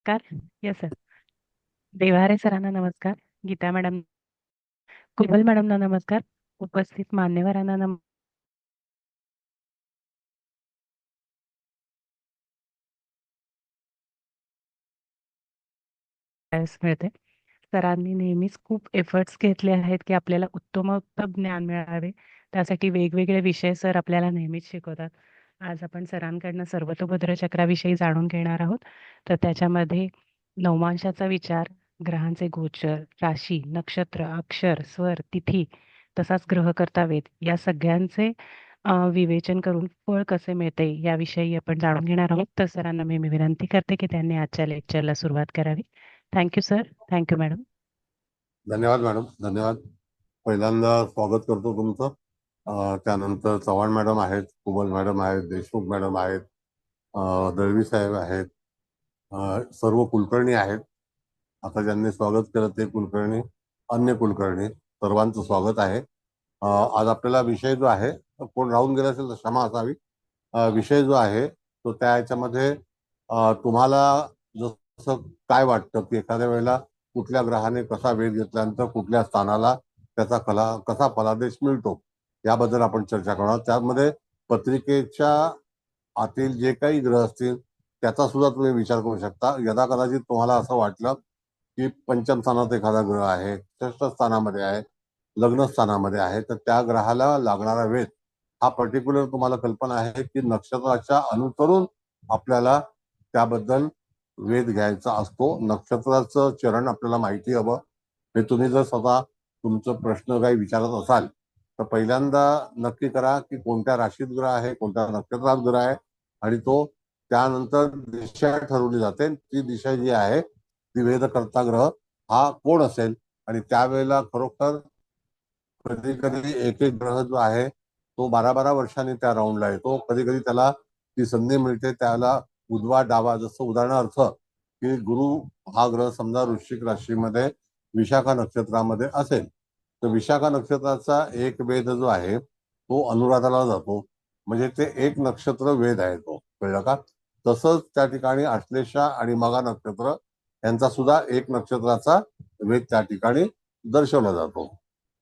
नमस्कार. Yes sir. देवारे सरांना नमस्कार. गीता मॅडम, कुबल मॅडमना नमस्कार. उपस्थित मान्यवरांना मिळते. सरांनी नेहमीच खूप एफर्ट्स घेतले आहेत की आपल्याला उत्तमोत्तम ज्ञान मिळावे. त्यासाठी वेगवेगळे विषय सर आपल्याला नेहमीच शिकवतात. आज आपण सरांकडनं सर्वतोभद्र चक्राविषयी जाणून घेणार आहोत. तर त्याच्यामध्ये नवमांशाचा विचार, ग्रहांचे गोचर, राशी, नक्षत्र, अक्षर, स्वर, तिथी, तसाच ग्रहकर्ता वेद या सगळ्यांचे विवेचन करून फळ कसे मिळते याविषयी आपण जाणून घेणार आहोत. तर सरांना मी विनंती करते की त्यांनी आजच्या लेक्चरला सुरुवात करावी. Thank you sir. Thank you madam. धन्यवाद मॅडम, धन्यवाद. पहिल्यांदा स्वागत करतो तुमचं. त्यानंतर चव्हाण मॅडम आहेत, कुबल मॅडम आहेत, देशमुख मॅडम आहेत, दळवी साहेब आहेत, सर्व कुलकर्णी आहेत. आता ज्यांनी स्वागत केलं ते कुलकर्णी, अन्य कुलकर्णी, सर्वांचं स्वागत आहे. आज आपल्याला विषय जो आहे, कोण राहून गेला असेल तर क्षमा असावी. विषय जो आहे तो त्या ह्याच्यामध्ये तुम्हाला जसं काय वाटतं की एखाद्या वेळेला कुठल्या ग्रहाने कसा वेध घेतल्यानंतर कुठल्या स्थानाला त्याचा कसा फलादेश मिळतो याबद्दल आपण चर्चा करणार. त्यामध्ये पत्रिकेच्या आतील जे काही ग्रह असतील त्याचा सुद्धा तुम्ही विचार करू शकता. यदा कदाचित तुम्हाला असं वाटलं की पंचम स्थानात एखादा ग्रह आहे, षष्ठ स्थानामध्ये आहे, लग्न स्थानामध्ये आहे, तर त्या ग्रहाला लागणारा वेध हा पर्टिक्युलर तुम्हाला कल्पना आहे की नक्षत्राच्या अनुसरून आपल्याला त्याबद्दल वेध घ्यायचा असतो. नक्षत्राचं चरण आपल्याला माहिती हवं. हे तुम्ही जर स्वतः तुमचं प्रश्न काही विचारत असाल तर पहिल्यांदा नक्की करा की कोणत्या राशीत ग्रह आहे, कोणत्या नक्षत्रात ग्रह आहे, आणि तो त्यानंतर दिशा ठरवली जाते. ती दिशा जी आहे ती वेधकर्ता ग्रह हा कोण असेल. आणि त्यावेळेला खरोखर कधी कधी एक एक ग्रह जो आहे तो 12-12 वर्षांनी त्या राऊंडला येतो. कधी कधी त्याला ती संधी मिळते, त्याला उजवा डावा, जसं उदाहरणार्थ की गुरु हा ग्रह समजा वृश्चिक राशीमध्ये विशाखा नक्षत्रामध्ये असेल तर विशाखा नक्षत्राचा एक वेध जो आहे तो अनुराधाला जातो. म्हणजे ते एक नक्षत्र वेध आहे, तो कळलं का. तसंच त्या ठिकाणी आश्लेषा आणि मघा नक्षत्र यांचा सुद्धा एक नक्षत्राचा वेध त्या ठिकाणी दर्शवला जातो.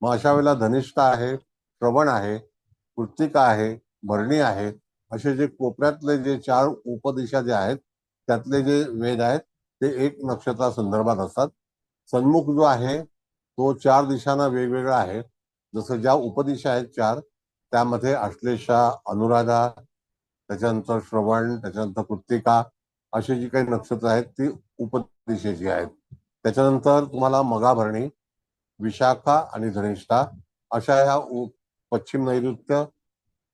मग अशा वेळेला धनिष्ठा आहे, श्रवण आहे, कृत्तिका आहे, भरणी आहे, असे जे कोपऱ्यातले जे 4 उपदिशा जे आहेत त्यातले जे वेद आहेत ते एक नक्षत्रा संदर्भात असतात. सन्मुख जो आहे तो 4 दिशांना वेगवेगळा आहे. जसं ज्या उपदिशा आहेत 4 त्यामध्ये आश्लेषा, अनुराधा, त्याच्यानंतर श्रवण, त्याच्यानंतर कृत्तिका अशी जी काही नक्षत्र आहेत ती उपदिशेची आहेत. त्याच्यानंतर तुम्हाला मघा, भरणी, विशाखा आणि धनिष्ठा अशा ह्या पश्चिम नैऋत्य,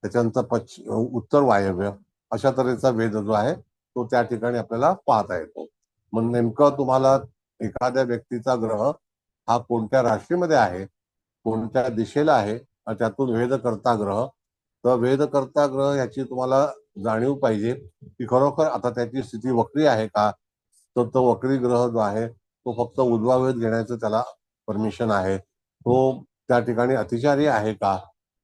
त्याच्यानंतर उत्तर वायव्य अशा तऱ्हेचा वेध जो आहे तो त्या ठिकाणी आपल्याला पाहता येतो. मग नेमकं तुम्हाला एखाद्या व्यक्तीचा ग्रह हा कोणत्या राशीमध्ये आहे, कोणत्या दिशेला आहे, आणि त्यातून वेधकर्ता ग्रह, तर वेधकर्ता ग्रह याची तुम्हाला जाणीव पाहिजे की खरोखर आता त्याची स्थिती वक्री आहे का. तर तो वक्री ग्रह जो आहे तो फक्त उजवा वेध घेण्याचं त्याला परमिशन आहे. तो त्या ठिकाणी अतिचारी आहे का.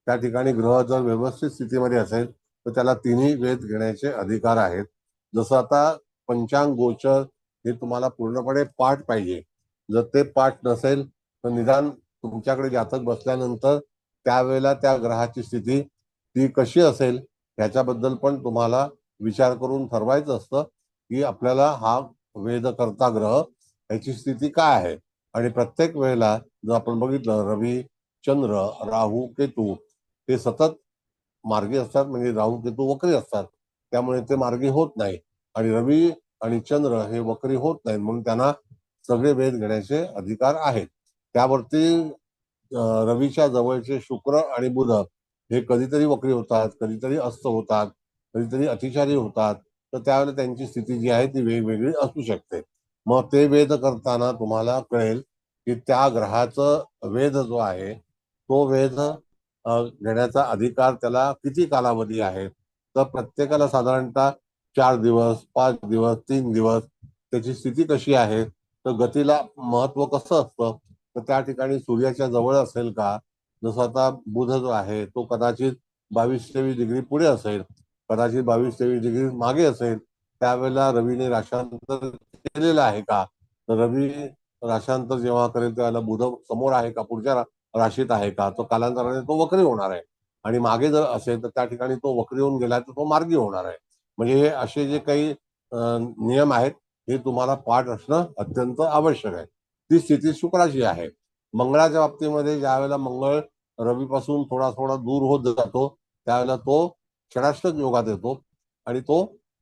त्या ठिकाणी ग्रह जर व्यवस्थित स्थितीमध्ये असेल तर त्याला तिन्ही वेध घेण्याचे अधिकार आहेत. जसं आता पंचांग गोचर हे तुम्हाला पूर्णपणे पाठ पाहिजे. जर ते पाठ नसेल तर निदान तुमच्याकडे जातक बसल्यानंतर त्यावेळेला त्या ग्रहाची स्थिती ती कशी असेल ह्याच्याबद्दल पण तुम्हाला विचार करून ठरवायचं असतं की आपल्याला हा वेधकर्ता ग्रह याची स्थिती काय आहे. आणि प्रत्येक वेळेला जर आपण बघितलं रवी, चंद्र, राहू, केतू हे सतत मार्गी असतात, म्हणजे राहू केतू वक्री असतात, त्यामुळे ते मार्गी होत नाही. आणि रवी आणि चंद्र हे वक्री होत नाहीत म्हणून त्यांना सगळे वेध घेण्याचे अधिकार आहेत. त्यावरती रवीच्या जवळचे शुक्र आणि बुध हे कधीतरी वक्री होतात, कधीतरी अस्त होतात, कधीतरी अतिचारी होतात. तर त्यावेळेला त्यांची स्थिती जी आहे ती वेगवेगळी असू शकते. मग ते वेध करताना तुम्हाला कळेल की त्या ग्रहाचं वेध जो आहे तो वेध घेण्याचा अधिकार त्याला किती कालावधी आहे. तर प्रत्येकाला साधारणतः 4 दिवस, 5 दिवस, 3 दिवस त्याची स्थिती कशी आहे. तर गतीला महत्व कसं असतं, तर त्या ठिकाणी सूर्याच्या जवळ असेल का. जसं आता बुध जो आहे तो कदाचित 22-23 डिग्री पुढे असेल, कदाचित 22-23 डिग्री मागे असेल, त्यावेळेला रवीने राशांतर केलेलं आहे का? तर रवी राशांतर जेव्हा करेल त्यावेळेला बुध समोर आहे का, पुढच्या राशीत आहे का, तो कालांतराने तो वक्री होणार आहे. आणि मागे जर असेल तर त्या ठिकाणी तो वक्री होऊन गेला तर तो मार्गी होणार आहे. म्हणजे हे असे जे काही नियम आहेत हे तुम्हाला पाठ असणं अत्यंत आवश्यक आहे. ती स्थिती शुक्राची आहे. मंगळाच्या बाबतीमध्ये ज्या वेळेला मंगळ रवीपासून थोडा थोडा दूर होत जातो त्यावेळेला तो षडाष्टक योगात येतो आणि तो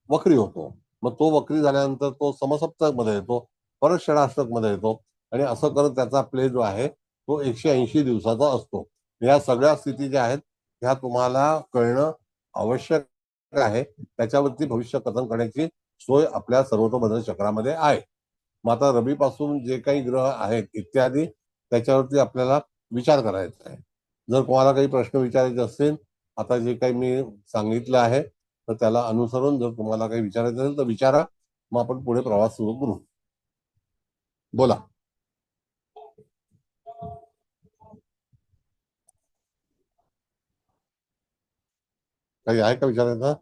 वक्री होतो. मग तो वक्री झाल्यानंतर तो समसप्तक मध्ये येतो, परत षडाष्टक मध्ये येतो आणि असं करत त्याचा प्ले जो आहे तो 180 दिवसाचा असतो. या सगळ्या स्थिती ज्या आहेत ह्या तुम्हाला कळणं आवश्यक आहे. त्याच्यावरती भविष्य कथन करण्याची सोय आपल्या सर्वतोभद्र चक्रामध्ये आहे. मग आता रवीपासून जे काही ग्रह आहेत इत्यादी त्याच्यावरती आपल्याला विचार करायचा आहे. जर कोणाला काही प्रश्न विचारायचे असतील, आता जे काही मी सांगितलं आहे तर त्याला अनुसरून जर तुम्हाला काही विचारायचं असेल तर विचारा. मग आपण पुढे प्रवास सुरू करू. बोला. काही आहे का विचारायचं?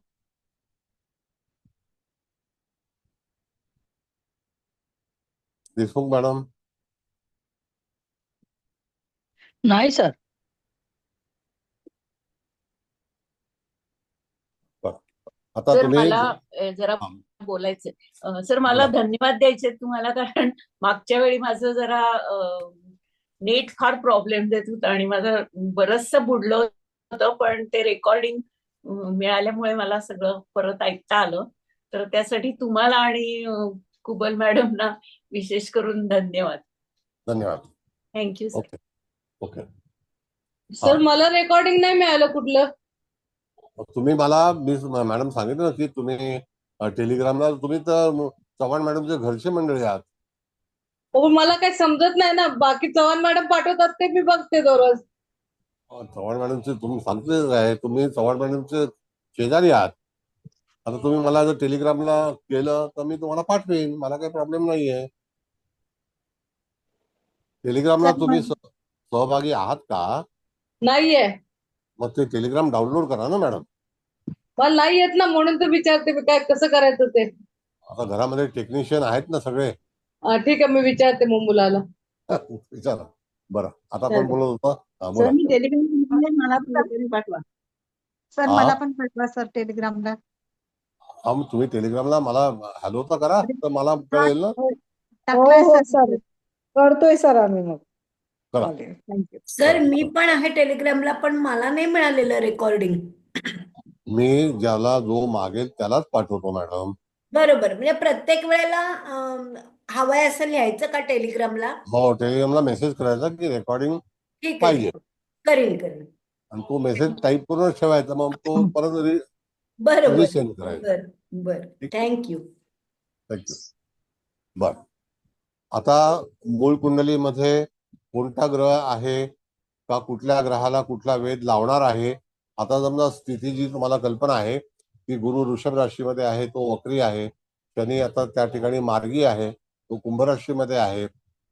देशमुख मॅडम. नाही सर. आता सर तुम्ही मला जरा बोलायचंय. सर मला बोला. धन्यवाद द्यायचे तुम्हाला, कारण मागच्या वेळी माझं जरा नेट फार प्रॉब्लेम देत होता आणि माझं बरचसं बुडलं होतं, पण ते रेकॉर्डिंग मिळाल्यामुळे मला सगळं परत ऐकता आलं. तर त्यासाठी तुम्हाला आणि कुबल मॅडमना विशेष करून धन्यवाद. धन्यवाद. Thank you sir. Okay okay. Sir मला रेकॉर्डिंग नाही मिळालं कुठलं. तुम्ही मला मॅडम सांगितलं ना की तुम्ही टेलिग्रामला तुम्ही तर चव्हाण मॅडमचे घरचे मंडळी आहात. हो मला काही समजत नाही ना, बाकी चव्हाण मॅडम पाठवतात ते मी बघते दररोज. चव्हाण मॅडमचे तुम्ही सांगतेच आहे, तुम्ही चव्हाण मॅडमचे शेजारी आहात. आता तुम्ही मला जर टेलिग्रामला केलं तर मी तुम्हाला पाठवेन, मला काही प्रॉब्लेम नाहीये. टेलिग्रामला तुम्ही सहभागी आहात का? नाहीये. मग ते टेलिग्राम डाउनलोड करा ना मॅडम. मला नाही येत ना, म्हणून तर विचारते मी काय कसं करायचं ते. आता घरामध्ये टेक्निशियन आहेत ना सगळे. ठीक आहे, मी विचारते मग मुलाला. विचारा. बरं आता कोण चालेल. बोलत होतं? सर बोला. मी टेलिग्राम मला पण पाठवा. सर हा मला पण पाठवा सर टेलिग्रामला. हा मग तुम्ही टेलिग्रामला मला हॅलो तर करा तर मला हा, कळेल ना. हो, टाकलंय हो सर. सर, करतोय सर आम्ही मग. करा. चालेल, थँक्यू. सर मी पण आहे टेलिग्रामला, पण मला नाही मिळालेलं रेकॉर्डिंग. मी ज्याला जो मागेल त्यालाच पाठवतो मॅडम. बरोबर, म्हणजे प्रत्येक वेळेला हवंय असं लिहायचं का टेलिग्रामला? हो टेलिग्रामला मेसेज करायचा की रेकॉर्डिंग ठीक आहे, पाहिजे करीन करीन. आणि तो मेसेज टाईप करूनच ठेवायचा, मग तो परत बरोबर रिसेंड करायचा. बर बर, थँक्यू. थँक्यू. बर. आता मूळ कुंडलीमध्ये कोणता ग्रह आहे का, कुठल्या ग्रहाला कुठला वेध लावणार आहे. आता समजा स्थिती जी तुम्हाला कल्पना आहे की गुरु वृषभ राशीमध्ये आहे, तो वक्री आहे. शनी आता त्या ठिकाणी मार्गी आहे, तो कुंभ राशीमध्ये आहे.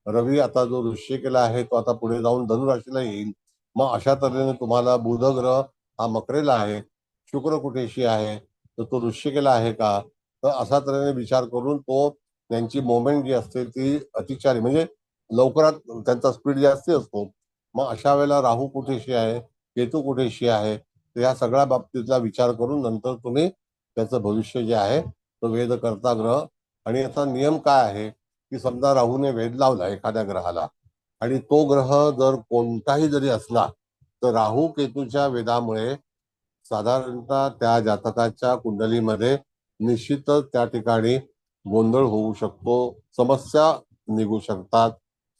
रवी आता जो वृश्चिकेला आहे तो आता पुढे जाऊन धनु राशीला येईल. मग अशा तऱ्हेने तुम्हाला बुध ग्रह हा मकरेला आहे, शुक्र कुठेशी आहे तर तो वृश्चिकेला आहे का, तर अशा तऱ्हेने विचार करून तो त्यांची मोमेंट जी असते ती अतिचारी म्हणजे लवकरात त्यांचा स्पीड जास्ती असतो. मग अशा वेळेला राहू कुठेशी आहे, केतू कुठेशी आहे, तर या सगळ्या बाबतीतला विचार करून नंतर तुम्ही त्याचं भविष्य जे आहे तो वेध करता ग्रह. आणि याचा नियम काय आहे की समजा राहूने वेध लावला एखाद्या ग्रहाला आणि तो ग्रह जर कोणताही जरी असला तर राहू केतूच्या वेधामुळे साधारणतः त्या जातकाच्या कुंडलीमध्ये निश्चितच त्या ठिकाणी गोंधळ होऊ शकतो, समस्या निघू शकतात,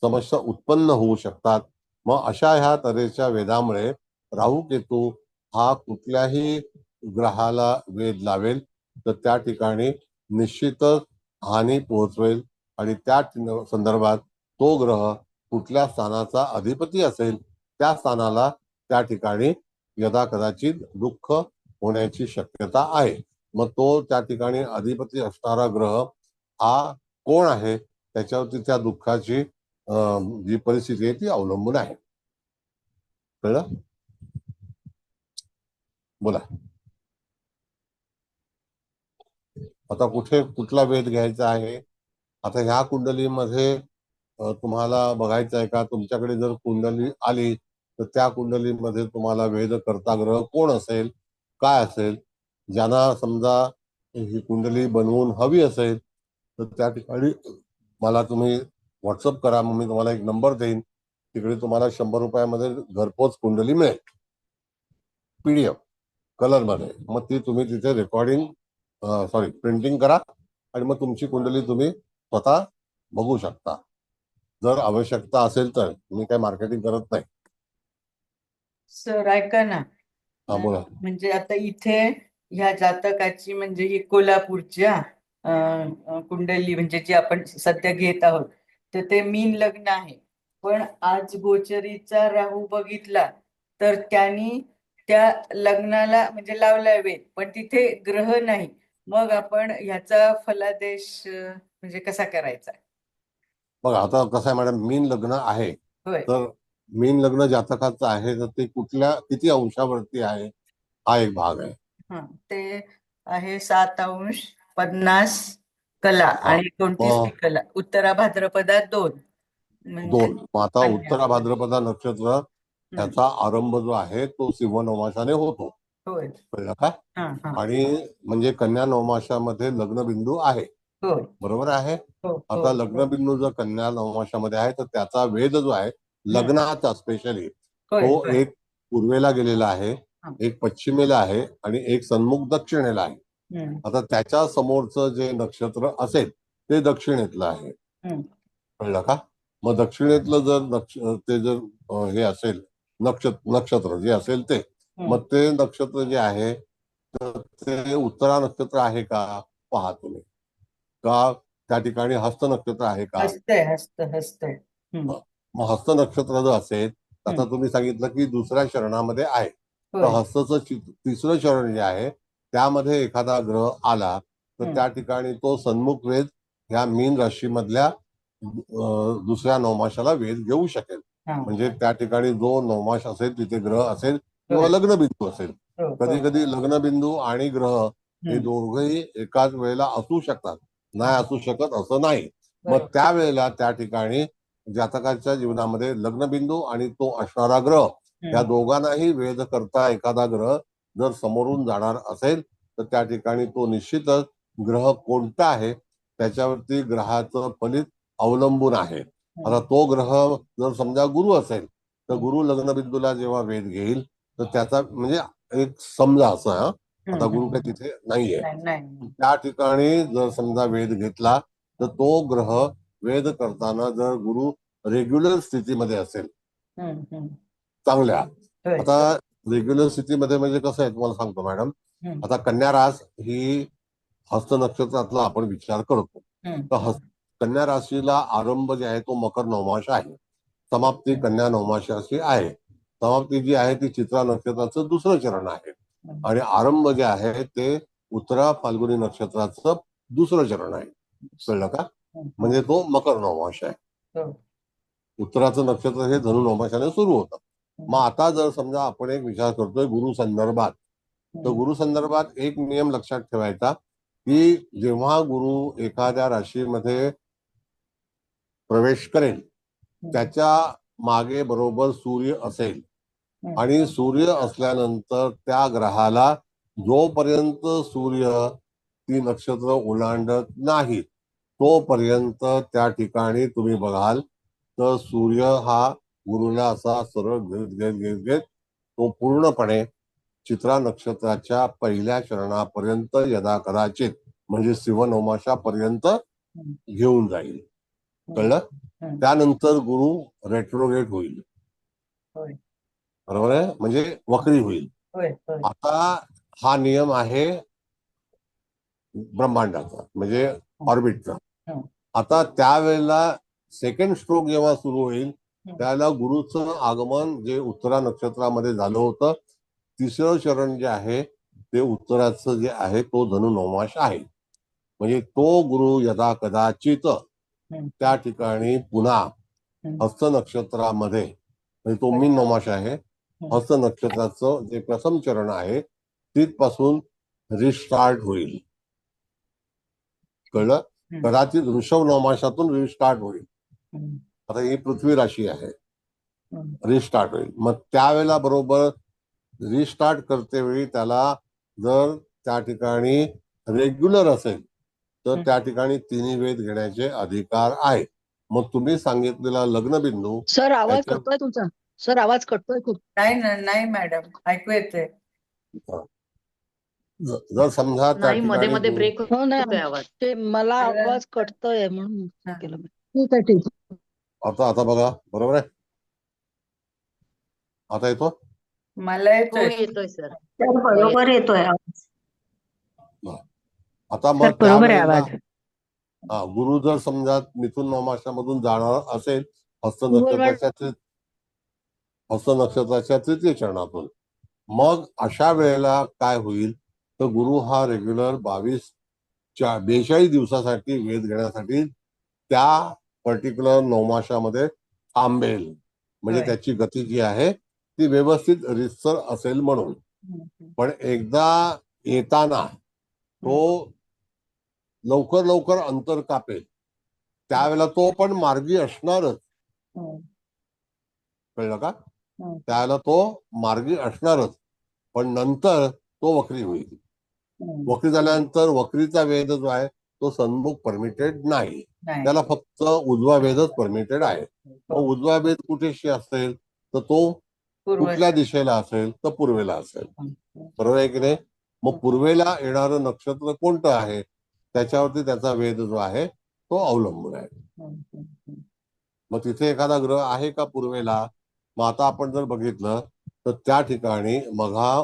समस्या उत्पन्न होऊ शकतात. मग अशा ह्या तऱ्हेच्या वेधामुळे राहू केतू हा कुठल्याही ग्रहाला वेध लावेल तर त्या ठिकाणी निश्चितच हानी पोहोचवेल आणि त्या संदर्भात तो ग्रह कुठल्या स्थानाचा अधिपती असेल त्या स्थानाला त्या ठिकाणी यदा कदाचित दुःख होण्याची शक्यता आहे. मग तो त्या ठिकाणी अधिपती असणारा ग्रह हा कोण आहे त्याच्यावरती त्या दुःखाची जी परिस्थिती आहे ती अवलंबून आहे. कळलं? बोला. आता कुठे कुठला वेध घ्यायचा आहे आता ह्या कुंडलीमध्ये तुम्हाला बघायचं आहे का, तुमच्याकडे जर कुंडली आली तर त्या कुंडलीमध्ये तुम्हाला वेद कर्ता ग्रह कोण असेल, काय असेल. ज्यांना समजा ही कुंडली बनवून हवी असेल तर त्या ठिकाणी मला तुम्ही व्हॉट्सअप करा, मग मी तुम्हाला एक नंबर देईन. तिकडे तुम्हाला 100 रुपयामध्ये घरपोच कुंडली मिळेल, PDF कलर मध्ये. मग ती तुम्ही तिथे रेकॉर्डिंग प्रिंटिंग करा आणि मग तुमची कुंडली तुम्ही स्वतः बघू शकता. जर आवश्यकता असेल तर. मी काही मार्केटिंग करत नाही. सर ऐका ना, हा बोला. म्हणजे आता इथे ह्या जातकाची म्हणजे ही कोल्हापूरच्या कुंडली म्हणजे जी आपण सध्या घेत आहोत तर ते मीन लग्न आहे. पण आज गोचरीचा राहू बघितला तर त्यांनी त्या लग्नाला म्हणजे लावलाय वेद, पण तिथे ग्रह नाही. मग आपण ह्याचा फलादेश म्हणजे कसा करायचा? बघा आता कसं आहे मॅडम, मीन लग्न आहे होय. तर मीन लग्न जातकाचं आहे तर ते किती अंशावरती आहे हा एक भाग आहे. हा, ते आहे 7° 50 कला हा, आणि 29 मग कला. उत्तरा भाद्रपदा 2 म्हणजे 2. मग आता कन्या. उत्तरा भाद्रपदा नक्षत्र हम्म, त्याचा आरंभ जो आहे तो सिंह नवमासाने होतो. होय. कळलं का? हा हा. आणि म्हणजे कन्या नवमासामध्ये लग्नबिंदू आहे, होय. बरोबर आहे. हो हो आता हो. लग्नबिंदू जर कन्या नवमासामध्ये आहे तर त्याचा वेध जो आहे हम्म, लग्नाचा स्पेशली होय तो होय. एक पूर्वेला गेलेला आहे, हा. एक पश्चिमेला आहे आणि एक सन्मुख दक्षिणेला आहे. हम्म, आता त्याच्या समोरचं जे नक्षत्र असेल ते दक्षिणेतलं आहे. हम्म, कळलं का? मग दक्षिणेतलं जर ते जर हे असेल नक्षत्र जे असेल ते, हम्म. मग ते नक्षत्र जे आहे तर ते उत्तरा नक्षत्र आहे का पहा तुम्ही, का त्या ठिकाणी हस्त नक्षत्र आहे का. हसतंय हसतंय. हम्म, मग हस्त नक्षत्र जर असेल तर आता हम्म, तुम्ही सांगितलं की दुसऱ्या शरणामध्ये आहे, तर होय. हस्तचं तिसरं शरण जे आहे त्यामध्ये एखादा ग्रह आला तर हम्म, त्या ठिकाणी तो सन्मुख वेध ह्या मीन राशीमधल्या दुसऱ्या नवमाशाला वेध घेऊ शकेल. हा. म्हणजे त्या ठिकाणी जो नवमाश असेल तिथे ग्रह असेल किंवा होय. लग्नबिंदू असेल. हो कधी हो. कधी लग्नबिंदू आणि ग्रह हे हम्म, दोघंही एकाच वेळेला असू शकतात, नाही असू शकत असं नाही. मग बरोबर. त्यावेळेला त्या ठिकाणी जातकाच्या जीवनामध्ये लग्नबिंदू आणि तो असणारा ग्रह या हम्म, दोघांनाही वेध करता एखादा ग्रह जर समोरून जाणार असेल तर त्या ठिकाणी तो निश्चितच ग्रह कोणता आहे त्याच्यावरती ग्रहाचं फलित अवलंबून आहे. आता तो ग्रह जर समजा गुरु असेल तर गुरु लग्नबिंदूला जेव्हा वेध घेईल तर त्याचा म्हणजे एक समजा असं आता गुरु काही तिथे नाहीये, नाही नाही. त्या ठिकाणी जर समजा वेध घेतला तर तो ग्रह वेध करताना जर गुरु रेग्युलर स्थितीमध्ये असेल हम्म, हम्म. चांगल्या. होय. आता रेग्युलर स्थितीमध्ये म्हणजे कसं आहे तुम्हाला सांगतो मॅडम. हम्म, आता कन्या रास ही हस्त नक्षत्रातला आपण विचार करतो हम्म, तर कन्या राशीला आरंभ जे आहे तो मकर नवमाश आहे, समाप्ती कन्या नवमाशाची आहे. समाप्ती जी आहे ती चित्रा नक्षत्राचं दुसरं चरण आहे हम्म. आणि आरंभ जे आहे ते उत्तरा फाल्गुनी नक्षत्राचं दुसरं चरण आहे. कळलं का? हम्म, म्हणजे तो मकर नवमाश आहे. हो. उत्तराचं नक्षत्र हे धनु नवमाशाने सुरू होतं. मग आता जर समजा आपण एक विचार करतोय गुरु संदर्भात, तर गुरु संदर्भात एक नियम लक्षात ठेवायचा की जेव्हा गुरु एखाद्या राशीमध्ये प्रवेश करेल त्याच्या मागे बरोबर सूर्य असेल आणि सूर्य असल्यानंतर त्या ग्रहाला जोपर्यंत सूर्य ती नक्षत्र ओलांडत नाही तोपर्यंत त्या ठिकाणी तुम्ही बघाल तर सूर्य हा गुरुला असा सरळ घेत घेत घेत घेत तो पूर्णपणे चित्रा नक्षत्राच्या पहिल्या चरणापर्यंत यदा कदाचित म्हणजे शिवनवमाशापर्यंत घेऊन जाईल. कळलं? त्यानंतर गुरु रेट्रोगेट होईल, होय. बरोबर आहे, म्हणजे वक्री होईल. होय. होय. आता हा नियम आहे ब्रह्मांडाचा म्हणजे ऑर्बिटचा. हम्म. आता त्यावेळेला सेकंड स्ट्रोक जेव्हा सुरू होईल त्यावेळेला गुरुचं आगमन जे उत्तरा नक्षत्रामध्ये झालं होतं, तिसरं चरण जे आहे ते उत्तराचं जे आहे तो धनु नवमाश आहे. म्हणजे तो गुरु यदा कदाचित त्या ठिकाणी पुन्हा हस्त नक्षत्रामध्ये म्हणजे तो मीन नवमाश आहे, हस्त नक्षत्राचं जे प्रथम चरण आहे तिथपासून रिस्टार्ट होईल. कळलं? कदाचित वृषभ नवमाशातून रिस्टार्ट होईल. हम्म, आता ही पृथ्वी राशी आहे, हम्म. रिस्टार्ट होईल. मग त्यावेळेला बरोबर रिस्टार्ट करते वेळी त्याला जर त्या ठिकाणी रेग्युलर असेल तर त्या ठिकाणी तिन्ही वेद घेण्याचे अधिकार आहेत. मग तुम्ही सांगितलेला लग्नबिंदू सर आवाज त्याच्या कटतोय तुमचा. सर आवाज कटतोय खूप. नाही मॅडम, ऐकू येते. जर समजा त्या नाही, मध्ये ठिकाणी मध्ये ब्रेक हो नाही होतोय आवाज. ते मला मला- आवाज कटतोय म्हणून हा. केलं मी. ठीक आहे ठीक आहे. आता बघा बरोबर आहे. आता येतो. मला हो, येतोय. येतोय सर. बरोबर येतोय आवाज. आता सर मग बरोबर आहे त्यावेळेला आवाज. गुरु जर समजा मिथुन नवमाशामधून जाणार असेल हस्त बोल मॅडम. हस्त नक्षत्राच्या तृतीय चरणातून, मग अशा वेळेला काय होईल तर गुरु हा रेग्युलर 42 दिवसासाठी वेध घेण्यासाठी त्या पर्टिक्युलर नवमाशामध्ये थांबेल. म्हणजे होय. त्याची गती जी आहे ती व्यवस्थित रितसर असेल म्हणून. पण एकदा येताना तो लवकर अंतर कापेल त्यावेळेला तो पण मार्गी असणारच. कळलं का? त्यावेळेला तो मार्गी असणारच, पण नंतर तो वक्री होईल. वक्री झाल्यानंतर वक्रीचा वेद जो आहे तो सन्मुख परमिटेड नाही, त्याला फक्त उजवा वेदच परमिटेड आहे. मग उजवा वेद कुठेशी असेल तर तो कुठल्या दिशेला असेल तर पूर्वेला असेल. बरोबर आहे की नाही? मग पूर्वेला येणारं नक्षत्र कोणतं आहे त्याच्यावरती त्याचा वेद जो आहे तो अवलंबून आहे. मग तिथे एखादा ग्रह आहे का पूर्वेला? मग आता आपण जर बघितलं तर त्या ठिकाणी मघा,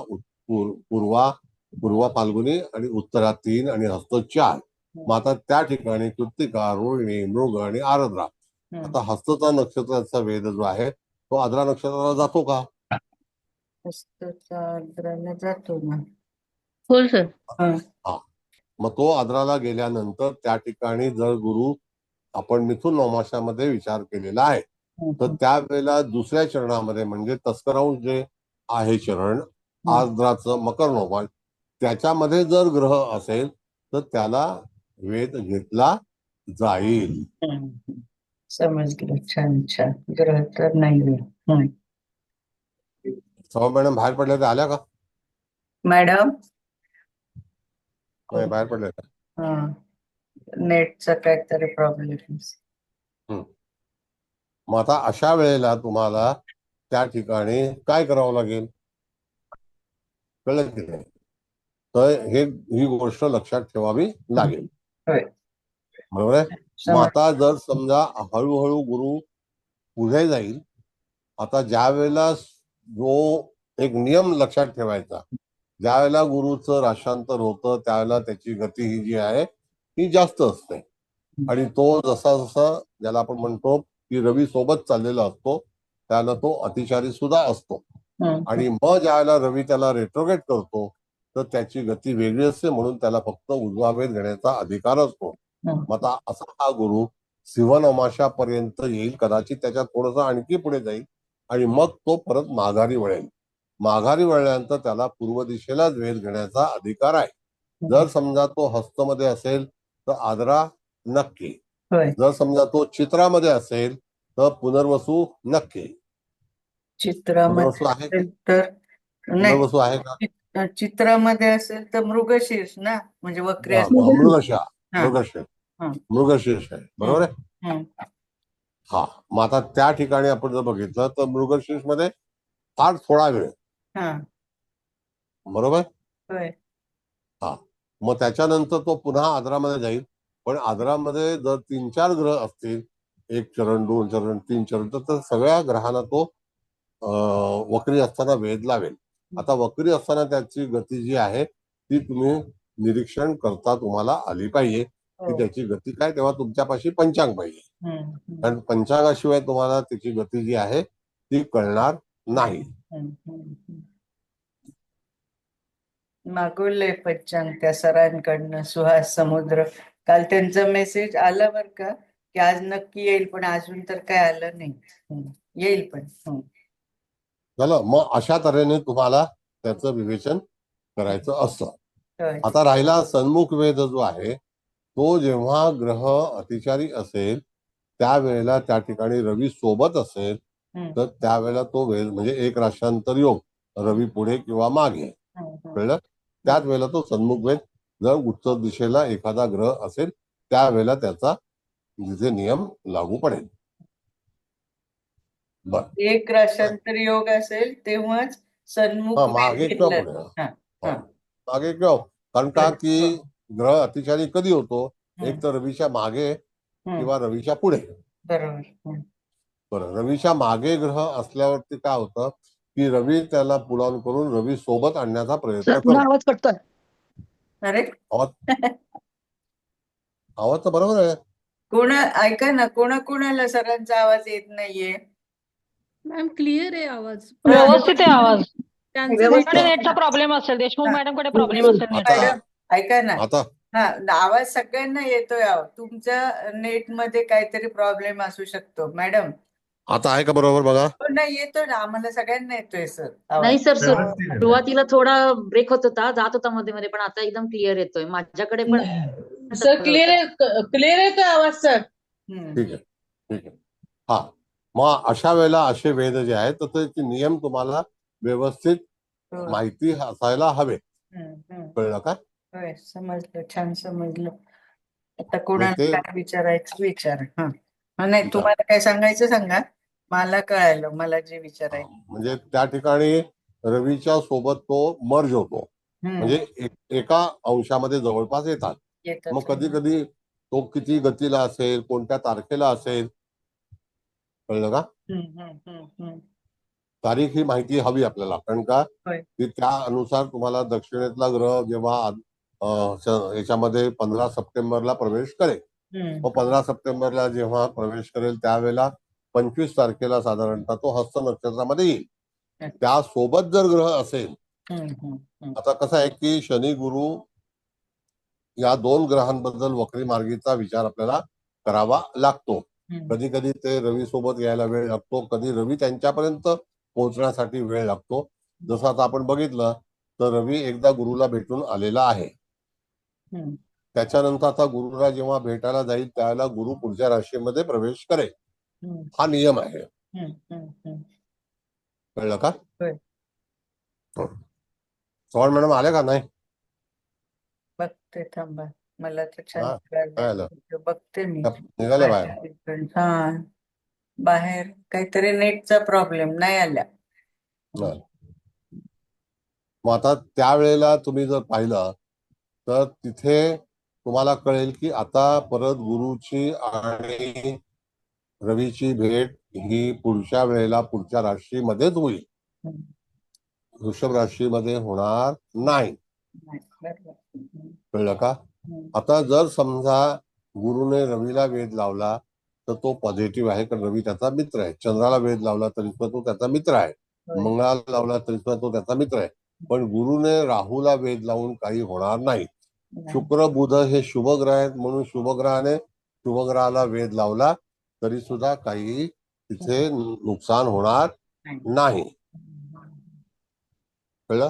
पूर्वा फाल्गुनी आणि उत्तरा 3 आणि हस्त 4. मग आता त्या ठिकाणी कृत्तिका, रोहिणी, मृग आणि आर्द्रा. आता हस्तचा नक्षत्राचा वेद जो आहे तो आर्द्रा नक्षत्राला जातो का? जातो ना. हो सर. मग तो आर्द्राला गेल्यानंतर त्या ठिकाणी जर गुरु आपण मिथुन नवमाशामध्ये विचार केलेला आहे तर त्यावेळेला दुसऱ्या चरणामध्ये म्हणजे तस्करांश जे आहे चरण आर्द्राचं मकर नवमाश त्याच्यामध्ये जर ग्रह असेल तर त्याला वेद घेतला जाईल. समजलं. छान छान. ग्रह तर नाही. सौ मॅडम बाहेर पडल्या तर आल्या का? मॅडम नाही बाहेर पडल्या का? नेटचा काहीतरी प्रॉब्लेम. मग आता अशा वेळेला तुम्हाला त्या ठिकाणी काय करावं लागेल कळलं की नाही? तर ही गोष्ट लक्षात ठेवावी लागेल. बरोबर आहे. मग आता जर समजा हळूहळू गुरु पुढे जाईल. आता ज्या वेळेला जो एक नियम लक्षात ठेवायचा, ज्या वेळेला गुरुचं राशांतर होतं त्यावेळेला त्याची गती ही जी आहे ती जास्त असते आणि तो जसा ज्याला आपण म्हणतो की रवी सोबत चाललेला असतो त्याला तो अतिचारी सुद्धा असतो. आणि मग ज्या वेळेला रवी त्याला रेट्रोग्रेट करतो तर त्याची गती वेगळी असते म्हणून त्याला फक्त उजवा वेध घेण्याचा अधिकार असतो. मग आता असा हा गुरु सिंहनवमाशापर्यंत येईल, कदाचित त्याच्यात थोडस आणखी पुढे जाईल आणि मग तो परत माघारी वळेल. माघारी वळल्यानंतर त्याला पूर्व दिशेलाच वेध घेण्याचा अधिकार आहे. जर समजा तो हस्तमध्ये असेल तर आदरा नक्की, जर समजा तो चित्रामध्ये असेल तर पुनर्वसू नक्की. पुनर्वसू आहे का? पुनर्वसू आहे का? चित्रामध्ये असेल तर मृगशीर्ष ना, म्हणजे वक्री मृगशीर्ष आहे. बरोबर आहे. हा, मग आता त्या ठिकाणी आपण जर बघितलं तर मृगशीर्ष मध्ये फार थोडा वेळ. बरोबर. हा, मग त्याच्यानंतर तो पुन्हा आदरामध्ये जाईल. पण आदरामध्ये जर 3-4 ग्रह असतील, 1 चरण 2 चरण 3 चरण, तर सगळ्या ग्रहांना तो वक्री असताना वेध लावेल. आता वक्री असताना त्याची गती जी आहे ती तुम्ही निरीक्षण करता तुम्हाला आली पाहिजे की त्याची गती काय. तेव्हा तुमच्यापाशी पंचांग पाहिजे, कारण पंचांगाशिवाय तुम्हाला त्याची गती जी आहे ती कळणार नाही. मागवलंय पंचांग त्या सरांकडनं, सुहास समुद्र. काल त्यांचा मेसेज आला बर का की आज नक्की येईल, पण अजून तर काय आलं नाही. येईल पण. झालं. मग अशा तऱ्हेने तुम्हाला त्याचं विवेचन करायचं असतं. आता राहिला सन्मुख वेध जो आहे तो जेव्हा ग्रह अतिचारी असेल त्यावेळेला त्या ठिकाणी रवी सोबत असेल तर त्यावेळेला तो वेळ म्हणजे एक राशांतर योग, रवी पुढे किंवा मागे, कळलं? त्याच वेळेला तो सन्मुख वेध, जर उत्तर दिशेला एखादा ग्रह असेल त्यावेळेला त्याचा तिथे नियम लागू पडेल. बर, एक राशांतर योग असेल तेव्हाच सन्मुख हा वेध मागे किंवा घेतलं. पुढे, हा, हा. हा. मागे किंवा, कारण का की ग्रह अतिचारी कधी होतो? हम्म. एक तर रवीच्या मागे हम्म. किंवा रवीच्या पुढे. बरोबर. हम्म. बरं, रवीच्या मागे ग्रह असल्यावरती काय होतं की रवी त्याला पुल ऑन करून रवी सोबत आणण्याचा प्रयत्न सर पुन्हा करतो. आवाज कटतोय. अरे आवाज तर बरोबर आहे. ऐका ना, कोणाला सरांचा आवाज येत नाहीये? मॅम क्लिअर आहे आवाज. व्यवस्थित आहे आवाज. त्यांचा त्यांच्याकडे हा. नेटचा प्रॉब्लेम असेल, देशमुख हा. मॅडम कडे प्रॉब्लेम असेल नेटचा. आता मॅडम ऐका ना, आता हा आवाज सगळ्यांना येतोय अहो. तुमच्या नेट मध्ये काहीतरी प्रॉब्लेम असू शकतो मॅडम. आता आहे का बरोबर बघा? हो, नाही येतोय ना, आम्हाला सगळ्यांना येतोय सर नाही आवाज. सर, सुरुवातीला थोडा ब्रेक होत होता, जात होता मध्ये मध्ये, पण आता एकदम क्लिअर येतोय माझ्याकडे पण. सर क्लिअर येतोय आवाज सर. ठीक आहे, ठीक आहे. हा, मग अशा वेळेला असे वेद जे आहेत तर त्याचे नियम तुम्हाला व्यवस्थित माहिती असायला हवे. कळलं का? होय, समजलं, छान समजलं. आता मग कोणाला ते काय विचारायचं विचार. हा, नाही विचार. तुम्हाला काय सांगायचं सांगा, मला कळालं, मला जे विचारायचं. म्हणजे त्या ठिकाणी रवीच्या सोबत तो मर्ज होतो, म्हणजे एका अंशामध्ये जवळपास येतात. येतात. मग कधी कधी तो किती गतीला असेल, कोणत्या तारखेला असेल, कळलं का? तारीख ही माहिती हवी आपल्याला, कारण का होय. की त्या अनुसार तुम्हाला दक्षिणेतला ग्रह जेव्हा याच्यामध्ये 15 सप्टेंबरला प्रवेश करेल, मग 15 सप्टेंबरला जेव्हा प्रवेश करेल त्यावेळेला 25 तारखेला साधारणतः तो हस्त नक्षत्रामध्ये येईल. त्यासोबत जर ग्रह असेल, आता कसं आहे की शनी गुरु या दोन ग्रहांबद्दल वक्री मार्गीचा विचार आपल्याला करावा लागतो. कधी कधी ते रवी सोबत यायला वेळ लागतो, कधी रवी त्यांच्यापर्यंत पोहोचण्यासाठी वेळ लागतो. जसं आता आपण बघितलं तर रवी एकदा गुरुला भेटून आलेला आहे. त्याच्यानंतर आता गुरुला जेव्हा भेटायला जाईल त्यावेळेला गुरु पुढच्या राशीमध्ये प्रवेश करेल. हा नियम आहे. कळलं का? चव्हाण मॅडम आले का? नाही बघते, थांबा, मला तर छान हा, काय कळलं. आलं? बघते मी. निघाले बाहेर? हा, बाहेर काहीतरी नेटचा प्रॉब्लेम, नाही आल्या. नाही. मग आता त्यावेळेला तुम्ही जर पाहिलं तर तिथे तुम्हाला कळेल की आता परत गुरुची आणि रवीची भेट ही पुढच्या वेळेला पुढच्या राशीमध्येच होईल, वृषभ राशीमध्ये होणार नाही. कळलं का? आता जर समजा गुरुने रवीला वेध लावला तर तो पॉझिटिव्ह आहे, कारण रवी त्याचा मित्र आहे. चंद्राला वेध लावला तरी सुद्धा तो त्याचा मित्र आहे. मंगळाला लावला तरी सुद्धा तो त्याचा मित्र आहे. पण गुरुने राहूला वेध लावून काही होणार नाही. शुक्र बुध हे शुभग्रह आहेत म्हणून शुभग्रहाने शुभग्रहाला वेध लावला तरी सुद्धा काही तिथे नुकसान होणार नाही. कळलं?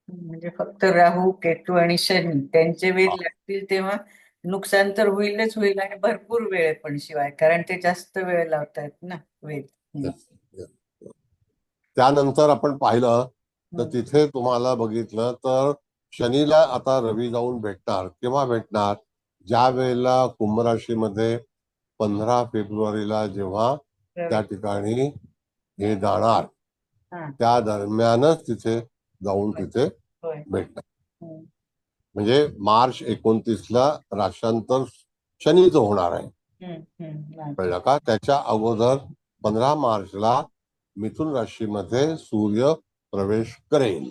म्हणजे फक्त राहू, केतू आणि शनी त्यांचे वेध लागतील तेव्हा नुकसान तर होईलच होईल, आणि भरपूर वेळ पण शिवाय, कारण ते जास्त वेळ लावतायत ना वेध. त्यानंतर आपण पाहिलं तर तिथे तुम्हाला बघितलं तर शनीला आता रवी जाऊन भेटणार. केव्हा भेटणार? ज्या वेळेला कुंभ राशीमध्ये 15 फेब्रुवारीला जेव्हा त्या ठिकाणी हे जाणार त्या दरम्यानच तिथे जाऊन तिथे भेटणार. म्हणजे मार्च 29ला राशांतर शनीचं होणार आहे. कळलं का? त्याच्या अगोदर 15 मार्चला मिथुन राशीमध्ये सूर्य प्रवेश करेल.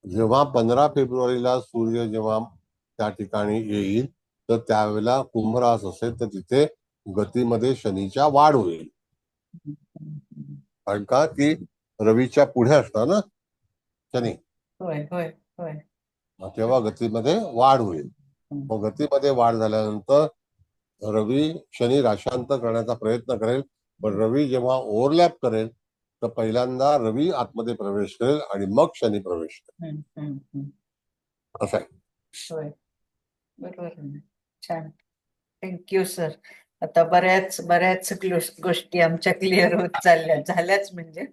जेव्हा 15 फेब्रुवारीला सूर्य जेव्हा त्या ठिकाणी येईल तर त्यावेळेला कुंभ रास असेल तर तिथे गतीमध्ये शनीच्या वाढ होईल. कारण का की रवीच्या पुढे असणार ना शनी, तेव्हा गतीमध्ये वाढ होईल. मग गतीमध्ये वाढ झाल्यानंतर रवी शनी राशांतर करण्याचा प्रयत्न करेल, पण रवी जेव्हा ओव्हरलॅप करेल तर पहिल्यांदा रवी आतमध्ये प्रवेश करेल आणि मग शनी प्रवेश करेल. असं आहे. बरोबर आहे ना. छान. Thank you sir. आता बऱ्याच गोष्टी आमच्या क्लिअर होत झाल्याच म्हणजे.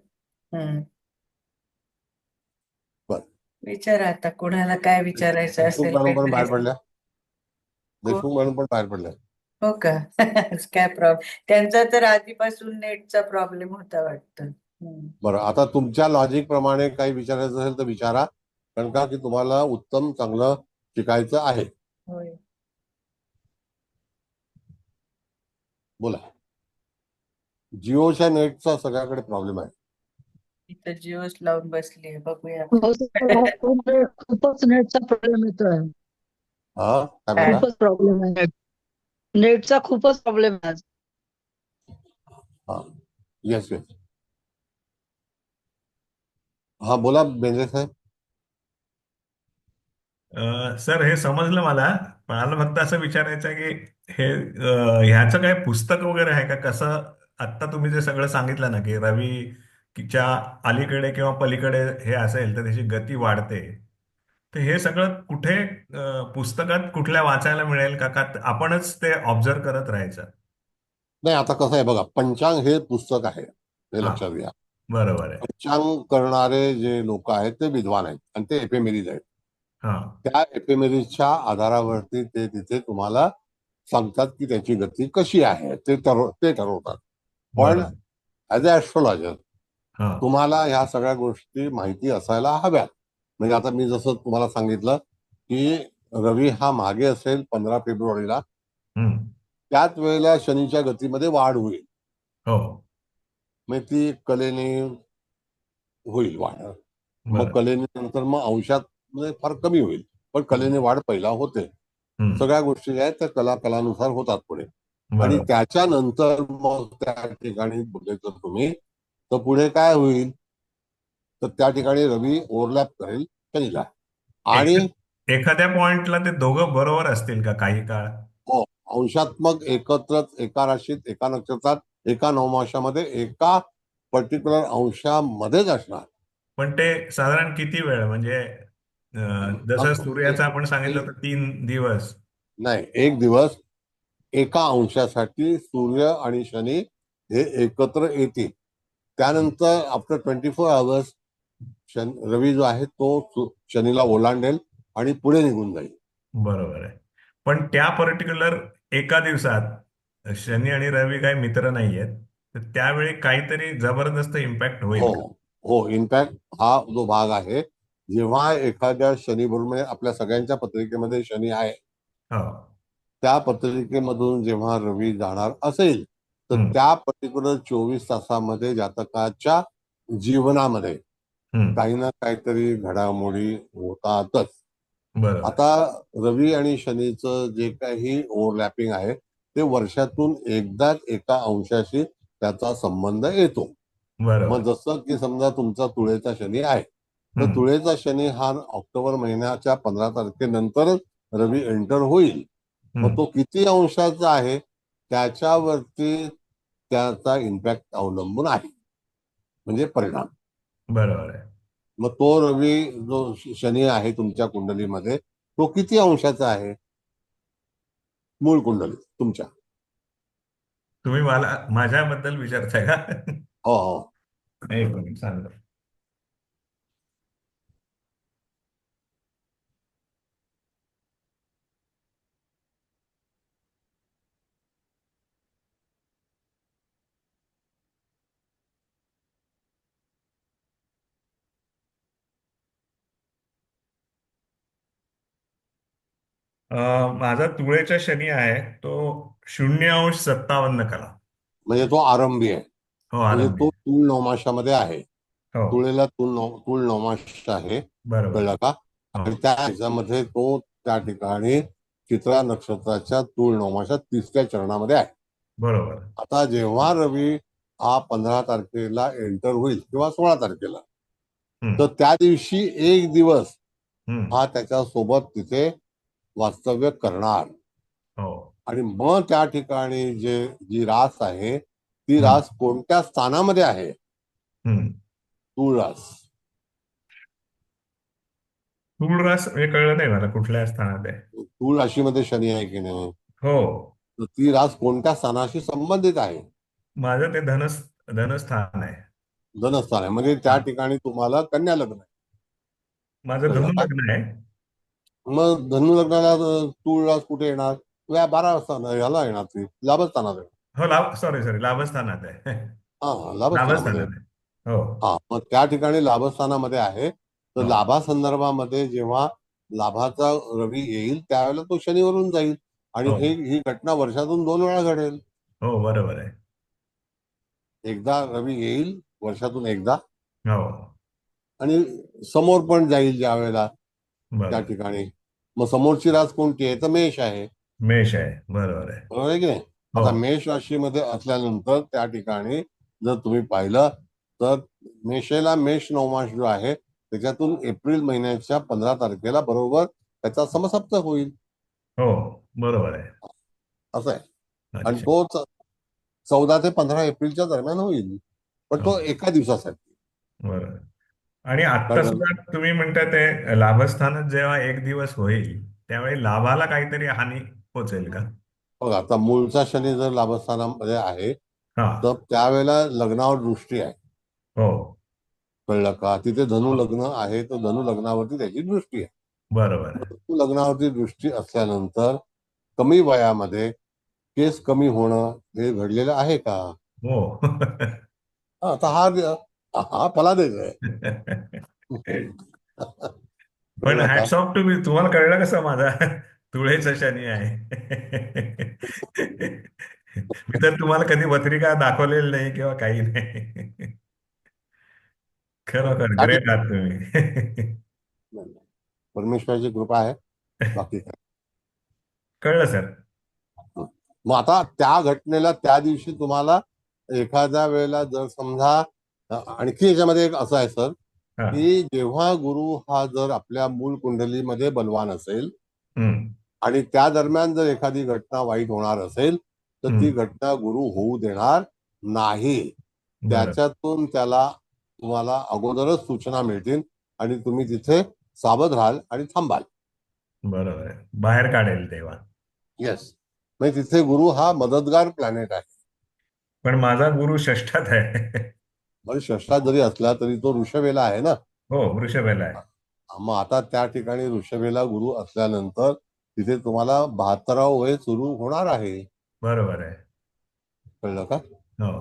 बरं. विचारा आता कोणाला काय विचारायचं देशमुख असेल मॅडम पण बाहेर काही. पडल्या. देशमुख मॅडम पण बाहेर पडल्या. हो का? काय प्रॉब्लेम त्यांचा तर आधीपासून नेटचा प्रॉब्लेम होता वाटतं. बरं, आता तुमच्या लॉजिक प्रमाणे काही विचारायचं असेल तर विचारा, कारण का की तुम्हाला उत्तम चांगलं शिकायचं आहे. होय. बोला. जिओच्या नेटचा सगळ्याकडे प्रॉब्लेम आहे. इथं जिओच लावून बसली बघूया. हो सर, खूपच नेटचा प्रॉब्लेम येतोय. हा, काय म्हणता? खूपच प्रॉब्लेम आहे. नेटचा खूपच प्रॉब्लेम आहे आज. हा, येस येस. हा बोला बेंद्रे साहेब. सर हे समजलं मला फक्त असं विचारायचं आहे की हे ह्याचं काय पुस्तक वगैरे आहे का? कसं आत्ता तुम्ही जे सगळं सांगितलं ना की रवीच्या अलीकडे किंवा पलीकडे हे असेल तर त्याची गती वाढते, तर हे सगळं कुठे पुस्तकात कुठल्या वाचायला मिळेल का आपणच ते ऑब्झर्व करत राहायचं? नाही, आता कसं आहे बघा, पंचांग हे पुस्तक आहे, हे हा, लक्षात घ्या. बरोबर आहे. पंचांग करणारे जे लोक आहेत ते विद्वान आहेत आणि ते एफएमएरीज आहेत. हा, त्या एफएमएरीजच्या आधारावरती ते तिथे तुम्हाला सांगतात की त्याची गती कशी आहे, ते ठरवतात. पण बरोबर. ऍज अ ऍस्ट्रोलॉजर हा, तुम्हाला ह्या सगळ्या गोष्टी माहिती असायला हव्यात. म्हणजे आता मी जसं तुम्हाला सांगितलं की रवी हा मागे असेल 15 फेब्रुवारीला, हम्म, त्याच वेळेला शनीच्या गतीमध्ये वाढ होईल. हो, मग ती कलेने होईल वाढ. मग बरं. कलेने नंतर मग अंशात म्हणजे फार कमी होईल, पण कलेने वाढ पहिला होते. हम्म, सगळ्या गोष्टी ज्या आहेत त्या कलानुसार होतात पुढे. आणि बरोबर. त्याच्यानंतर मग त्या ठिकाणी बघायचं तुम्ही तर पुढे काय होईल, तर त्या ठिकाणी रवी ओव्हरलॅप करेल शनीला. आणि एखाद्या पॉइंटला ते दोघं बरोबर असतील का काही काळ? हो, अंशात्मक एकत्रच एका राशीत, एका नक्षत्रात, एका नवमाशामध्ये, एका पर्टिक्युलर अंशामध्येच असणार. पण ते साधारण किती वेळ म्हणजे जसं सूर्याचं आपण सांगितलं तर 3 दिवस. नाही, एक दिवस एका अंशासाठी सूर्य आणि शनी हे एकत्र येतील. त्यानंतर आफ्टर 24 आवर्स रवी जो आहे तो शनीला ओलांडेल आणि पुढे निघून जाईल. बरोबर आहे. पण त्या पर्टिक्युलर एका दिवसात शनी आणि रवी काही मित्र नाहीयेत, तर त्यावेळी काहीतरी जबरदस्त इम्पॅक्ट हो होईल का? हो, इनफॅक्ट हा जो भाग आहे, जेव्हा एखाद्या शनी बरोबर म्हणजे आपल्या सगळ्यांच्या पत्रिकेमध्ये शनी आहे, हो. त्या पत्रिकेमधून जेव्हा रवी जाणार असेल तर हम्म, त्या पर्टिक्युलर 24 तासामध्ये जातकाच्या जीवनामध्ये हम्म, काही ना काहीतरी घडामोडी होतातच. बरोबर. आता रवी आणि शनीचं जे काही ओव्हरलॅपिंग आहे ते वर्षातून एकदाच एका अंशाशी त्याचा संबंध येतो. बरोबर. मग जसं की समजा तुमचा तुळेचा शनी आहे, तर हम्म, तुळेचा शनी हा ऑक्टोबर महिन्याच्या 15 तारखेनंतर रवी एंटर होईल. मग तो हम्म, किती अंशाचा आहे त्याच्यावरती त्याचा इम्पॅक्ट अवलंबून आहे, म्हणजे परिणाम. बरोबर आहे. मग तो रवी जो शनी आहे तुमच्या कुंडलीमध्ये तो किती अंशाचा आहे मूळ कुंडलीत तुमच्या? तुम्ही मला माझ्याबद्दल विचारताय का? हो हो. एक मिनिट सांगतो. माझा तुळेचा शनी आहे तो 0°57 म्हणजे तो आरंभी आहे, हो, म्हणजे आरंभी तो आहे. तूळ नवमाशामध्ये आहे. हो, तुळेला तूळ नवमाश आहे, बरोबर. कळलं का? हो, आणि त्या ह्याच्यामध्ये तो त्या ठिकाणी चित्रा नक्षत्राच्या तूळ नवमाशात 3ऱ्या चरणामध्ये आहे. बरोबर. आता जेव्हा रवी हा 15 तारखेला एंटर होईल किंवा 16 तारखेला, तर हम्म, त्या दिवशी एक दिवस हम्म, हा त्याच्या सोबत तिथे वास्तव्य करणार. हो, आणि मग त्या ठिकाणी जी रास आहे ती हम्म, रास कोणत्या स्थानामध्ये आहे? हम्म, तूळ रास. स्थूळ रास हे कळलं नाही मला कुठल्या स्थानात आहे. तूळ राशीमध्ये शनी आहे की नाही, हो, तर ती रास कोणत्या स्थानाशी संबंधित आहे? माझं ते धनस्थान आहे. धनस्थान आहे, म्हणजे त्या ठिकाणी तुम्हाला कन्या लग्न आहे. माझं कळलं धनु का? लग्न आहे. मग धनु लग्नाला तूळ रास कुठे येणार? या 12 स्थान ह्याला येणार, ती लाभस्थानात येणार. हो, सॉरी लाभस्थानात आहे. हा, लाभस्थानामध्ये. लाभस्थानात आहे. हो, हा, मग त्या ठिकाणी लाभस्थानामध्ये आहे, तर हो, लाभासंदर्भामध्ये जेव्हा लाभाचा रवी येईल त्यावेळेला तो शनीवरून जाईल, आणि हो, ही घटना वर्षातून 2 वेळा घडेल. हो, बरोबर आहे. एकदा रवी येईल वर्षातून एकदा, हो, आणि समोर पण जाईल ज्या वेळेला त्या बरोबर. ठिकाणी. मग समोरची रास कोणती आहे? तर मेष आहे, मेष आहे, बरोबर आहे. बरोबर आहे की नाही? हो, आता मेष राशीमध्ये असल्यानंतर त्या ठिकाणी जर तुम्ही पाहिलं तर मेषेला मेष नवमास जो आहे त्याच्यातून एप्रिल महिन्याच्या 15 तारखेला बरोबर त्याचा समसप्त होईल, हो, बरोबर आहे. असं आहे. आणि अच्छा, तो 14 ते 15 एप्रिलच्या दरम्यान होईल, पण हो, तो एका दिवसासाठी. बरोबर. आणि आत्ता कळलं? सुद्धा तुम्ही म्हणता ते लाभस्थानात जेव्हा एक दिवस होईल त्यावेळी लाभाला काहीतरी हानी पोचेल का? बघा, आता मूळचा शनी जर लाभस्थानामध्ये आहे हा, तर त्यावेळेला लग्नावर दृष्टी आहे, हो, कळलं का? तिथे धनु लग्न आहे, तर धनु लग्नावरती त्याची दृष्टी आहे. बरोबर आहे. धनु लग्नावरती दृष्टी असल्यानंतर कमी वयामध्ये केस कमी होणं हे घडलेलं आहे का? हो. हा, तर हा फलादेश आहे. पण कळलं का? हॅट्स ऑफ टू मी, तुम्हाला कळलं कसं माझा तुळेचा शनी आहे? मी तर तुम्हाला कधी पत्रिका दाखवलेली नाही किंवा काही नाही. खरोखर त्या ग्रेट ठिकाणी आहात तुम्ही. परमेश्वराची कृपा आहे, बाकी काय. कळलं सर. मग आता त्या घटनेला त्या दिवशी तुम्हाला एखाद्या वेळेला जर समजा आणखी याच्यामध्ये एक असं आहे सर, हा, की जेव्हा गुरु हा जर आपल्या मूळ कुंडलीमध्ये बलवान असेल हम्म, आणि त्या दरम्यान जर एखादी घटना वाईट होणार असेल तर ती घटना गुरु होऊ देणार नाही. बरं, त्याच्यातून तुम्हाला अगोदरच सूचना मिळतील आणि तुम्ही तिथे सावध राहाल आणि थांबाल. बरोबर आहे. बाहेर काढेल तेव्हा. येस, म्हणजे तिथे गुरु हा मदतगार प्लॅनेट आहे. पण माझा गुरु षष्ठात आहे. म्हणजे षष्ठात जरी असला तरी तो ऋषभेला आहे ना. हो, वृषभेला आहे. मग आता त्या ठिकाणी ऋषभेला गुरु असल्यानंतर तिथे तुम्हाला 72 वय सुरू होणार आहे, बरोबर आहे. कळलं का? हो,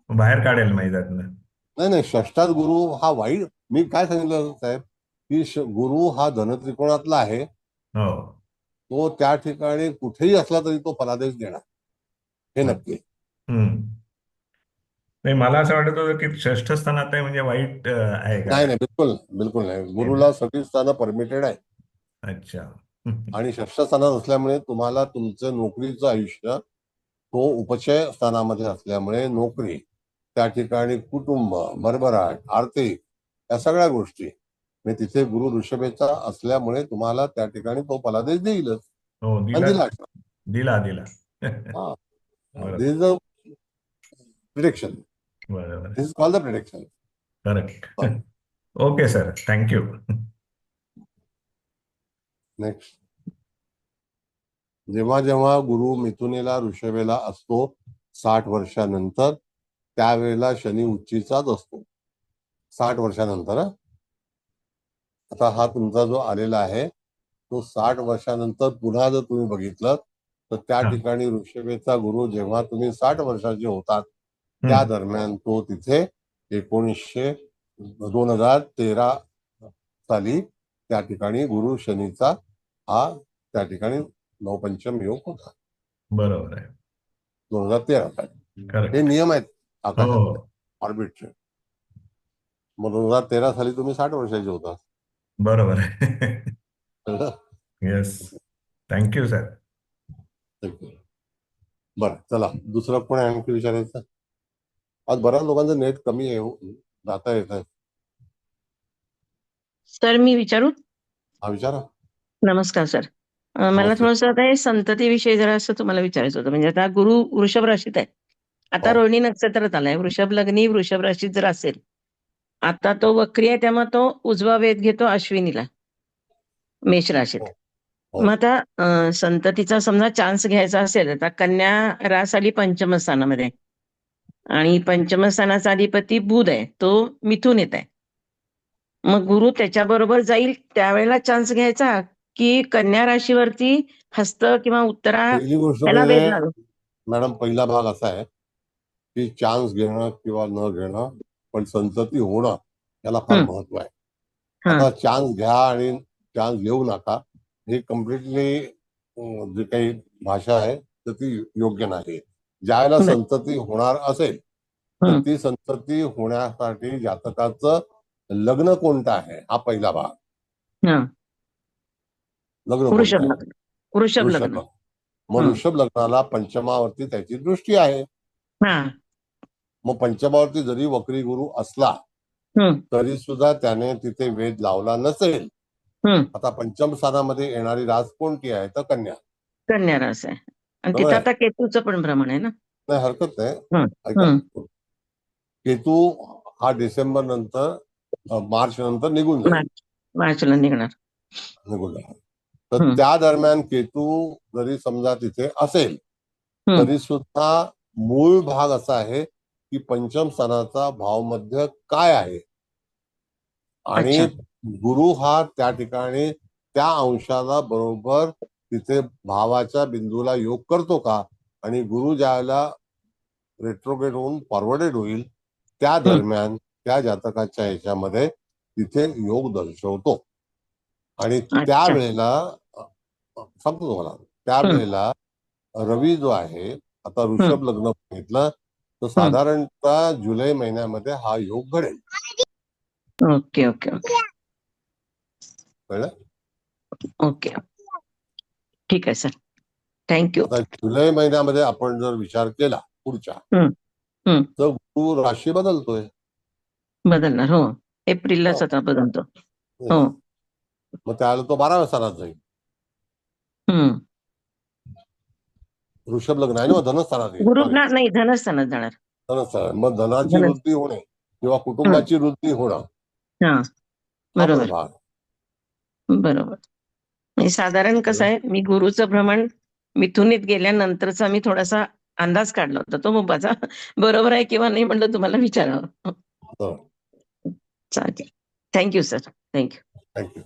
बाहेर काढेल मैदातनं. नाही नाही, षष्ठात गुरु हा वाईट, मी काय सांगितलं साहेब, की गुरु हा धनत्रिकोणातला आहे, हो, तो त्या ठिकाणी कुठेही असला तरी तो फलादेश देणार, हे नक्की. हम्म. नाही, मला असं वाटत होतं की षष्ठ स्थानात आहे म्हणजे वाईट आहे का? नाही नाही, बिलकुल बिलकुल नाही. गुरुला सगळी स्थानं परमिटेड आहे, अच्छा. आणि षष्ठ स्थानात असल्यामुळे तुम्हाला तुमचं नोकरीचं आयुष्य तो उपचय स्थानामध्ये असल्यामुळे नोकरी, त्या ठिकाणी कुटुंब, भरभराट, आर्थिक, या सगळ्या गोष्टी म्हणजे तिथे गुरु ऋषभेचा असल्यामुळे तुम्हाला त्या ठिकाणी तो फलादेश देईलच. हो, आणि दिला दिला. दिला. हा, बरोबर, दिस इज द प्रिडिक्शन. बरोबर, this is called the prediction. Correct. Okay sir, thank you. Next, जेव्हा जेव्हा गुरु मिथुनेला ऋषभेला असतो 60 वर्षानंतर, त्यावेळेला शनी उच्चीचाच असतो 60 वर्षानंतर. आता हा तुमचा जो आलेला आहे तो 60 वर्षानंतर पुन्हा जर तुम्ही बघितलं तर त्या हा. ठिकाणी ऋषभेचा गुरु जेव्हा तुम्ही 60 वर्षाचे होतात त्या दरम्यान तो तिथे 2013 साली त्या ठिकाणी गुरु शनीचा हा त्या ठिकाणी नवपंचम योग होता, बरोबर आहे. 2013 साली. हे करेक्ट. नियम आहेत हो, आकाशातले, ऑर्बिटचे. मग 2013 साली तुम्ही 60 वर्षाचे होता. बरोबर आहे. कळलं? Yes, thank you sir. बरं, चला दुसरं कोण आहे आणखी विचारायचं? आज बऱ्याच लोकांचं नेट कमी आहे, जाता येत आहे. सर मी विचारू? हा, विचारा. नमस्कार सर. मला नमस्ते. थोडंसं आता हे संततीविषयी जरा असं तुम्हाला विचारायचं होतं. म्हणजे आता गुरु वृषभ राशीत आहे, आता हो. रोहिणी नक्षत्रात आलाय, वृषभ लग्नी वृषभ राशीत जर असेल, आता तो वक्री आहे त्यामुळे तो उजवा वेध घेतो अश्विनीला. मेष राशीत. हो. मग आता संततीचा समजा चान्स घ्यायचा असेल आता कन्या रास आली पंचम स्थानामध्ये आणि पंचम स्थानाचा अधिपती बुध आहे, तो मिथुन येत आहे. मग गुरु त्याच्याबरोबर जाईल त्यावेळेला चान्स घ्यायचा की कन्या राशीवरती हस्त किंवा उत्तरा पहिली गोष्ट याला म्हणजे वेध लागू. मॅडम पहिला भाग असा आहे की चान्स घेणं किंवा न घेणं, पण संतती होणं याला फार हम्म. महत्व आहे. हा आता चान्स घ्या आणि चान्स घेऊ नका हे कम्प्लिटली जी काही भाषा आहे तर ती योग्य नाही. ज्यावेळेला बर. संतती होणार असेल तर हम्म. ती संतती होण्यासाठी जातकाचं लग्न कोणतं आहे हा पहिला भाग. हा लग्न वृषभ कोणतं आहे? लग्न. वृषभ वृषभ लग्न. लग्न. मग हम्म. वृषभ लग्नाला पंचमावरती त्याची दृष्टी आहे. हा मग पंचमावरती जरी वक्री गुरु असला हम्म. तरी सुद्धा त्याने तिथे वेध लावला नसेल. हम्म. आता पंचम स्थानामध्ये येणारी रास कोणती आहे तर कन्या. कन्या रास आहे आणि बरोबर तिथं आहे. आता केतूचं पण भ्रमण आहे ना. नाही हरकत नाही. हम्म. ऐका, हम्म. केतू हा डिसेंबर नंतर मार्च नंतर निघून जाईल. मार्चला निघणार. निघून जाईल. तर हम्म. त्या दरम्यान केतू जरी समजा तिथे असेल हम्म. तरी सुद्धा मूळ भाग असा आहे की पंचम स्थानाचा भावमध्य काय आहे आणि अच्छा. गुरु हा त्या ठिकाणी त्या अंशाला बरोबर तिथे भावाच्या बिंदूला योग करतो का. आणि गुरु ज्यावेळेला रेट्रोग्रेड होऊन फॉरवर्डेड होईल त्या दरम्यान त्या जातकाच्या ह्याच्यामध्ये तिथे योग दर्शवतो. आणि अच्छा. त्यावेळेला सांगतो तुम्हाला त्यावेळेला रवी जो आहे आता ऋषभ लग्न घेतलं तर साधारणतः जुलै महिन्यामध्ये हा योग घडेल. ओके ओके ओके कळलं. ओके ठीक आहे सर, थँक्यू. आता जुलै महिन्यामध्ये आपण जर विचार केला पुढच्या तर गुरु राशी बदलतोय. बदलणार हो, एप्रिललाच आता बदलतो. हो. मग त्यावेळेला तो 12व्या स्थानात जाईल. ऋषभ लग्न आहे ना, मग धनस्थानात येईल. गुरु नाही धनस्थानात जाणार. धनस्थानात मग धनाची वृद्धी होणे किंवा कुटुंबाची वृद्धी होणं हा हा पण बरोबर भाग. बरोबर. म्हणजे साधारण कसं आहे, मी गुरुचं भ्रमण मिथुनीत गेल्यानंतरचा मी थोडासा अंदाज काढला होता, तो माझा बरोबर आहे किंवा नाही म्हणलं तुम्हाला विचारावं. चालेल, थँक्यू सर, थँक्यू. थँक्यू.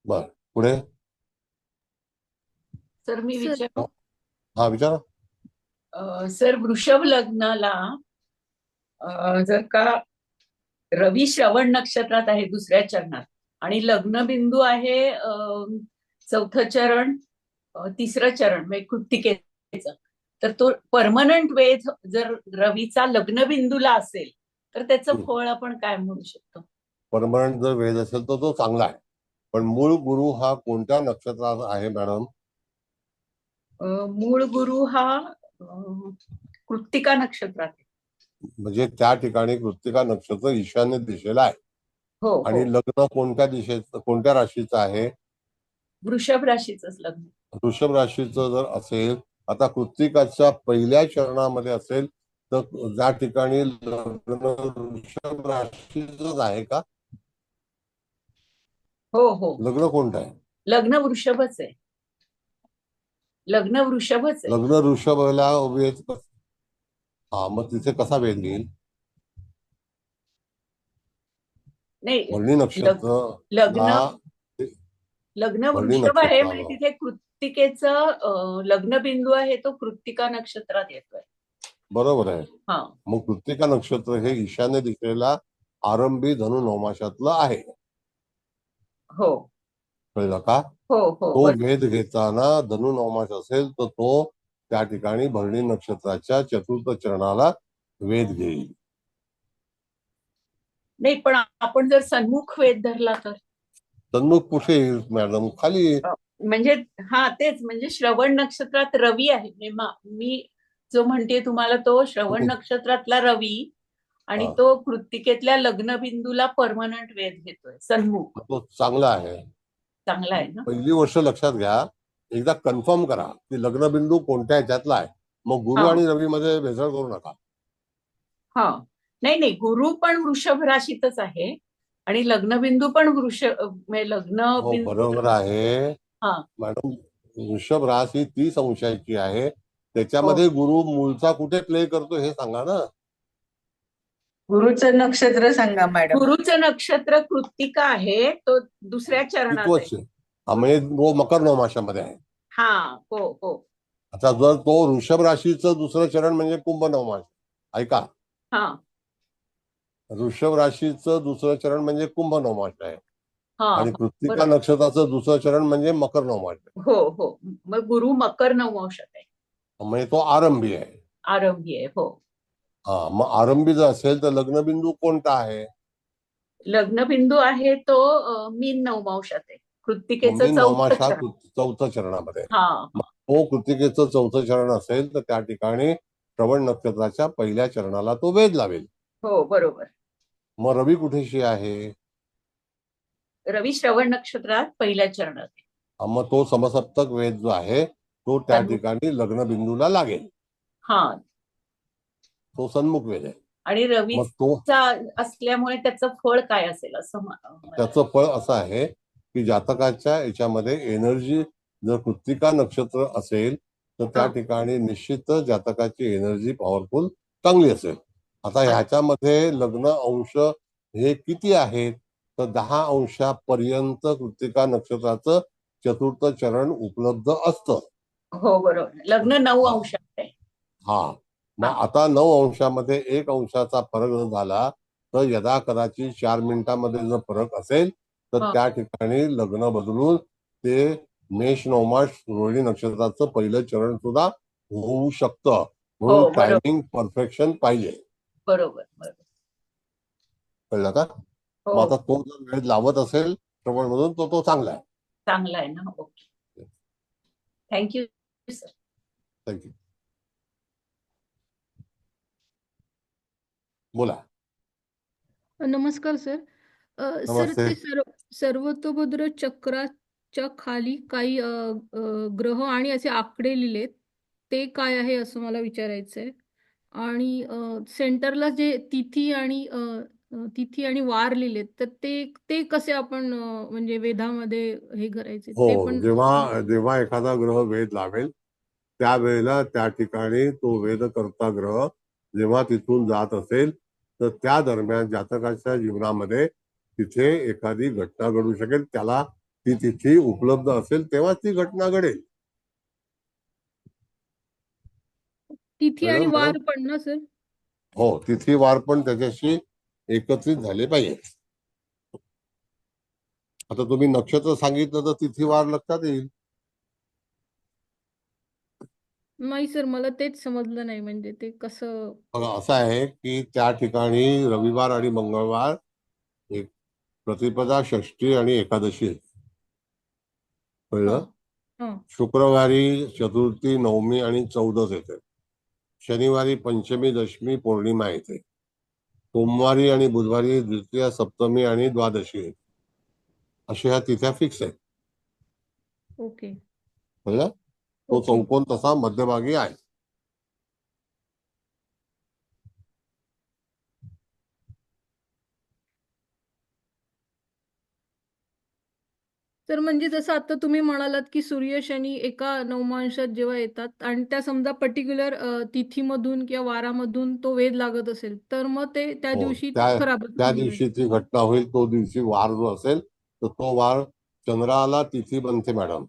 बर पुढे सर मी विचारू. हा विचारा. सर वृषभ लग्नाला जर का रवी श्रवण नक्षत्रात आहे दुसऱ्या चरणात आणि लग्न बिंदू आहे चौथं चरण तिसरं चरण म्हणजे कृत्तिकेचं, तर तो परमनंट वेध जर रवीचा लग्न बिंदूला असेल तर त्याचं फळ आपण काय म्हणू शकतो. परमनंट जर वेध असेल तर तो चांगला आहे. पण मूळ गुरु हा कोणत्या नक्षत्रात आहे मॅडम. मूळ गुरु हा कृत्तिका नक्षत्रात आहे. म्हणजे त्या ठिकाणी कृत्तिका नक्षत्र ईशान्य दिशेला आहे. हो. आणि लग्न कोणत्या दिशेचं कोणत्या राशीचं आहे. वृषभ राशीचंच लग्न. वृषभ राशीचं जर असेल, आता कृत्तिकाच्या पहिल्या चरणामध्ये असेल तर ज्या ठिकाणी लग्न वृषभ राशीच आहे का. हो हो. लग्न कोणतं आहे. लग्न वृषभच आहे. लग्न वृषभच आहे. लग्न वृषभला वेध हा मग तिथे कसा वेध घेईल. नाही भरणी नक्षत्र लग्न वृषभ आहे म्हणजे तिथे कृत्तिकेचं लग्न बिंदू आहे तो कृत्तिका नक्षत्रात येतोय. बरोबर आहे. हा मग कृत्तिका नक्षत्र हे ईशान्य दिशेला आरंभी धनु नवमाशातलं आहे. हो कळलं का. हो हो. तो वेध घेताना धनु नवमाश असेल तर तो त्या ठिकाणी भरणी नक्षत्राच्या चतुर्थ चरणाला वेध घेईल. नाही पण आपण जर सन्मुख वेध धरला तर सन्मुख कुठे येईल मॅडम. खाली म्हणजे हा तेच म्हणजे श्रवण नक्षत्रात रवी आहे. मी जो म्हणते तुम्हाला तो श्रवण नक्षत्रातला रवी आणि तो कृत्तिकेतल्या लग्न बिंदूला परमनंट वेध घेतोय सन्मुख. तो चांगला आहे. चांगला आहे ना. पहिली गोष्ट लक्षात घ्या, एकदा कन्फर्म करा की लग्न बिंदू कोणत्या ह्याच्यातला आहे. मग गुरु आणि रवी मध्ये भेसळ करू नका. हा, नाही नाही, गुरु पण वृषभ राशीतच आहे आणि लग्नबिंदू पण म्हणजे हो लग्नबिंदू. बरोबर आहे हा, मॅडम. वृषभ राशी 30 अंशाची आहे, हो. त्याच्यामध्ये गुरु मूळचा कुठे प्ले करतो हे सांगा ना. गुरुचं नक्षत्र सांगा मॅडम. गुरुचं नक्षत्र कृत्तिका आहे, तो दुसऱ्या चरणात आहे. कितवच म्हणजे तो मकर नवमाशामध्ये आहे. हा, हो हो. आता जर तो वृषभ राशीचं दुसरं चरण म्हणजे कुंभ नवमाश. ऐका, हा वृषभ राशीचं दुसरं चरण म्हणजे कुंभ नवमाश आहे हा आणि कृत्तिका बरोबर. नक्षत्राचं दुसरं चरण म्हणजे मकर नवमाश आहे. हो हो, मग गुरु मकर नवमाशात आहे, म्हणजे तो आरंभी आहे. आरंभी आहे. हो, हा, मग आरंभी जर असेल तर लग्नबिंदू कोणता आहे? लग्नबिंदू आहे तो मीन नवमाशात आहे, कृत्तिकेचं मीन 4थं नवमाश हा चरण. 4थ्या चरणामध्ये. हा मग तो कृत्तिकेचं 4थं चरण असेल तर त्या ठिकाणी श्रवण नक्षत्राच्या पहिल्या चरणाला तो वेध लावेल. हो बरोबर. मग रवी कुठेशी आहे? रवी श्रवण नक्षत्रात पहिल्या चरणात आहे. मग तो समसप्तक वेध जो आहे तो त्या सन्मुख. ठिकाणी लग्नबिंदूला लागेल. हा, तो सन्मुख वेध आहे. आणि मग तो रवीचा असल्यामुळे त्याचं फळ काय असेल असं मला. त्याचं फळ असं आहे की जातकाच्या याच्यामध्ये एनर्जी जर कृत्तिका नक्षत्र असेल तर त्या हा. ठिकाणी निश्चितच जातकाची एनर्जी पॉवरफुल चांगली असेल. आता ह्याच्यामध्ये लग्न अंश हे किती आहेत तर 10 अंशापर्यंत कृत्तिका नक्षत्राचं 4थं चरण उपलब्ध असतं. हो बरोबर, लग्न 9 हा. अंशात आहे. हा, मग आता 9 अंशामध्ये 1 अंशाचा फरक जर झाला तर यदा कदाचित 4 मिनिटांमध्ये जर फरक असेल तर हा. त्या ठिकाणी लग्न बदलून ते मेष नवमास रोहिणी नक्षत्राचं पहिलं चरण सुद्धा होऊ शकतं. म्हणून हो बरोबर टायमिंग परफेक्शन पाहिजे. बरोबर बरोबर. कळलं का? मग हो, आता तो जर वेळ लावत असेल श्रवण मधून तो चांगला आहे. चांगला आहे ना. Okay, thank you sir. थँक्यू. बोला. नमस्कार सर. सर नमस्ते. ते सर्वतोभद्र चक्राच्या खाली काही ग्रह आणि असे आकडे लिहिलेत, ते काय आहे असं मला विचारायचंय. आणि सेंटरला जे तिथी आणि वार लिहिलेत, तर ते कसे आपण म्हणजे वेधामध्ये हे करायचे हो, ते पण. जेव्हा एखादा ग्रह वेध लावेल त्यावेळेला त्या ठिकाणी तो वेधकर्ता ग्रह जेव्हा तिथून जात असेल तर त्या दरम्यान जातकाच्या जीवनामध्ये तिथे एखादी घटना घडू शकेल. त्याला ती तिथी उपलब्ध असेल तेव्हा ती घटना घडेल. तिथी कळलं आणि मॅडम? वार पण ना सर? हो, तिथी वार पण त्याच्याशी एकत्रित झाले पाहिजे. आता तुम्ही नक्षत्र सांगितलं तर तिथी वार लक्षात येईल. नाही सर, मला तेच समजलं नाही, म्हणजे ते कसं. बघा, असं आहे की त्या ठिकाणी रविवार आणि मंगळवार एक प्रतिपदा, षष्ठी आणि एकादशी आहे. हा कळलं? हा शुक्रवारी चतुर्थी, नवमी आणि चौदस येते. शनिवारी पंचमी, दशमी, पौर्णिमा येते. सोमवारी आणि बुधवारी द्वितीया, सप्तमी आणि द्वादशी येते. अशा ह्या तिथ्या फिक्स आहेत. ओके कळलं? तो ओके. चौकोन तसा मध्यभागी आहे. तर म्हणजे जसं आता तुम्ही म्हणालात की सूर्य शनी एका नवमांशात जेव्हा येतात आणि त्या समजा पर्टिक्युलर तिथीमधून किंवा वारामधून तो वेध लागत असेल, तर मग ते त्या हो, दिवशी त्या खराब त्या म्हणजे. दिवशी ती घटना होईल. तो दिवशी वार जो असेल तर तो वार चंद्राला तिथी बनते मॅडम.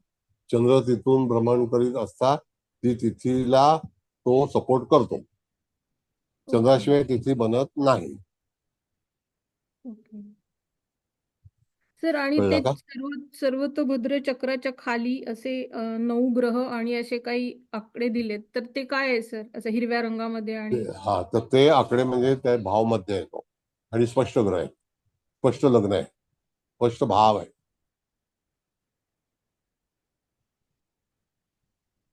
चंद्र तिथून भ्रमण करीत असता ती तिथीला तो सपोर्ट करतो. ओके चंद्राशिवाय तिथी बनत नाही. Okay sir. आणि ते कळलं का? सर्वतोभद्र चक्राच्या खाली असे 9 ग्रह आणि असे काही आकडे दिलेत, तर ते काय आहे सर, असं हिरव्या रंगामध्ये? आणि हा, तर ते आकडे म्हणजे त्या भाव मध्ये येतो आणि स्पष्ट ग्रह आहे, स्पष्ट लग्न आहे, स्पष्ट भाव आहे.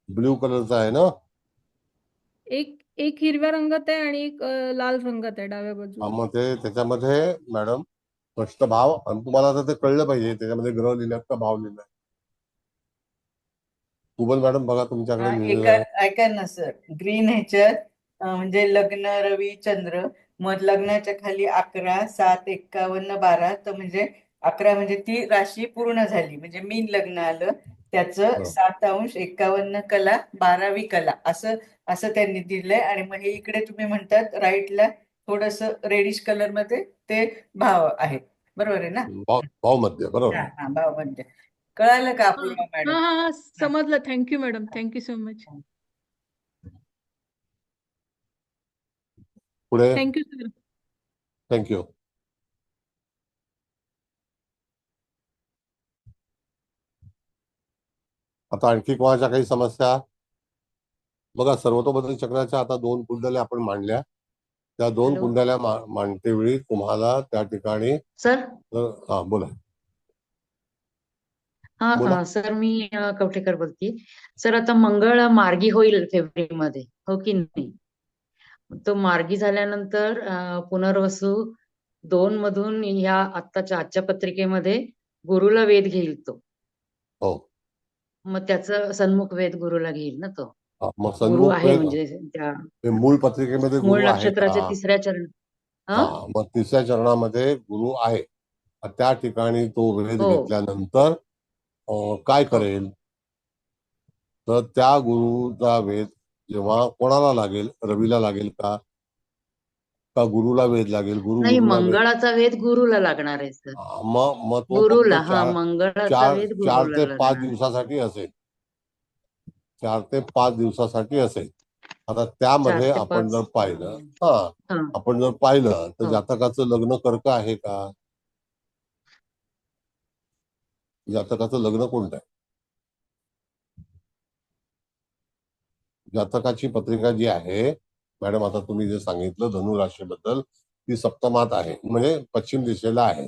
ब्ल्यू कलरचा आहे ना? एक हिरव्या रंगात आहे आणि एक लाल रंगात आहे डाव्या बाजूला. मग ते त्याच्यामध्ये मॅडम स्पष्ट भाव, आणि तुम्हाला आता ते कळलं पाहिजे त्याच्यामध्ये ग्रह लिहिल्यात का भाव लिहिलाय. कुबल मॅडम बघा तुमच्याकडे लिहिलेलं आहे. ऐका ना सर, ग्रीन ह्याच्यात म्हणजे लग्न रवी चंद्र, मग लग्नाच्या खाली 11, 7, 51, 12, तर म्हणजे 11 म्हणजे ती राशी पूर्ण झाली, म्हणजे मीन लग्न आलं त्याचं बरोबर. 7 अंश 51 कला 12वी कला असं असं त्यांनी दिलंय. आणि मग हे इकडे तुम्ही म्हणतात राईटला थोडस रेडिश कलर मध्ये ते भाव आहेत, बरोबर आहे ना? भाव मध्ये बरोबर. हा हा, भाव म्हणजे कळालं का हा अपूर्वा हा मॅडम? हा हा, समजलं. Thank you madam, thank you so much. पुढे थँक्यू सर. थँक्यू. आता आणखी कोणाच्या काही समस्या? बघा, सर्वतोपरी चक्राच्या आता 2 कुंडल्या आपण मांडल्या. त्या 2 हॅलो कुंडल्या मांडतेवेळी तुम्हाला त्या ठिकाणी सर. हा बोला. हा सर, मी कवठेकर बोलते. सर, आता मंगळ मार्गी होईल फेब्रुवारीमध्ये, हो की नाही? तो मार्गी झाल्यानंतर पुनर्वसू 2 मधून ह्या आजच्या पत्रिकेमध्ये गुरुला वेध घेईल तो. हो. मग त्याचं सन्मुख वेध गुरुला घेईल ना तो. मग गुरु सन्मुख आहे वेध म्हणजे त्या मूळ पत्रिकेमध्ये मूळ गुरु आहे नक्षत्राच्या का? 3ऱ्या चरण. हा, मग 3ऱ्या चरणामध्ये गुरु आहे. त्या ठिकाणी तो वेध हो घेतल्यानंतर काय करेल? तर त्या गुरुचा वेध जेव्हा कोणाला लागेल, रवीला लागेल का गुरुला वेध लागेल? नाही, गुरुला वेध. मंगळाचा वेध गुरुला लागणार आहे सर. मग तो फक्त गुरुला, हा, मंगळाचा वेध 4 गुरुला ते 5 लागणार. दिवसासाठी असेल. 4 ते 5 दिवसासाठी असेल. आता 4 त्यामध्ये ते आपण 5. जर पाहिलं, आपण जर पाहिलं तर जातकाचं लग्न कर्क आहे का? जातकाचं लग्न कोणतं आहे? जातकाची पत्रिका जी आहे मॅडम, आता तुम्ही जे सांगितलं धनु राशीबद्दल, ती सप्तमात आहे, म्हणजे पश्चिम दिशेला आहे.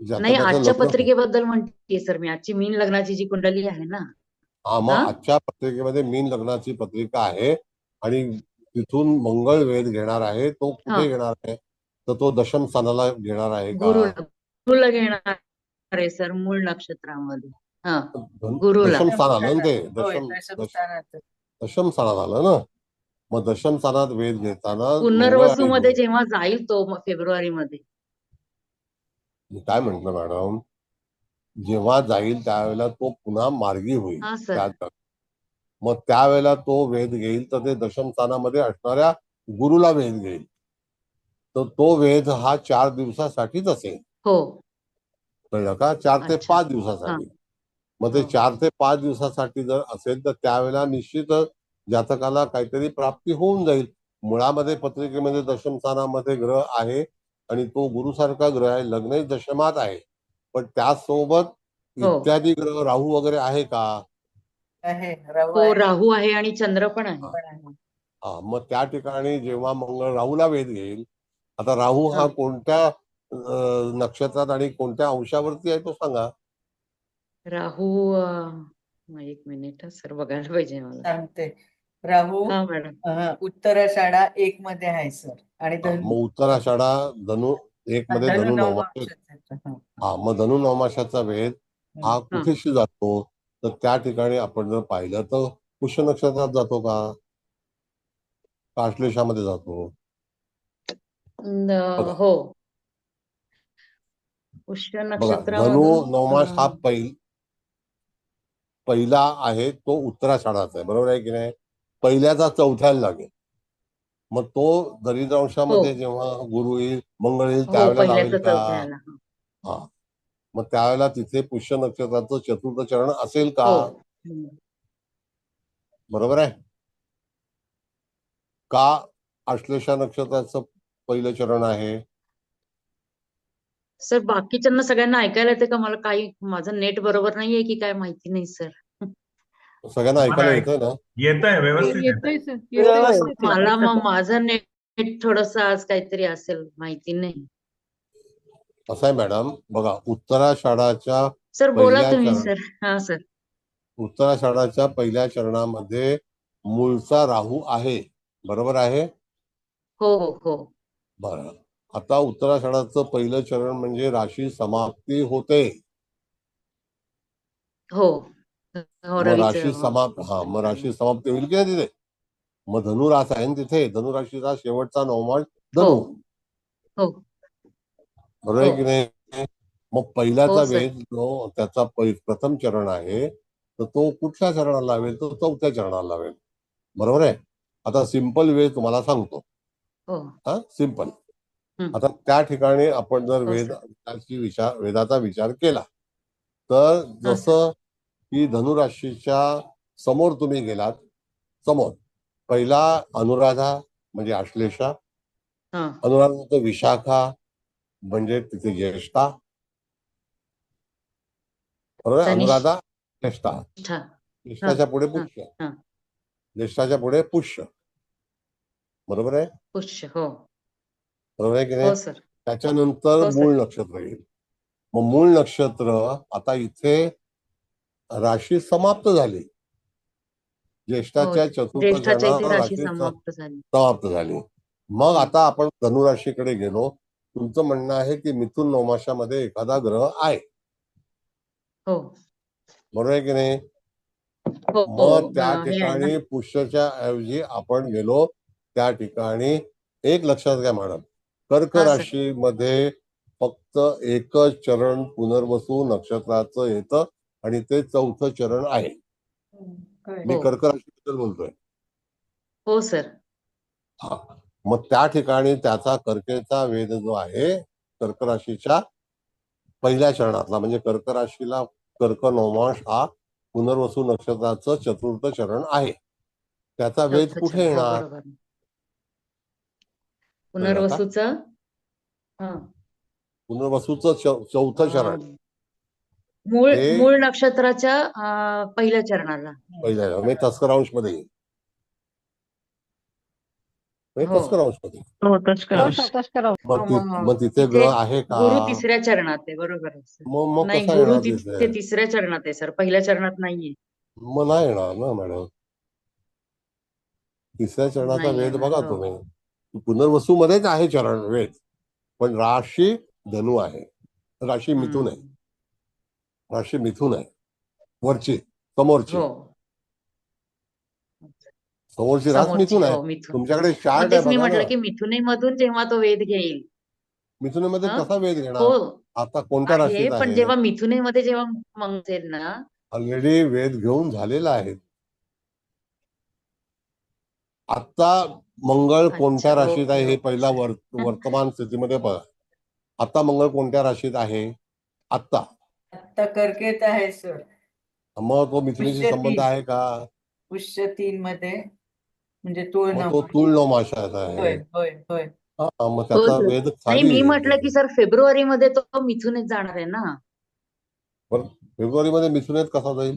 नाही, जातकाचं आजच्या लग्न पत्रिकेबद्दल म्हणते सर मी. आजची मीन लग्नाची जी कुंडली आहे ना. मग आजच्या पत्रिकेमध्ये मीन लग्नाची पत्रिका आहे आणि तिथून मंगळ वेध घेणार आहे. तो कुठे घेणार आहे? तर तो दशम स्थानाला घेणार आहे का? गुरुला घेणार आहे सर, मूळ नक्षत्रामध्ये. गुरुला. दशम स्थान आलं ना ते. दशम स्थानात आलं ना. मग दशम स्थानात वेध घेताना पुनर्वसू मध्ये जेव्हा जाईल तो फेब्रुवारीमध्ये. मी काय म्हंटल मॅडम, जेव्हा जाईल त्यावेळेला तो पुन्हा मार्गी होईल. मग त्यावेळेला तो वेध घेईल तर ते दशम स्थानामध्ये असणाऱ्या गुरुला वेध घेईल. तर तो वेध हा 4 दिवसासाठीच असेल. हो, कळलं का? 4 ते 5 दिवसासाठी. मग ते 4 ते 5 दिवसासाठी जर असेल तर त्यावेळेला निश्चितच जातकाला काहीतरी प्राप्ती होऊन जाईल. मुळामध्ये पत्रिकेमध्ये दशम स्थानामध्ये ग्रह आहे आणि तो गुरुसारखा ग्रह आहे, लग्नही दशमात आहे. पण त्यासोबत इत्यादी ग्रह राहू वगैरे आहे का? हो, राहू आहे आणि चंद्र पण आहे. मग त्या ठिकाणी जेव्हा मंगळ राहूला वेध घेईल, आता राहू हा कोणत्या नक्षत्रात आणि कोणत्या अंशावरती आहे तो सांगा. राहू, 1 मिनिट सर, बघायला पाहिजे मला. सांगते. राहू उत्तराषाढा 1 मध्ये आहे सर. आणि मग उत्तराषाढा धनु 1 मध्ये धनु नवमाशाचा. मग धनु नवमाशाचा वेध हा कुठेशी जातो? तर त्या ठिकाणी आपण जर पाहिलं तर पुष्य नक्षत्रात जातो का? आश्लेषामध्ये जातो? हो, पुष्य बघा, नक्षत्रामध्ये. धनु नवमाश हा पहिला आहे तो उत्तराषाढाचा आहे, बरोबर आहे की नाही? पहिल्याचा चौथ्याला लागेल. मग तो दरिद्रांशामध्ये जेव्हा गुरु येईल, मंगळ येईल त्यावेळेला लागेल का? मग त्यावेळेला तिथे पुष्य नक्षत्राचं 4थ चरण असेल का? बरोबर आहे का? आश्लेषा नक्षत्राचं पहिलं चरण आहे. सर, बाकीच्यांना सगळ्यांना ऐकायला येते का? मला काही माझं नेट बरोबर नाहीये की काय माहिती नाही सर. सगळ्यांना ऐकायला येतंय ना? येतंय, व्यवस्थित येतंय सर. मला मग माझं नेट थोडस आज काहीतरी असेल, माहिती नाही. असं आहे मॅडम, बघा, उत्तराषाढाच्या सर बोला तुम्ही सर. हा सर. उत्तराषाढाच्या पहिल्या चरणामध्ये मूळचा राहू आहे, बरोबर आहे? हो हो. बरं, आता उत्तराषाढाचं पहिलं चरण म्हणजे राशी समाप्ती होते. हो. हो मग रवीचं राशी हो समाप्त मग राशी समाप्ती होईल की नाही तिथे. मग धनुरास आहे ना तिथे, धनुराशीचा शेवटचा नवमांश हो धनु, हो बरोबर आहे हो की नाही. मग पहिल्याचा हो सर वेद जो त्याचा प्रथम चरण आहे, तर तो कुठल्या चरणाला लावेल, तो चौथ्या चरणाला लावेल, बरोबर आहे. आता सिंपल वेद तुम्हाला सांगतो, हो सिंपल. हम्म. आता त्या ठिकाणी आपण जर हो सर वेदाचा विचार केला, तर हो सर जसं की धनुराशीच्या समोर तुम्ही गेलात, समोर पहिला अनुराधा म्हणजे आश्लेषा, हा अनुराधा विशाखा म्हणजे तिथे ज्येष्ठा, बरोबर आहे. तनिष्ठा अनुराधा ज्येष्ठा, हा ज्येष्ठाच्या पुढे हा पुष्य, हा ज्येष्ठाच्या पुढे पुष्य, बरोबर आहे. पुष्य हो बरोबर आहे की हो नाही. सर त्याच्यानंतर हो मूळ सर नक्षत्र येईल. मग मूळ नक्षत्र आता इथे राशी समाप्त झाली, हो ज्येष्ठाच्या चतुर्थ ज्येष्ठाच्या इथे चरणाला राशी राशी समाप्त झाली समाप्त झाली. मग हम्म. आता आपण धनुराशीकडे गेलो. तुमचं म्हणणं आहे की मिथुन नवमाशामध्ये एखादा ग्रह आहे, हो बरोबर आहे की नाही. हो मग त्या हे आहे ना ठिकाणी पुष्यच्या ऐवजी आपण गेलो त्या ठिकाणी. एक लक्षात घ्या मॅडम, कर्क हा सर राशीमध्ये फक्त एकच चरण पुनर्वसू नक्षत्राचं येतं आणि ते चौथं चरण आहे. मी हो कर्क राशीबद्दल बोलतोय. हो सर हा, मग त्या ठिकाणी त्याचा कर्केचा वेध जो आहे, कर्क राशीच्या पहिल्या चरणातला, म्हणजे कर्क राशीला कर्क नवमांश हा पुनर्वसू नक्षत्राचं चतुर्थ चरण आहे. त्याचा वेध चौथं कुठे चरण हो येणार, बरोबर कळलं का. पुनर्वसूचं हा पुनर्वसूचं चौथं चरण मूळ हे मूळ नक्षत्राच्या पहिल्या चरणाला पहिल्या म्हणजे तस्करांश मध्ये येईल, म्हणजे हो तस्करांश मध्ये. हो तच हो करा. सर तसं करा. मग तिथे तिथे ग्रह आहे का. गुरु तिसऱ्या चरणात आहे बरोबर आहे सर मग नाही कसा गुरु येणार तिथे तिथे. तिसऱ्या चरणात आहे सर पहिल्या चरणात नाहीये मग नाही येणार ना मॅडम. तिसऱ्या चरणाचा नाही वेध येणार बघा हो तुम्ही, पुनर्वसू मध्येच आहे चरण वेध, पण राशी धनु आहे, राशी मिथुन आहे, राशी मिथुन आहे, वरची समोरची हो समोरची रास समोरची मिथुन आहे. हो मिथुन तुमच्याकडे मग चार्ट आहे तेच मी बघा म्हटलं ना, की मिथुनेमधून जेव्हा तो वेध घेईल मिथुनेमध्ये कसा वेध हो घेणार. आता कोणत्या आहे राशीत पण आहे, जेव्हा मिथुनेमध्ये जेव्हा मग असेल ना ऑलरेडी वेध घेऊन झालेला आहे. आता मंगळ कोणत्या अच्छा राशीत आहे ओके हे ओके पहिला वर्तमान स्थितीमध्ये बघा. आता मंगळ कोणत्या राशीत आहे, आत्ता. आता कर्केत आहे सर, मग तो मिथुनीशी पुष्य संबंध 3 आहे का. पुष्य 3 मध्ये म्हणजे तुळ मग तो नवमास. तुळ नवमाशाचा होय आहे. होय होय मग हो त्याचा सर वेध नाही खाली मी येईल म्हटलं की तिथे. सर फेब्रुवारीमध्ये तो मिथुनेत जाणार आहे ना पण फेब्रुवारीमध्ये मिथुनेत कसा जाईल,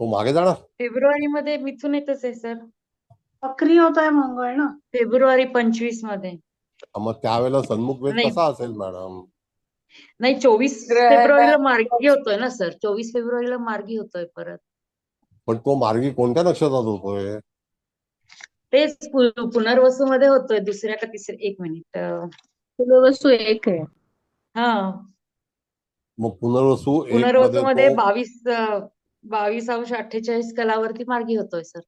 तो मागे जाणार. फेब्रुवारीमध्ये मिथुनेतच आहे सर सक्रिय होत आहे मंगळ ना. फेब्रुवारी 25 मध्ये मग त्यावेळेला सन्मुख वेध नाही कसा असेल मॅडम. नाही 24 ग्रहाला फेब्रुवारीला मार्गी होतोय ना सर 24 फेब्रुवारीला मार्गी होतोय परत पण तो मार्गी कोणत्या नक्षत्रात होतोय. तेच पुनर्वसू मध्ये होतोय दुसऱ्या का तिसऱ्या एक मिनिट पुनर्वसू एक आहे. हा मग पुनर्वसू एक पुनर्वसू मध्ये मध्ये तो 22°48 कलावरती मार्गी होतोय सर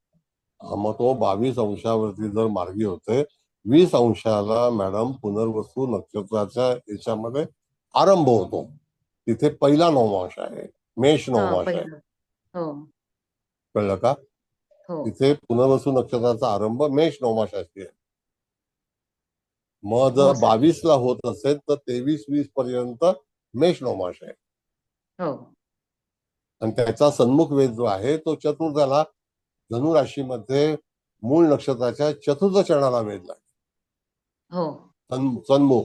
मग तो 22 अंशावरती जर मार्गी होतोय, 20 अंशाला मॅडम पुनर्वसू नक्षत्राच्या याच्यामध्ये आरंभ होतो. तिथे पहिला नवमांश आहे, मेष हा नवमांश आहे, पहिलं हो कळलं का. हो तिथे पुनर्वसू नक्षत्राचा आरंभ मेष नवमाशाशी आहे. मग हो जर सर 22 ला होत असेल तर 23-20 पर्यंत मेष नवमाश आहे. हो आणि त्याचा सन्मुख वेध जो आहे तो चतुर्थाला धनु राशीमध्ये मूळ नक्षत्राच्या चतुर्थ चरणाला वेध लागेल. हो सन्मुख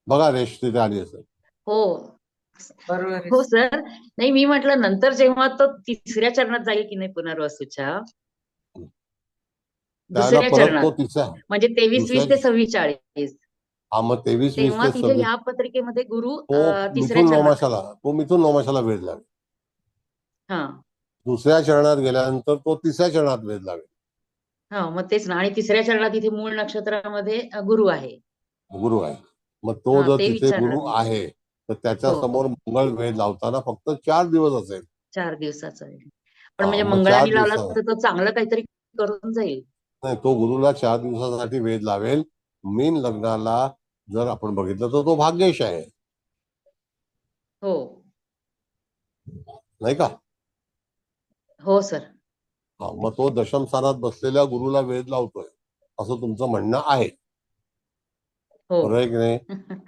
बघा, रेष तिथे आली असेल. हो बरोबर आहे. हो सर नाही मी म्हटलं नंतर जेव्हा तो तिसऱ्या चरणात जाईल की नाही पुनर्वसूच्या त्याला दुसऱ्या परत तो चरणात तिसऱ्या म्हणजे 23 दुसऱ्या 20 ते 26 मग 23-20 तेव्हा ते तिथे 26 ह्या पत्रिकेमध्ये गुरु तो तिसऱ्या मिथुन चरणात नवमाशाला तो मिथुन नवमाशाला वेध लागेल. हा दुसऱ्या चरणात गेल्यानंतर तो तिसऱ्या चरणात वेध लागेल. हा मग तेच ना आणि तिसऱ्या चरणात इथे मूळ नक्षत्रामध्ये गुरु आहे गुरु आहे. मग तो हा जर ते तिथे विचारलं गुरु मी आहे तर त्याच्या हो समोर मंगळ वेध लावताना फक्त 4 दिवस असेल. 4 दिवसाचा वेळ. पण हा, म्हणजे मग 4 मंगळाने लावला दिवसा तर तो चांगलं काहीतरी करून जाईल. नाही, तो गुरुला 4 दिवसासाठी वेध लावेल. मीन लग्नाला जर आपण बघितलं तर तो भाग्येश आहे, हो नाही का? हो सर. हा, मग तो दशम स्थानात बसलेल्या गुरुला वेध लावतोय असं तुमचं म्हणणं आहे, हो बरोबर आहे की नाही?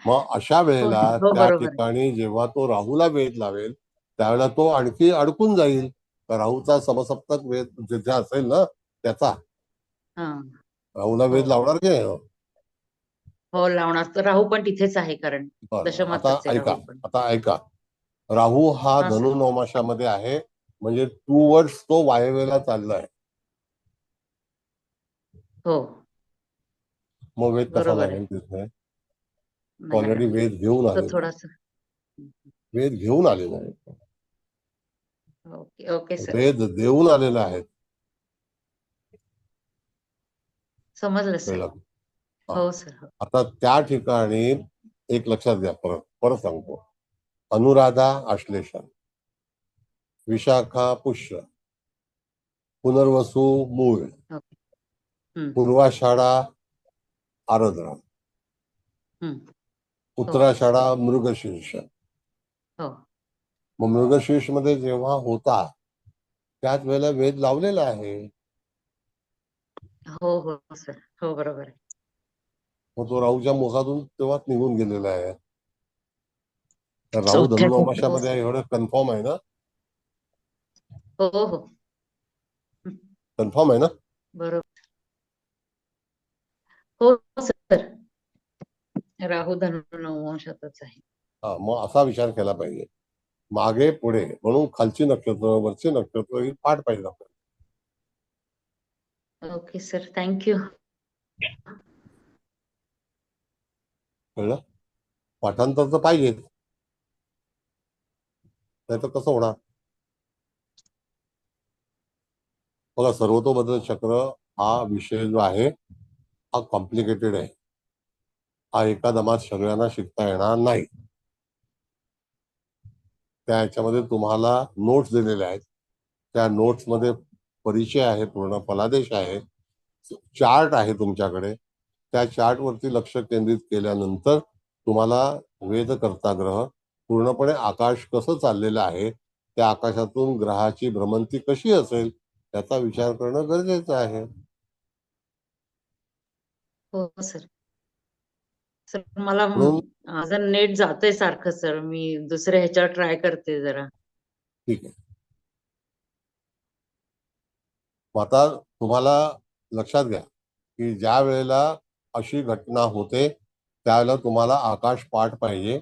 मग अशा हो वेळेला हो त्या बरोबर आहे. ठिकाणी जेव्हा तो राहूला वेध लावेल त्यावेळेला तो आणखी अडकून जाईल. राहूचा समसप्तक वेध जिथे असेल ना त्याचा, हा राहूला वेध हो लावणार की नाही? हो लावणार. तर राहू पण तिथेच आहे कारण बरं, आता दशमातच आहे ऐका, राहू पण. आता ऐका. राहू हा हा धनु सर. नवमाशामध्ये आहे, म्हणजे टूवर्ड्स तो वायव्येला चाललाय. हो मग वेध कसा बरोबर आहे. लागेल तिथे? नाही ऑलरेडी लागणार. वेध घेऊन तर आलेला आहे, थोडासा वेध घेऊन आलेला आहे, ओके ओके सर. वेध देऊन आलेला आहे. समजलं सर. कळलं? हा. हो सर हो. आता त्या ठिकाणी एक लक्षात घ्या, परत परत सांगतो. अनुराधा आश्लेषा, विशाखा पुष्य, पुनर्वसू मूळ, ओके. हम्म पूर्वाषाढा आरद्रा, हम्म उत्तराषाढा मृगशीर्ष. हो मग मृगशीर्ष मध्ये जेव्हा होता त्याच वेळेला वेध लावलेला आहे. हो हो सर हो बरोबर आहे. मग तो राहूच्या मुखातून तेव्हाच निघून गेलेला आहे. तर राहू चौथ्या हो धनुर्माशामध्ये आहे, सर. एवढं कन्फर्म आहे ना? हो हो हम्म, कन्फर्म आहे ना? बरोबर. हो सर. राहू धनु नवमाशातच आहे. हा, मग असा विचार केला पाहिजे, मागे पुढे म्हणून खालची नक्षत्र वरची नक्षत्र ही पाठ पाहिजे आपण. Okay sir thank you. कळलं? पाठांतर तर पाहिजेच, नाही तर कसं होणार? बघा, सर्वतोबद्ध चक्र हा विषय जो आहे हा कॉम्प्लिकेटेड आहे. हा एका दमात सगळ्यांना शिकता येणार नाही. त्या ह्याच्यामध्ये तुम्हाला नोट्स दिलेल्या आहेत, त्या नोट्स मध्ये परिचय आहे, पूर्ण फलादेश आहे, चार्ट आहे तुमच्याकडे. त्या चार्ट वरती लक्ष केंद्रित केल्यानंतर तुम्हाला वेधकर्ता ग्रह पूर्णपणे आकाश कसं चाललेलं आहे, त्या आकाशातून ग्रहाची भ्रमंती कशी असेल त्याचा विचार करणं गरजेचं आहे. हो सर. सर मला म्हणून माझं नेट जातंय सारखं सर. मी दुसऱ्या ह्याच्यावर ट्राय करते जरा. ठीक आहे. मग आता तुम्हाला लक्षात घ्या की ज्या वेळेला अशी घटना होते त्यावेळेला तुम्हाला आकाश पाठ पाहिजे,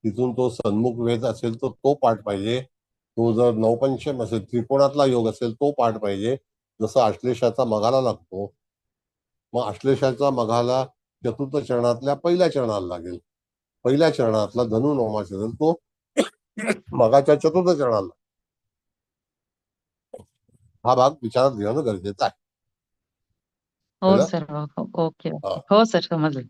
तिथून तो सन्मुख वेध असेल तर तो पाठ पाहिजे, तो जर नवपंचम असेल त्रिकोणातला योग असेल तो पाठ पाहिजे. जसं आश्लेषाचा मघाला लागतो, मग आश्लेषाचा मघाला चतुर्थ चरणातल्या पहिल्या चरणाला लागेल. पहिल्या चरणातला धनु नवमास असेल तो मघाच्या चतुर्थ चरणाला. हा भाग विचारात घेणं गरजेचं आहे. हो कळलं? सर हो हो ओके हा. ओके हो सर समजलं.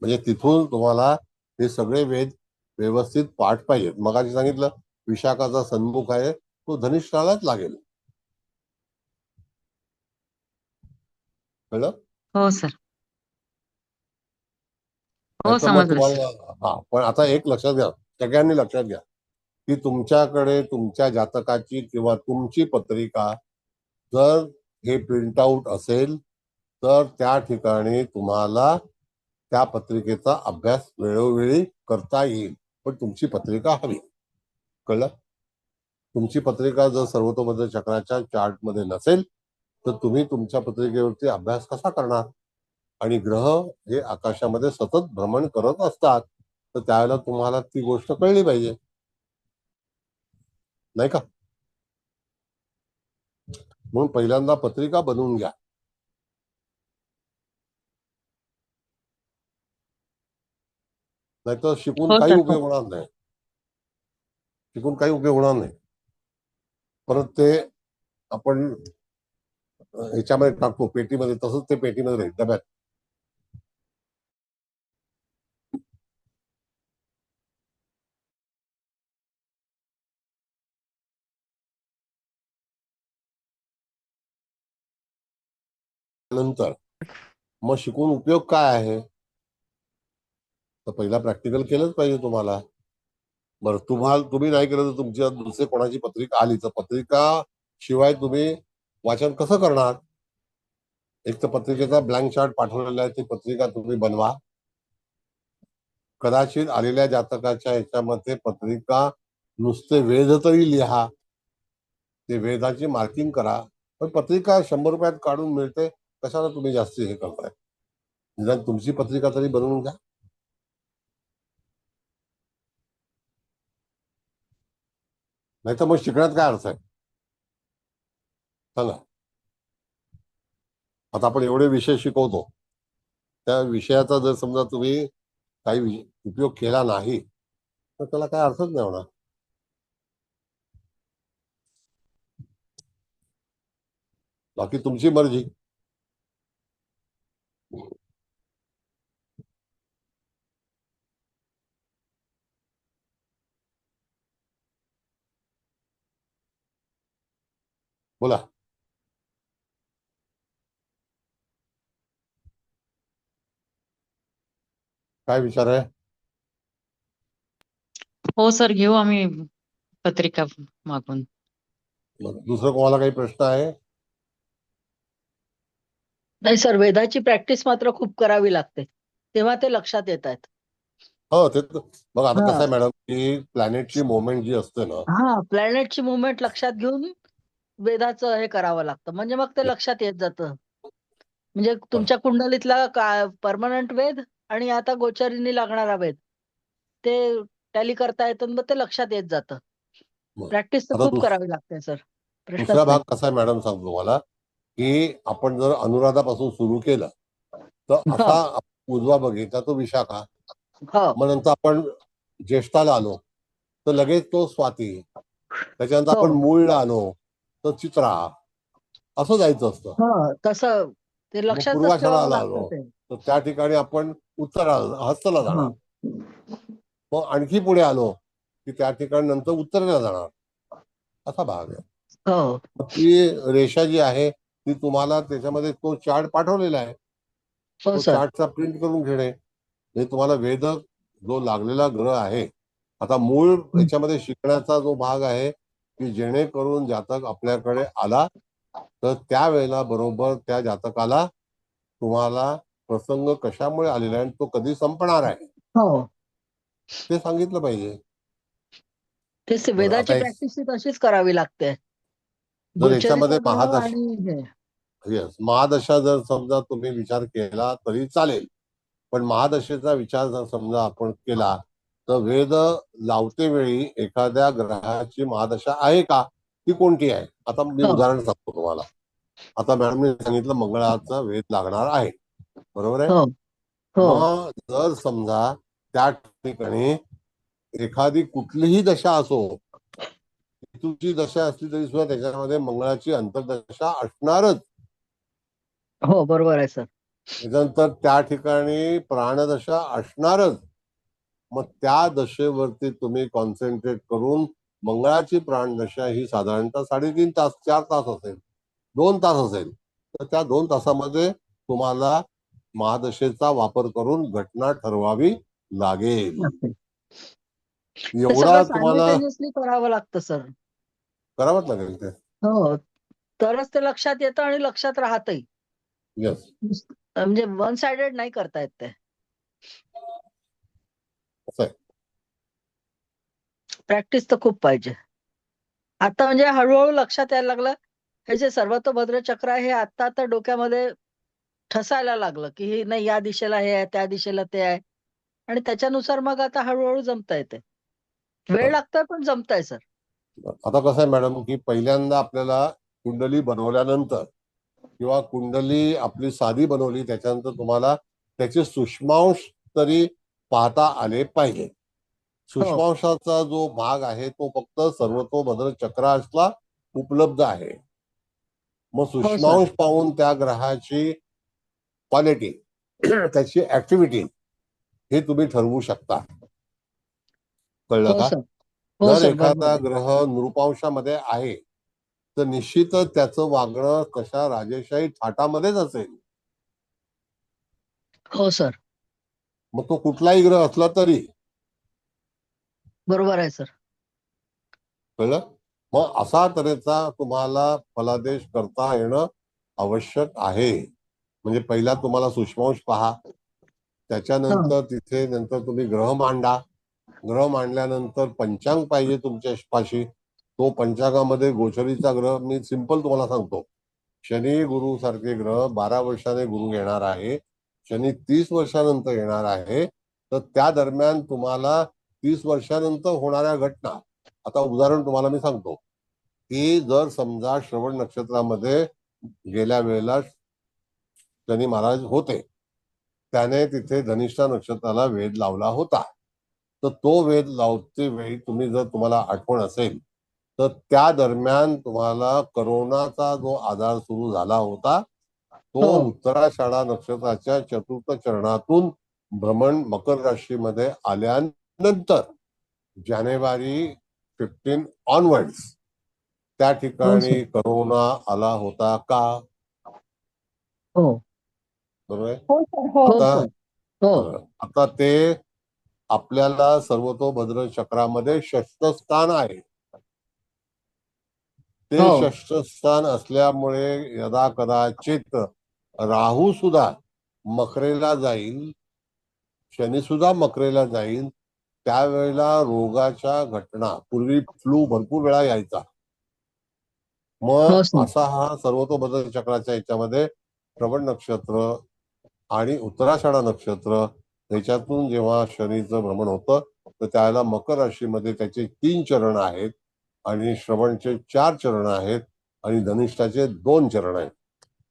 म्हणजे तिथून तुम्हाला हे सगळे वेद व्यवस्थित पाठ पाहिजेत. मगाशी सांगितलं विशाखाचा सन्मुख आहे तो धनिष्ठालाच लागेल. कळलं? हो सर हो नाहीतर मग समजलं सर. तुम्हाला हा, पण आता एक लक्षात घ्या, सगळ्यांनी लक्षात घ्या की तुमच्याकडे तुमच्या जातकाची किंवा तुमची पत्रिका जर हे प्रिंट आउट असेल तर त्या ठिकाणी तुम्हाला त्या पत्रिकेचा अभ्यास वेळोवेळी करता येईल, पण तुमची पत्रिका हवी. कळलं? तुमची पत्रिका जर सर्वतोबद्ध चक्राच्या चार्ट मध्ये नसेल तर तुम्ही तुमच्या पत्रिकेवरती अभ्यास कसा करणार? आणि ग्रह हे आकाशामध्ये सतत भ्रमण करत असतात, तर त्यावेळेला तुम्हाला ती गोष्ट कळली पाहिजे, नाही का? म्हणून पहिल्यांदा पत्रिका बनवून घ्या. नाहीतर शिकून हो काही सर हो उपयोग होणार नाही. शिकून काही उपयोग होणार नाही. परत ते आपण ह्याच्यामध्ये टाकतो पेटीमध्ये, तसंच ते पेटीमध्ये राहील डब्यात. बनवल्यानंतर मग शिकून उपयोग काय आहे? तर पहिला प्रॅक्टिकल केलंच पाहिजे तुम्हाला. बरं, तुम्ही नाही केलं तर तुमच्या दुसरे कोणाची पत्रिका आली तर पत्रिका शिवाय तुम्ही वाचन कसं करणार? एक तर पत्रिकेचा ब्लँक चार्ट पाठवलेला आहे, ती पत्रिका तुम्ही बनवा. कदाचित आलेल्या जातकाच्या ह्याच्यामध्ये पत्रिका नुसते वेध तरी लिहा, ते वेदाची मार्किंग करा. पण पत्रिका 100 रुपयात काढून मिळते, कशाला तुम्ही जास्त हे करताय? निदान तुमची पत्रिका तरी बनवून घ्या. नाही तर मग शिकण्यात काय अर्थ आहे सांगा? आता आपण एवढे विषय शिकवतो, त्या विषयाचा जर समजा तुम्ही काही उपयोग केला नाही तर त्याला काय अर्थच नाही होणार. बाकी तुमची मर्जी. बोला. काय विचार आहे? हो सर, घेऊ आम्ही पत्रिका मागून. दुसरं कोणाला काही प्रश्न आहे? नाही सर, वेदाची प्रॅक्टिस मात्र खूप करावी लागते, तेव्हा ते लक्षात येत आहेत. हो, ते बघा आता कसं हा आहे मॅडम, की प्लॅनेटची मुवमेंट जी असते ना, हा प्लॅनेटची मुवमेंट लक्षात घेऊन वेदाचं हे करावं लागतं, म्हणजे मग ते लक्षात येत जातं. म्हणजे तुमच्या कुंडलीतला परमनंट वेद आणि आता गोचरीने लागणारा वेद ते टॅली करता येतं, मग ते लक्षात येत जातं. प्रॅक्टिस तर आता खूप करावी लागते सर, प्रश्नच दुसरा भाग नाही. कसा आहे मॅडम सांगतो तुम्हाला, की आपण जर अनुराधापासून सुरू केलं तर हो असा उजवा बघितला तो विशाखा, हो मग नंतर आपण ज्येष्ठाला आलो तर लगेच तो स्वाती, त्याच्यानंतर आपण हो मूळला आलो तर चित्रा, असं जायचं असतं. हो तसं ते मग लक्षातच ठेवावं पूर्वाषाढाला लागतं आलो ते. तर त्या ठिकाणी आपण हस्तला हा जाणार. मग आणखी पुढे आलो की त्या ठिकाणी नंतर उत्तरेला जाणार, असा भाग आहे. हो मग ती रेषा जी आहे ती तुम्हाला त्याच्यामध्ये तो चार्ट पाठवलेला आहे, हो तो सर. चार्टचा प्रिंट करून घेणे. म्हणजे तुम्हाला वेद जो लागलेला ग्रह आहे, आता मूळ याच्यामध्ये शिकण्याचा जो भाग आहे की जेणेकरून जातक आपल्याकडे आला तर त्यावेळेला बरोबर त्या जातकाला तुम्हाला प्रसंग कशामुळे आलेला आहे आणि तो कधी संपणार आहे हो ते सांगितलं पाहिजे. तेच बरं, वेदाची आता प्रॅक्टिस तशीच करावी लागते. जर याच्यामध्ये गोचरीचा ग्रह आणि हे महादशा जर समजा तुम्ही विचार केला तरी चालेल, पण महादशेचा विचार जर समजा आपण केला तर वेद लावते वेळी एखाद्या ग्रहाची महादशा आहे का, ती कोणती आहे? आता मी हो उदाहरण सांगतो तुम्हाला. आता मॅडमने सांगितलं मंगळाचा वेध लागणार आहे, बरोबर आहे. हो हो मग जर समजा त्या ठिकाणी एखादी कुठलीही दशा असो, तुमची दशा असली तरी सुद्धा त्याच्यामध्ये मंगळाची अंतर्दशा असणारच. हो बरोबर आहे सर. त्याच्यानंतर त्या ठिकाणी प्राणदशा असणारच. मग त्या दशेवरती तुम्ही कॉन्सन्ट्रेट करून मंगळाची प्राणदशा ही साधारणतः 3.5 तास 4 तास असेल, 2 तास असेल, तर त्या 2 तासामध्ये तुम्हाला महादशेचा वापर करून घटना ठरवावी लागेल. ते एवढा सगळं तुम्हाला सायमल्टेनियसली करावं लागतं सर. करावंच लागेल ते. हो तरच ते लक्षात येतं आणि लक्षात राहतही. येस, म्हणजे वन साइडेड नाही करता येत ते. असं आहे. प्रॅक्टिस तर खूप पाहिजे. आता म्हणजे हळूहळू लक्षात यायला लागलं, हे जे सर्वतोभद्र चक्र आहे हे आता आता डोक्यामध्ये ठसायला लागलं, की हे नाही या दिशेला हे आहे, त्या दिशेला ते आहे. आणि त्याच्यानुसार मग आता हळूहळू जमता येते. वेळ लागतोय पण जमताय सर. आता कसं आहे मॅडम, की पहिल्यांदा आपल्याला कुंडली बनवल्यानंतर किंवा कुंडली आपली साधी बनवली त्याच्यानंतर तुम्हाला त्याचे सूक्ष्मांश तरी पाहता आले पाहिजे. सूक्ष्मांशाचा जो भाग आहे तो फक्त सर्वतोभद्र चक्रासला उपलब्ध आहे. मग सूक्ष्मांश पाहून त्या ग्रहाची क्वालिटी त्याची ऍक्टिव्हिटी हे तुम्ही ठरवू शकता. कळलं हो का? सर. हो जर सर एखादा बरोबर आहे. ग्रह नृपांशामध्ये आहे तर निश्चितच त्याचं वागणं कशा राजेशाही थाटामध्येच असेल. हो सर, मग तो कुठलाही ग्रह असला तरी. बरोबर आहे सर. कळलं? मग असा तऱ्हेचा तुम्हाला फलादेश करता येणं आवश्यक आहे. म्हणजे पहिला तुम्हाला सूक्ष्मांश पहा, त्याच्यानंतर तिथे नंतर तुम्ही ग्रह मांडा. ग्रह मांडल्यानंतर पंचांग पाहिजे तुमच्या पाशी. तो पंचांगामध्ये गोचरीचा ग्रह, मी सिंपल तुम्हाला सांगतो, शनी गुरु सारखे ग्रह 12 वर्षाने गुरु येणार आहे, शनी 30 वर्षानंतर येणार आहे. तर त्या दरम्यान तुम्हाला 30 वर्षानंतर होणाऱ्या घटना, आता उदाहरण तुम्हाला मी सांगतो की जर समजा श्रवण नक्षत्रामध्ये गेल्या वेळेला शनी महाराज होते, त्याने तिथे धनिष्ठा नक्षत्राला वेध लावला होता. तर तो वेध लावते वेळी तुम्हाला आठवण असेल तर त्या दरम्यान तुम्हाला करोनाचा जो आजार सुरू झाला होता तो उत्तराषाढा नक्षत्राच्या चतुर्थ चरणातून भ्रमण मकर राशीमध्ये आल्यानंतर जानेवारी 15 ऑनवर्ड्स त्या ठिकाणी करोना आला होता का? हो बरोबर आहे? हो सर, हो. आता ते आपल्याला सर्वतोभद्र चक्रामध्ये षष्ठ स्थान आहे. ते षष्ठ स्थान असल्यामुळे यदा कदाचित राहू सुद्धा मकरेला जाईल, शनी सुद्धा मकरेला जाईल, त्यावेळेला रोगाच्या घटना, पूर्वी फ्लू भरपूर वेळा यायचा. मग असा हा सर्वतोभद्र चक्राच्या याच्यामध्ये श्रवण नक्षत्र आणि उत्तराषाढा नक्षत्र त्याच्यातून जेव्हा शनीचं भ्रमण होतं तर त्यावेळेला मकर राशीमध्ये त्याचे 3 चरण आहेत आणि श्रवणचे 4 चरण आहेत आणि धनिष्ठाचे 2 चरण आहेत.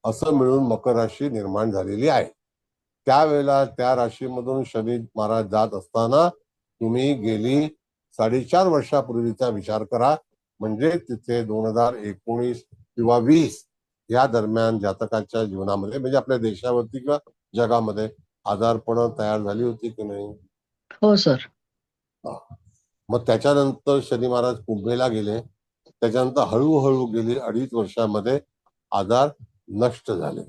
असं मिळून मकर राशी निर्माण झालेली आहे. त्यावेळेला त्या राशीमधून शनी महाराज जात असताना तुम्ही गेली 4.5 वर्षापूर्वीचा विचार करा. म्हणजे तिथे 2019 किंवा 20 या दरम्यान जातकाच्या जीवनामध्ये, म्हणजे आपल्या देशावरती किंवा जगामध्ये आजारपण तयार झाली होती की नाही? हो सर. मग त्याच्यानंतर शनी महाराज कुंभेला गेले, त्याच्यानंतर हळूहळू गेली 2.5 वर्षामध्ये आजार नष्ट झाले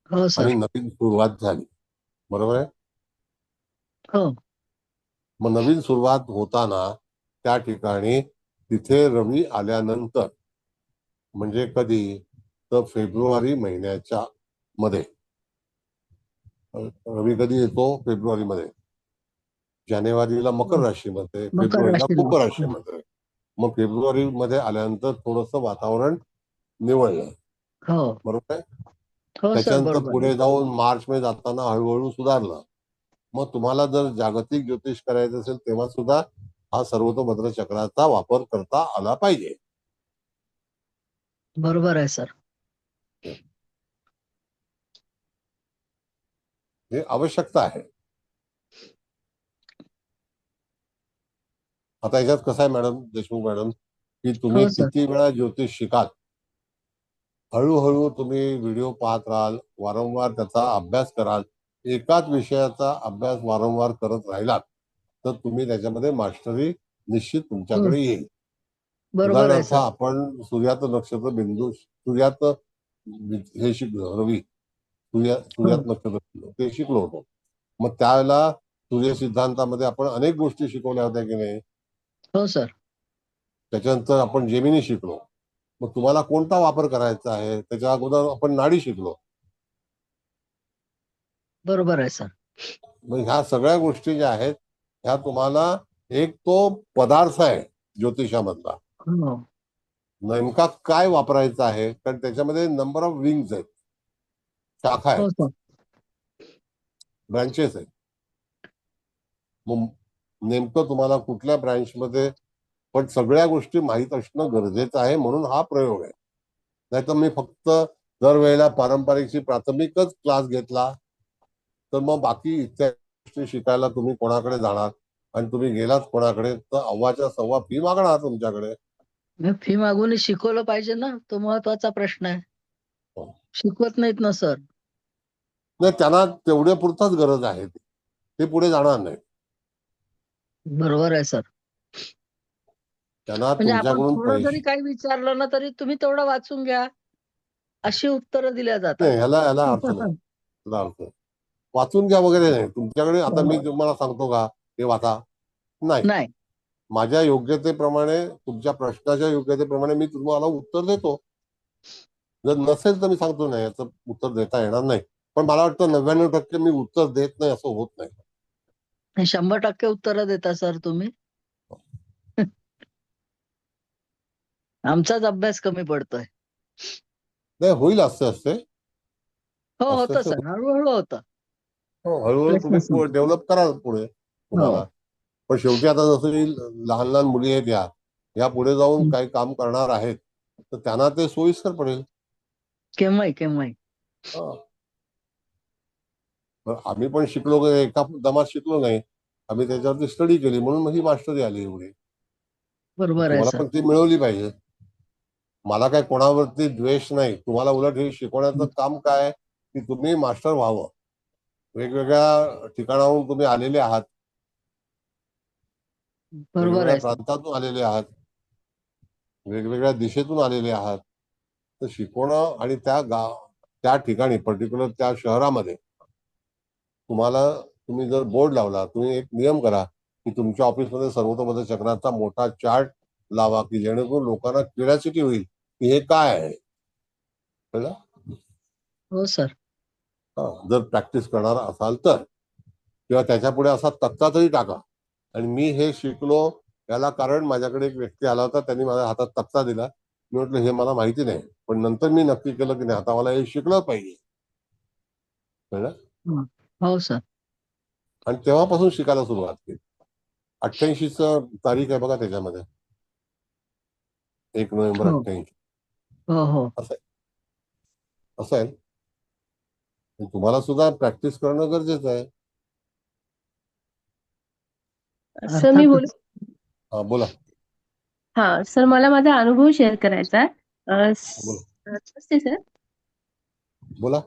आणि नवीन सुरुवात झाली. बरोबर आहे? हो. मग नवीन सुरुवात होताना त्या ठिकाणी तिथे रवी आल्यानंतर, म्हणजे कधी तर फेब्रुवारी महिन्याच्या मध्ये रवी कधी येतो? फेब्रुवारीमध्ये. जानेवारीला मकर राशीमध्ये, फेब्रुवारीला कुंभ राशीमध्ये. मग फेब्रुवारी मध्ये आल्यानंतर थोडस वातावरण निवळलं. बरोबर आहे? त्याच्यानंतर पुढे जाऊन मार्च मध्ये जाताना हळूहळू सुधारलं. मग तुम्हाला जर जागतिक ज्योतिष करायचं असेल तेव्हा सुद्धा हा सर्वतोभद्र चक्राचा वापर करता आला पाहिजे. बरोबर आहे सर. हे आवश्यकता आहे. आता याच्यात कसं आहे मॅडम, देशमुख मॅडम, की तुम्ही किती वेळा ज्योतिष शिकाल, हळूहळू तुम्ही व्हिडिओ पाहत राहाल, वारंवार त्याचा अभ्यास कराल, एकाच विषयाचा अभ्यास वारंवार करत राहिलात तर तुम्ही त्याच्यामध्ये मास्टरी निश्चित तुमच्याकडे येईल. उदाहरणार्थ आपण सूर्याचं नक्षत्र बिंदू, सूर्याचं हे शिकलो, रवी सूर्यात नक्षत्र ते शिकलो होतो. मग त्यावेळेला सूर्य सिद्धांतामध्ये आपण अनेक गोष्टी शिकवल्या होत्या की नाही? हो सर. त्याच्यानंतर आपण जेमिनी शिकलो. मग तुम्हाला कोणता वापर करायचा आहे त्याच्या अगोदर आपण नाडी शिकलो. बरोबर आहे सर. मग ह्या सगळ्या गोष्टी ज्या आहेत ह्या तुम्हाला, एक तो पदार्थ आहे ज्योतिषामधला, नेमका काय वापरायचा आहे, कारण त्याच्यामध्ये नंबर ऑफ विंग्स आहेत, शाखा आहेत, ब्रांचेस आहेत. मग नेमकं तुम्हाला कुठल्या ब्रांच मध्ये, पण सगळ्या गोष्टी माहीत असणं गरजेचं आहे. म्हणून हा प्रयोग आहे. नाहीतर मी फक्त दरवेळेला पारंपरिकची प्राथमिकच क्लास घेतला तर मग बाकी इत्यादी गोष्टी शिकायला तुम्ही कोणाकडे जाणार, आणि तुम्ही गेलात कोणाकडे तर अव्वाच्या सव्वा फी मागणार तुमच्याकडे. फी मागून शिकवलं पाहिजे ना, तो महत्वाचा प्रश्न आहे. शिकवत नाहीत ना सर. नाही, त्यांना तेवढ्या पुरताच गरज आहे, ते पुढे जाणार नाही. बरोबर आहे सर. त्यांना म्हणजे आपण तुमच्याकडून थोडं जरी काही विचारलं ना तरी तुम्ही तेवढं वाचून घ्या अशी उत्तरं दिल्या जातात. ह्याला अर्थ नाही. वाचून घ्या वगैरे नाही. तुमच्याकडे आता मी तुम्हाला सांगतो का हे वाचा, नाही. नाही. माझ्या योग्यतेप्रमाणे, तुमच्या प्रश्नाच्या योग्यतेप्रमाणे मी तुम्हाला उत्तर देतो. जर नसेल तर मी सांगतो नाही याचं उत्तर देता येणार नाही. पण मला वाटतं 99% मी उत्तर देत नाही असं होत नाही. 100% उत्तर देता सर तुम्ही. आमचाच अभ्यास कमी पडतोय. नाही, होईल असते असते. हो होतं सर, हळूहळू होतं. हळूहळू तुम्ही डेव्हलप करा पुढे तुम्हाला. हो. पण शेवटी आता जसं की लहान लहान मुली आहेत या पुढे जाऊन काही काम करणार आहेत, तर त्यांना ते सोयीस्कर पडेल. केव्हाही. आम्ही पण शिकलो, एका दमात शिकलो नाही. आम्ही त्याच्यावरती स्टडी केली म्हणून ही मास्टरी आली एवढी. बरोबर आहे तुम्हाला सर. पण ती मिळवली पाहिजे. मला काय कोणावरती द्वेष नाही. तुम्हाला उलट हे शिकवण्याचं काम काय की तुम्ही मास्टर व्हावं. वेगवेगळ्या ठिकाणाहून तुम्ही आलेले आहात, बरोबर वेगवेगळ्या आहे सर. प्रांतातून आलेले आहात, वेगवेगळ्या दिशेतून आलेले आहात. तर शिकवणं आणि त्या ठिकाणी पर्टिक्युलर त्या शहरामध्ये तुम्ही जर बोर्ड लावला, तुम्ही एक नियम करा की तुमच्या ऑफिसमध्ये सर्वतोपरी चक्राचा मोठा चार्ट लावा की जेणेकरून लोकांना क्युरिओसिटी होईल की हे काय आहे. कळलं? हो सर. जर प्रॅक्टिस करणार असाल तर, किंवा त्याच्या पुढे असा तक्ता तरी टाका. आणि मी हे शिकलो याला कारण माझ्याकडे एक व्यक्ती आला होता, त्यांनी माझ्या हातात तक्ता दिला. मी म्हटलं हे मला माहिती नाही, पण नंतर मी नक्की केलं की नाही आता मला हे शिकलं पाहिजे. कळलं? हो सर. आणि तेव्हापासून शिकायला सुरुवात केली. 88चं तारीख आहे बघा त्याच्यामध्ये, 1 नोव्हेंबर 88. हो. असं आहे. तुम्हाला सुद्धा प्रॅक्टिस करणं गरजेचं आहे. सर मी बोलू? बोला. हा सर, मला माझा अनुभव शेअर करायचा आहे. नमस्ते सर. बोला.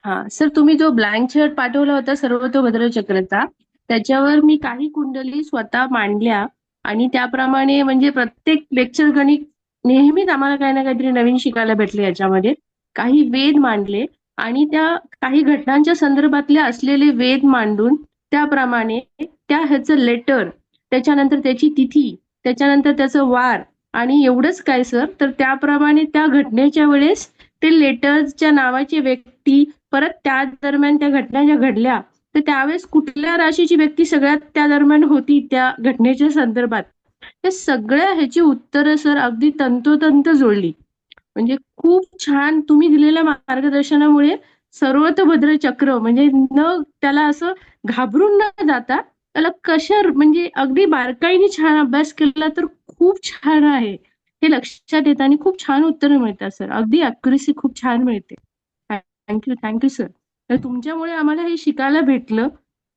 हा सर, तुम्ही जो ब्लँक चार्ट पाठवला होता सर्वतोभद्र चक्रचा, त्याच्यावर मी काही कुंडली स्वतः मांडल्या आणि त्याप्रमाणे म्हणजे प्रत्येक लेक्चर गणित नेहमीच आम्हाला काही ना काहीतरी नवीन शिकायला भेटले. याच्यामध्ये काही वेद मांडले आणि त्या काही घटनांच्या संदर्भातले असलेले वेद मांडून त्याप्रमाणे त्या ह्याचं लेटर, त्याच्यानंतर त्याची तिथी, त्याच्यानंतर त्याचं वार आणि एवढंच काय सर, तर त्याप्रमाणे त्या घटनेच्या वेळेस ते लेटरच्या नावाची व्यक्ती, परत त्या दरम्यान त्या घटना ज्या घडल्या तर त्यावेळेस कुठल्या राशीची व्यक्ती सगळ्यात त्या दरम्यान होती त्या घटनेच्या संदर्भात, त्या सगळ्या ह्याची उत्तरं सर अगदी तंतोतंत जोडली. म्हणजे खूप छान तुम्ही दिलेल्या मार्गदर्शनामुळे सर्वतोभद्र चक्र म्हणजे त्याला असं घाबरून न जाता त्याला म्हणजे अगदी बारकाईने छान अभ्यास केला तर खूप छान आहे हे लक्षात येतं आणि खूप छान उत्तरं मिळतात सर. अगदी अॅक्युरेसी खूप छान मिळते. Thank you sir. तर तुमच्यामुळे आम्हाला हे शिकायला भेटलं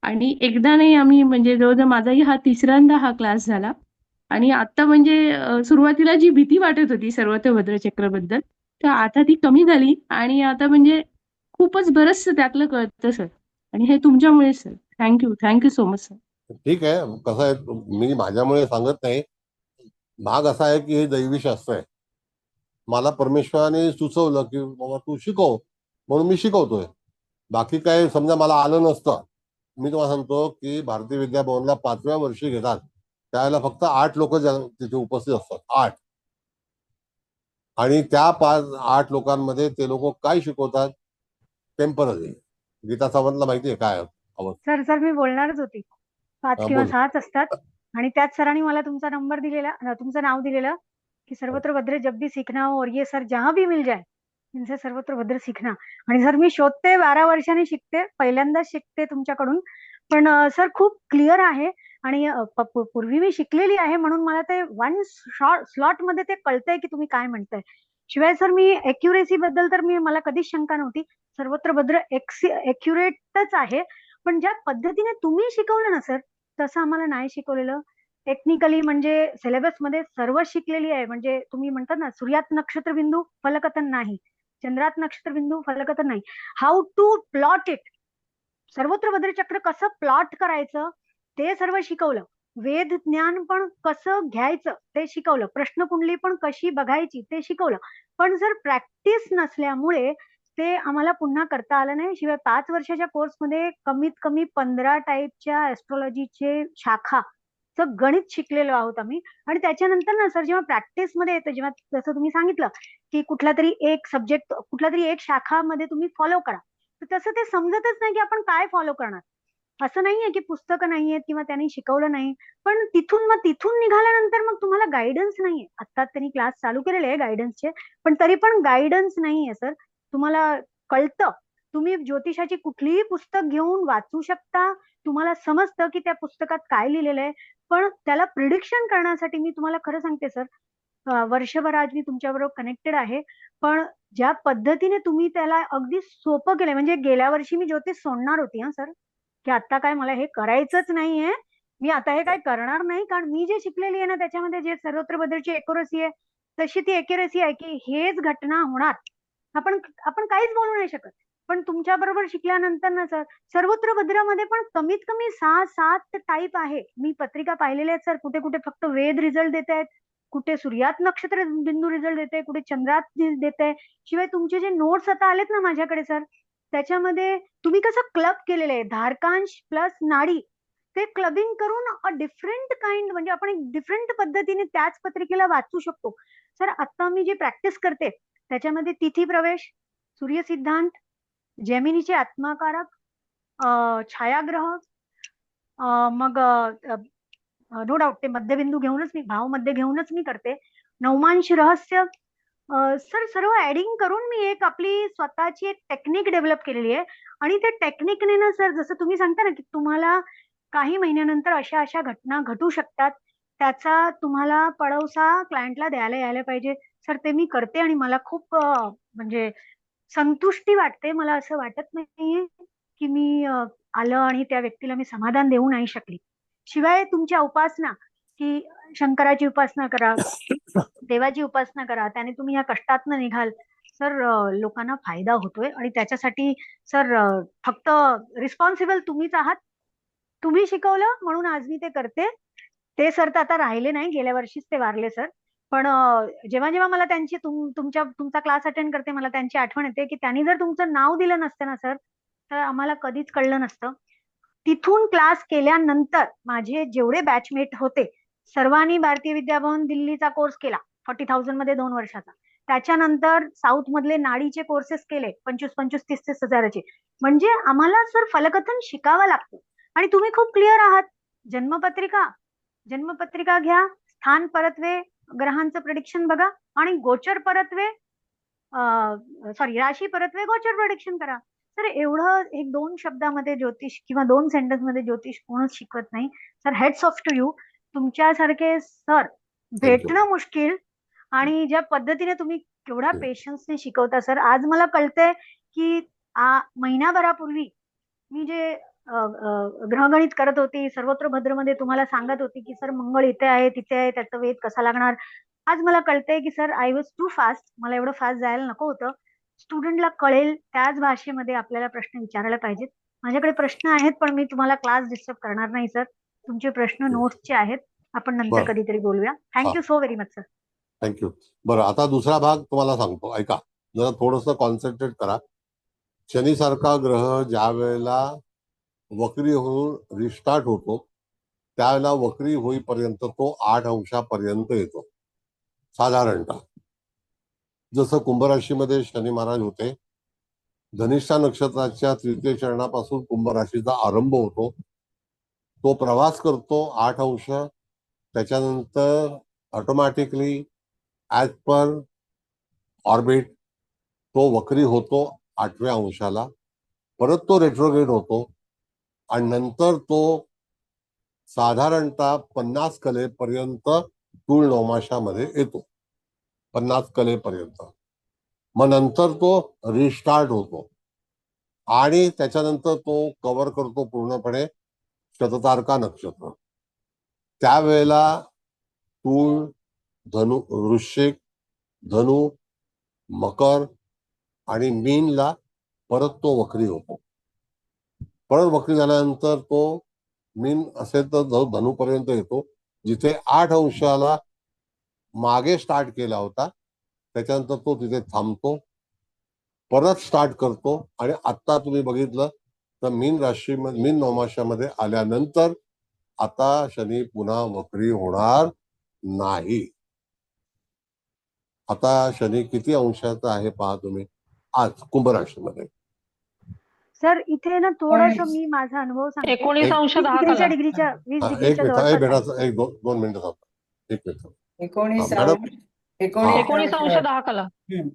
आणि एकदा नाही, आम्ही म्हणजे जवळजवळ माझाही हा 3ऱ्यांदा हा क्लास झाला. आणि आता म्हणजे सुरुवातीला जी भीती वाटत होती सर्वतोभद्र चक्रबद्दल, तर आता ती कमी झाली आणि आता म्हणजे खूपच बरंचसं त्यातलं कळतं सर. आणि हे तुमच्यामुळे sir. Thank you so much sir. ठीक आहे. कसं आहे, मी माझ्यामुळे सांगत नाही. भाग असा आहे की हे दैवी शास्त्र आहे. मला परमेश्वराने सुचवलं की बाबा तू शिकव, म्हणून मी शिकवतोय. बाकी काय समजा मला आलं नसतं, मी तुम्हाला सांगतो की भारतीय विद्याभवनला 5व्या वर्षी घेतात त्यावेळेला फक्त 8 लोक तिथे उपस्थित असतात. 8. आणि त्या 8 लोकांमध्ये ते लोक काय शिकवतात? टेम्पररी. गीता सावंतला माहिती आहे काय अवस्था? सर मी बोलणारच होती. 5 किंवा बोल. 6च असतात आणि त्याच सरांनी मला तुमचा नंबर दिलेला, तुमचं नाव दिलेलं की सर्वत्र भद्र जब भी सीखना हो और ये सर जहां भी मिल जाए इनसे सर्वत्र भद्र सीखना. आणि सर मी शोधते, 12 वर्षांनी शिकते, पहिल्यांदाच शिकते तुमच्याकडून. पण सर खूप क्लिअर आहे आणि पूर्वी मी शिकलेली आहे म्हणून मला ते वन स्लॉट मध्ये ते कळतंय की तुम्ही काय म्हणताय. शिवाय सर मी एक्युरेसी बद्दल तर मला कधीच शंका नव्हती. सर्वत्र भद्र एक्युरेटच आहे. पण ज्या पद्धतीने तुम्ही शिकवलं ना सर, तसं आम्हाला नाही शिकवलेलं. टेक्निकली म्हणजे सिलेबस मध्ये सर्व शिकलेली आहे. म्हणजे तुम्ही म्हणतात ना, सूर्यात नक्षत्रबिंदू फलकतन नाही, चंद्रात नक्षत्रबिंदू फलकतन नाही. हाऊ टू प्लॉट इट, सर्वत्र भद्र चक्र कसं प्लॉट करायचं ते सर्व शिकवलं. वेद ज्ञान पण कसं घ्यायचं ते शिकवलं. प्रश्नकुंडली पण कशी बघायची ते शिकवलं. पण जर प्रॅक्टिस नसल्यामुळे ते आम्हाला पुन्हा करता आलं नाही. शिवाय 5 वर्षाच्या कोर्समध्ये कमीत कमी 15 टाईपच्या ॲस्ट्रॉलॉजीचे शाखा गणित शिकलेलो आहोत आम्ही. आणि त्याच्यानंतर ना सर जेव्हा प्रॅक्टिसमध्ये येतं, जेव्हा जसं तुम्ही सांगितलं की कुठला तरी एक सब्जेक्ट, कुठला तरी एक शाखामध्ये तुम्ही फॉलो करा, तर तसं ते समजतच नाही की आपण काय फॉलो करणार. असं नाहीये की पुस्तकं नाहीयेत किंवा त्यांनी शिकवलं नाही, पण तिथून निघाल्यानंतर मग तुम्हाला गायडन्स नाहीये. आता त्यांनी क्लास चालू केलेले आहे गायडन्सचे, पण तरी पण गायडन्स नाहीये सर. तुम्हाला कळतं, तुम्ही ज्योतिषाची कुठलीही पुस्तक घेऊन वाचू शकता, तुम्हाला समजतं की त्या पुस्तकात काय लिहिलेलं आहे, पण त्याला प्रिडिक्शन करण्यासाठी मी तुम्हाला खरं सांगते सर, वर्षभर आज मी तुमच्याबरोबर कनेक्टेड आहे, पण ज्या पद्धतीने तुम्ही त्याला अगदी सोपं केलंय, म्हणजे गेल्या वर्षी मी ज्योतिष सोडणार होती हा सर, की आता काय मला हे करायचंच नाहीये, मी आता हे काय करणार नाही, कारण मी जे शिकलेली आहे ना त्याच्यामध्ये जे सर्वत्र बदलची एक्युरसी आहे, तशी ती एक्युरसी आहे की हेच घटना होणार. आपण आपण काहीच बोलू नाही शकत. पण तुमच्या बरोबर शिकल्यानंतर ना सर, सर्वत्र भद्रामध्ये पण कमीत कमी 6-7 टाईप आहे. मी पत्रिका पाहिलेल्या आहेत सर, कुठे कुठे फक्त वेद रिझल्ट देत आहेत, कुठे सूर्यात नक्षत्र बिंदू रिझल्ट देते, कुठे चंद्रात देते. शिवाय तुमचे जे नोट्स आता आलेत ना माझ्याकडे सर, त्याच्यामध्ये तुम्ही कसं क्लब केलेलं आहे, धारकांश प्लस नाडी, ते क्लबिंग करून अ डिफरंट काइंड, म्हणजे आपण एक डिफरंट पद्धतीने त्याच पत्रिकेला वाचू शकतो. सर आता मी जे प्रॅक्टिस करते त्याच्यामध्ये तिथी प्रवेश, सूर्य सिद्धांत, जेमिनीचे आत्माकारक, छायाग्रह, मग नो डाऊट ते मध्यबिंदू घेऊनच मी, भाव मध्य घेऊनच मी करते. नवमांश रहस्य, सर सर्व ऍडिंग करून मी एक आपली स्वतःची एक टेक्निक डेव्हलप केलेली आहे. आणि त्या टेक्निकने ना सर, जसं तुम्ही सांगता ना की तुम्हाला काही महिन्यानंतर अशा अशा घटना घटू शकतात, त्याचा तुम्हाला पडवसा क्लायंटला द्यायला यायला पाहिजे सर, ते मी करते. आणि मला खूप म्हणजे संतुष्टी वाटते. मला असं वाटत नाहीये की मी आलं आणि त्या व्यक्तीला मी समाधान देऊ नाही शकली. शिवाय तुमच्या उपासना, की शंकराची उपासना करा, देवाची उपासना करा, त्याने तुम्ही या कष्टातनं निघाल सर. लोकांना फायदा होतोय आणि त्याच्यासाठी सर फक्त रिस्पॉन्सिबल तुम्हीच आहात. तुम्ही शिकवलं म्हणून आज मी ते करते. ते सर तर आता राहिले नाही, गेल्या वर्षीच ते वारले सर. पण जेव्हा जेव्हा मला त्यांची तुमचा क्लास अटेंड करते, मला त्यांची आठवण येते की त्यांनी जर तुमचं नाव दिलं नसतं ना सर, तर आम्हाला कधीच कळलं नसतं. तिथून क्लास केल्यानंतर माझे जेवढे बॅचमेट होते सर्वांनी भारतीय विद्याभवन दिल्लीचा कोर्स केला 40,000 मध्ये 2 वर्षाचा. त्याच्यानंतर साऊथ मधले नाडीचे कोर्सेस केले 25-25, 30-30 हजाराचे. म्हणजे आम्हाला सर फलकथन शिकावं लागतं. आणि तुम्ही खूप क्लिअर आहात. जन्मपत्रिका घ्या, स्थान परत्वे, ग्रहांचं प्रेडिक्शन बघा, आणि गोचर परत्वे, राशी परत्वे, गोचर प्रेडिक्शन करा. सर एवढं 1-2 शब्दामध्ये ज्योतिष किंवा 2 सेंटेन्स मध्ये ज्योतिष कोणच शिकवत नाही sir. Hats off to you. तुमच्यासारखे सर भेटणं मुश्किल. आणि ज्या पद्धतीने तुम्ही केवढ्या पेशन्सने शिकवता सर, आज मला कळतंय की महिनाभरापूर्वी मी जे ग्रहगणित करत होती, सर्वत्र भद्रमध्ये तुम्हाला सांगत होती की सर मंगळ इथे आहे तिथे आहे, त्याचा वेध कसा लागणार, आज मला कळतंय की sir I was too fast. मला एवढं फास्ट जायला नको होतं. स्टुडंटला कळेल त्याच भाषेमध्ये आपल्याला प्रश्न विचारायला पाहिजेत. माझ्याकडे प्रश्न आहेत, पण मी तुम्हाला क्लास डिस्टर्ब करणार नाही सर. तुमचे प्रश्न नोट्सचे आहेत, आपण नंतर बरं. कधीतरी बोलूया. Thank you so very much sir. Thank you. बरं, आता दुसरा भाग तुम्हाला सांगतो, ऐका. जरा थोडंसं कॉन्सन्ट्रेट करा. शनीसारखा ग्रह ज्या वेळेला वक्री होऊन रिस्टार्ट होतो, त्यावेळेला वक्री होईपर्यंत तो 8 अंशापर्यंत येतो साधारणतः. जसं कुंभ राशीमध्ये शनी महाराज होते, धनिष्ठा नक्षत्राच्या 3य चरणापासून कुंभ राशीचा आरंभ होतो, तो प्रवास करतो 8 अंश. त्याच्यानंतर ऑटोमॅटिकली ऍज पर ऑर्बिट तो वक्री होतो 8व्या अंशाला, परत तो रेट्रोग्रेड होतो, आणि नंतर तो साधारणतः 50 कलेपर्यंत तूळ नवमाशामध्ये येतो, 50 कलेपर्यंत. मग नंतर तो रिस्टार्ट होतो आणि त्याच्यानंतर तो कव्हर करतो पूर्णपणे शततारका नक्षत्र. त्यावेळेला तूळ, धनु, वृश्चिक, धनु, मकर आणि मीनला परत तो वक्री होतो. परत वक्री झाल्यानंतर तो मीन असेल तर धनुपर्यंत येतो, जिथे 8 अंशाला मागे स्टार्ट केला होता, त्याच्यानंतर तो तिथे थांबतो. परत स्टार्ट करतो. आणि आता तुम्ही बघितलं तर मीन नवमाशामध्ये आल्यानंतर आता शनी पुन्हा वक्री होणार नाही. आता शनी किती अंशाचा आहे पहा तुम्ही आज कुंभ राशीमध्ये. सर इथे ना थोडस मी माझा अनुभव सांगते. 20 डिग्रीच्या एक मिनिट जवळपास आहे. बेटा, एक दोन मिनिटं थांबा. एक मिनिट. 19 मॅडम, 19 अंश 10 कला.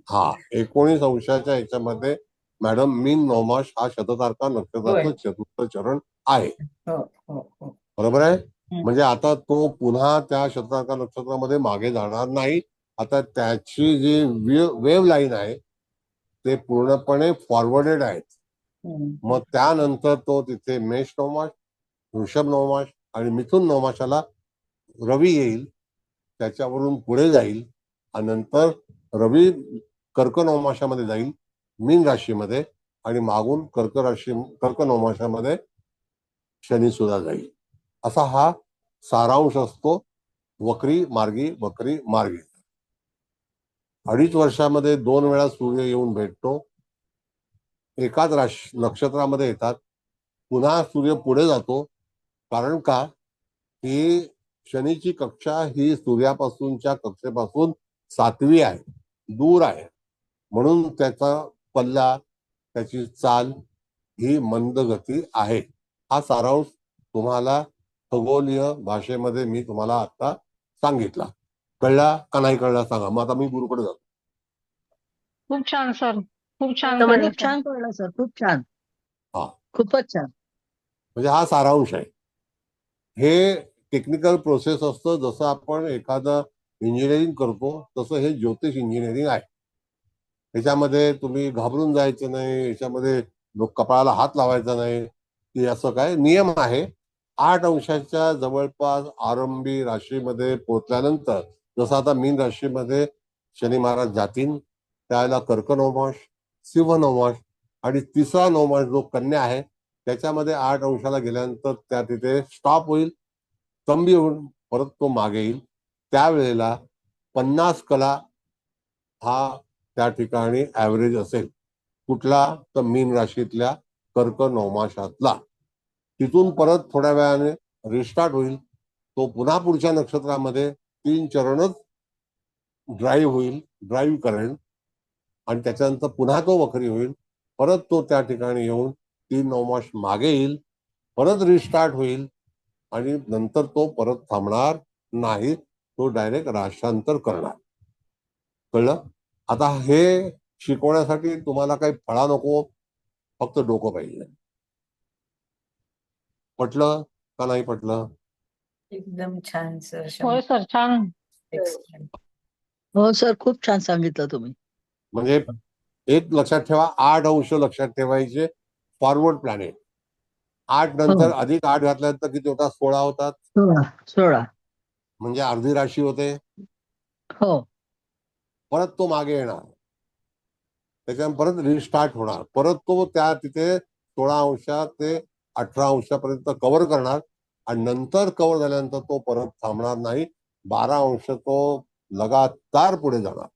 हा 19 अंशाच्या याच्यामध्ये मॅडम मीन नवमाश हा शततारका नक्षत्राचं चतुर्थ चरण आहे. हो हो हो बरोबर आहे. म्हणजे आता तो पुन्हा त्या शततारका नक्षत्रामध्ये मागे जाणार नाही. आता त्याची जी वेव्ह लाईन आहे ते पूर्णपणे फॉरवर्डेड आहेत. मग त्यानंतर तो तिथे मेष नवमाश, वृषभ नवमाश आणि मिथुन नवमाशाला रवी येईल, त्याच्यावरून पुढे जाईल आणि नंतर रवी कर्क नवमाशामध्ये जाईल मीन राशीमध्ये, आणि मागून कर्क नवमाशामध्ये शनी सुद्धा जाईल. असा हा सारांश असतो वक्री मार्गी वक्री मार्गी. 2.5 वर्षामध्ये 2 वेळा सूर्य येऊन भेटतो. एकाच नक्षत्रामध्ये येतात. पुन्हा सूर्य पुढे जातो. कारण का की शनीची कक्षा ही सूर्यापासूनच्या कक्षेपासून 7वी आहे, दूर आहे. म्हणून त्याचा पल्ला, त्याची चाल ही मंद गती आहे. हा सारांश तुम्हाला खगोलीय भाषेमध्ये मी तुम्हाला आता सांगितला. कळला का नाही कळला सांगा. मग आता मी गुरुकडे जातो. खूप छान सर, खूप छान खूप कळलं छान कळलं सर, खूप छान. हा खूपच छान. म्हणजे हा सारांश आहे. हे टेक्निकल प्रोसेस असतं. जसं आपण एखादं इंजिनिअरिंग करतो तसं हे ज्योतिष इंजिनिअरिंग आहे. याच्यामध्ये तुम्ही घाबरून जायचं नाही, याच्यामध्ये कपाळाला हात लावायचा नाही की असं काय नियम आहे. 8 अंशाच्या जवळपास आरंभी राशीमध्ये पोहोचल्यानंतर, जसं आता मीन राशीमध्ये शनी महाराज जातील, त्याला कर्क नवमाश, सिंह नवमाश आणि तिसरा नवमाश जो कन्या आहे त्याच्यामध्ये 8 अंशाला गेल्यानंतर त्या तिथे स्टॉप होईल, स्तंभी होऊन परत तो मागे येईल. त्यावेळेला 50 कला हा त्या ठिकाणी ऍव्हरेज असेल. कुठला तर मीन राशीतल्या कर्क नवमाशातला. तिथून परत थोड्या वेळाने रिस्टार्ट होईल. तो पुन्हा पुढच्या नक्षत्रामध्ये 3 चरणच ड्राईव्ह होईल, ड्राईव्ह करेल आणि त्याच्यानंतर पुन्हा तो वक्री होईल. परत तो त्या ठिकाणी येऊन 3 नवमाश मागे येईल, परत रिस्टार्ट होईल आणि नंतर तो परत थांबणार नाही. तो डायरेक्ट राशांतर करणार. कळलं. आता हे शिकवण्यासाठी तुम्हाला काही फळा नको, फक्त डोकं पाहिजे. पटलं का नाही पटलं. एकदम छान सर. होय सर, छान. Excellent. हो सर, खूप छान सांगितलं तुम्ही. म्हणजे एक लक्षात ठेवा, 8 अंश लक्षात ठेवायचे. फॉरवर्ड प्लॅनेट 8 नंतर अधिक 8 घातल्यानंतर किती होतात. 16 होतात. 16 म्हणजे अर्धी राशी होते. हो. परत तो मागे येणार, त्याच्यानंतर परत रिस्टार्ट होणार. परत तो त्या तिथे 16 अंशात ते 18 अंशापर्यंत कव्हर करणार आणि नंतर कव्हर झाल्यानंतर तो परत थांबणार नाही. 12 अंश तो लगातार पुढे जाणार,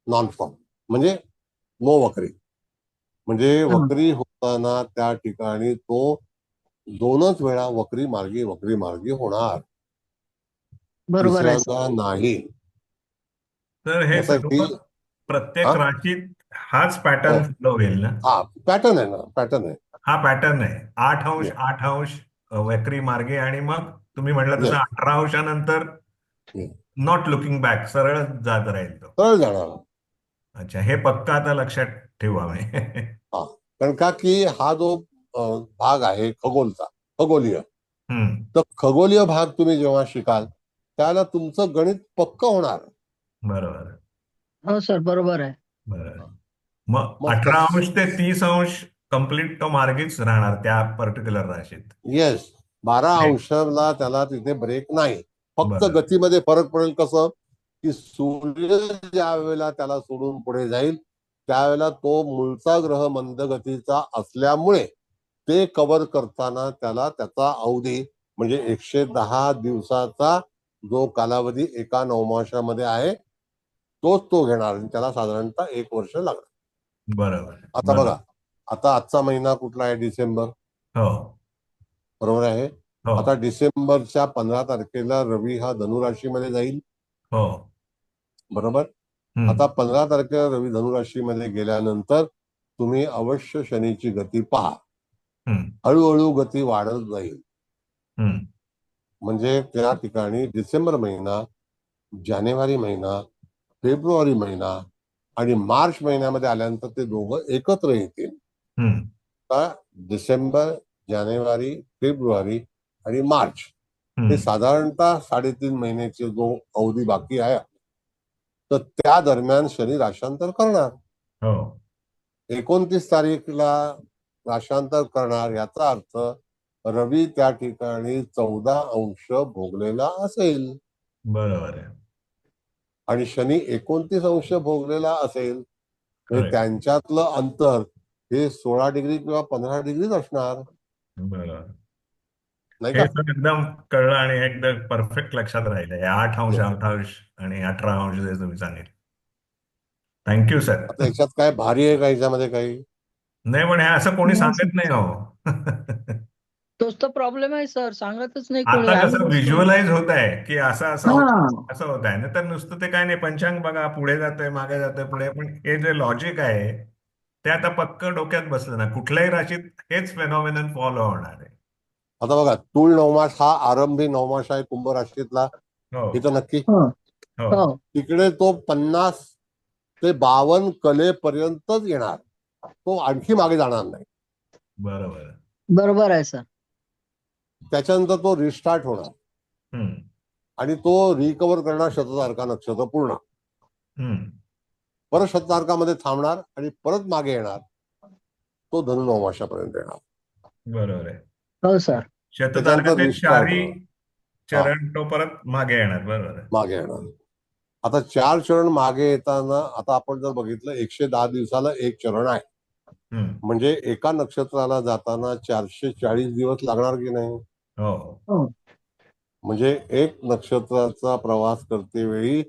नॉन स्टॉप. म्हणजे नो वक्री. म्हणजे वक्री होताना त्या ठिकाणी तो 2च वेळा वक्री मार्गी होणार, बरोबर आहे. तिसऱ्यांदा नाही. तर हे जसं सर्व की प्रत्येक राशीत हाच पॅटर्न फॉलो होईल ना. हा पॅटर्न आहे ना, पॅटर्न आहे. हा पॅटर्न आहे. 8 अंश 8 अंश वक्री मार्गे आणि मग तुम्ही म्हटलं तसं 18 अंशानंतर नॉट लुकिंग बॅक, सरळ जात राहील तो. सरळ जाणार. अच्छा, हे पक्का आता लक्षात ठेवा. हा, कारण का की हा जो भाग आहे खगोलीय, तर खगोलीय भाग तुम्ही जेव्हा शिकाल त्याला तुमचं गणित पक्क होणार. बरोबर. हो सर, बरोबर आहे. बरोबर. मग 18 अंश ते 30 अंश कम्प्लीट तो मार्गीच राहणार त्या पर्टिक्युलर राशीत. येस. 12 अंशाला त्याला तिथे ब्रेक नाही. फक्त गतीमध्ये फरक पडेल. कसं की सूर्य ज्या वेळेला त्याला सोडून पुढे जाईल त्यावेळेला तो मूळचा ग्रह मंद गतीचा असल्यामुळे ते कव्हर करताना त्याला त्याचा अवधी म्हणजे 110 दिवसाचा जो कालावधी एका नवमाशामध्ये आहे तोच तो घेणार आणि त्याला साधारणतः 1 वर्ष लागणार. बरोबर आता बरोबर. बघा, आता आजचा महिना कुठला आहे? डिसेंबर, हो बरोबर आहे. हो आता डिसेंबरच्या 15 तारखेला रवी हा धनुराशीमध्ये जाईल, हो. बरोबर. आता 15 तारखेला रवी धनुराशीमध्ये गेल्यानंतर तुम्ही अवश्य शनीची गती पहा. हळूहळू गती वाढत जाईल. म्हणजे त्या ठिकाणी डिसेंबर महिना, जानेवारी महिना, फेब्रुवारी महिना आणि मार्च महिन्यामध्ये आल्यानंतर ते दोघं एकत्र येतील. का डिसेंबर, जानेवारी, फेब्रुवारी आणि मार्च हे साधारणतः 3.5 महिन्याचे जो अवधी बाकी आहे, तर त्या दरम्यान शनी राशांतर करणार. हो 29 तारीखला राशांतर करणार, याचा अर्थ रवी त्या ठिकाणी 14 अंश भोगलेला असेल बरोबर आहे. आणि शनी 29 अंश भोगलेला असेल, म्हणजे Correct. त्यांच्यातलं अंतर हे 16 डिग्री किंवा 15 डिग्रीच असणार, बरोबर. नाही हे का? सर एकदम कळलं आणि एकदम परफेक्ट लक्षात राहिलं. हे 8 अंश, 8 अंश आणि 18 अंश जे तुम्ही सांगितलं. Thank you sir. आता याच्यात काय भारी आहे का याच्यामध्ये काही? नाही पण हे असं कोणी नाही सांगत नाही हो. तोच तर प्रॉब्लेम आहे सर, सांगतच नाही कोणी. आता आम्ही कसं बसलो. व्हिज्युअलाइज होत आहे की असं असं होत हा असं होत आहे ना, तर नुसतं ते काय नाही, पंचांग बघा पुढे जातंय मागे जातंय पुढे, पण हे जे लॉजिक आहे ते आता पक्क डोक्यात बसलं ना, कुठल्याही राशीत हेच फेनॉमिनन फॉलो होणार आहे. आता बघा, तूळ नवमास हा आरंभी नवमास आहे कुंभ राशीतला, हो हे तर नक्की. हो हो हो तिकडे तो 50 ते 52 कलेपर्यंतच येणार, तो आणखी मागे जाणार नाही. बरोबर. बरोबर आहे सर. त्याच्यानंतर तो रिस्टार्ट होणार हम्म आणि तो रिकवर करणार शततारका नक्षत्र पूर्ण, हम्म परत शततारकामध्ये थांबणार आणि परत मागे येणार, तो धनु नवमाशापर्यंत येणार. बरोबर आहे. हो सर. शततारकाचे रिस्टार्ट चारी होणार, चरण तो परत मागे येणार. बरोबर आहे. मागे येणार. आता 4 चरण मागे येताना, आता आपण जर बघितलं 110 दिवसाला 1 चरण आहे, म्हणजे एका नक्षत्राला जाताना 440 दिवस लागणार की नाही? हो हो म्हणजे एक नक्षत्राचा प्रवास करते वेळी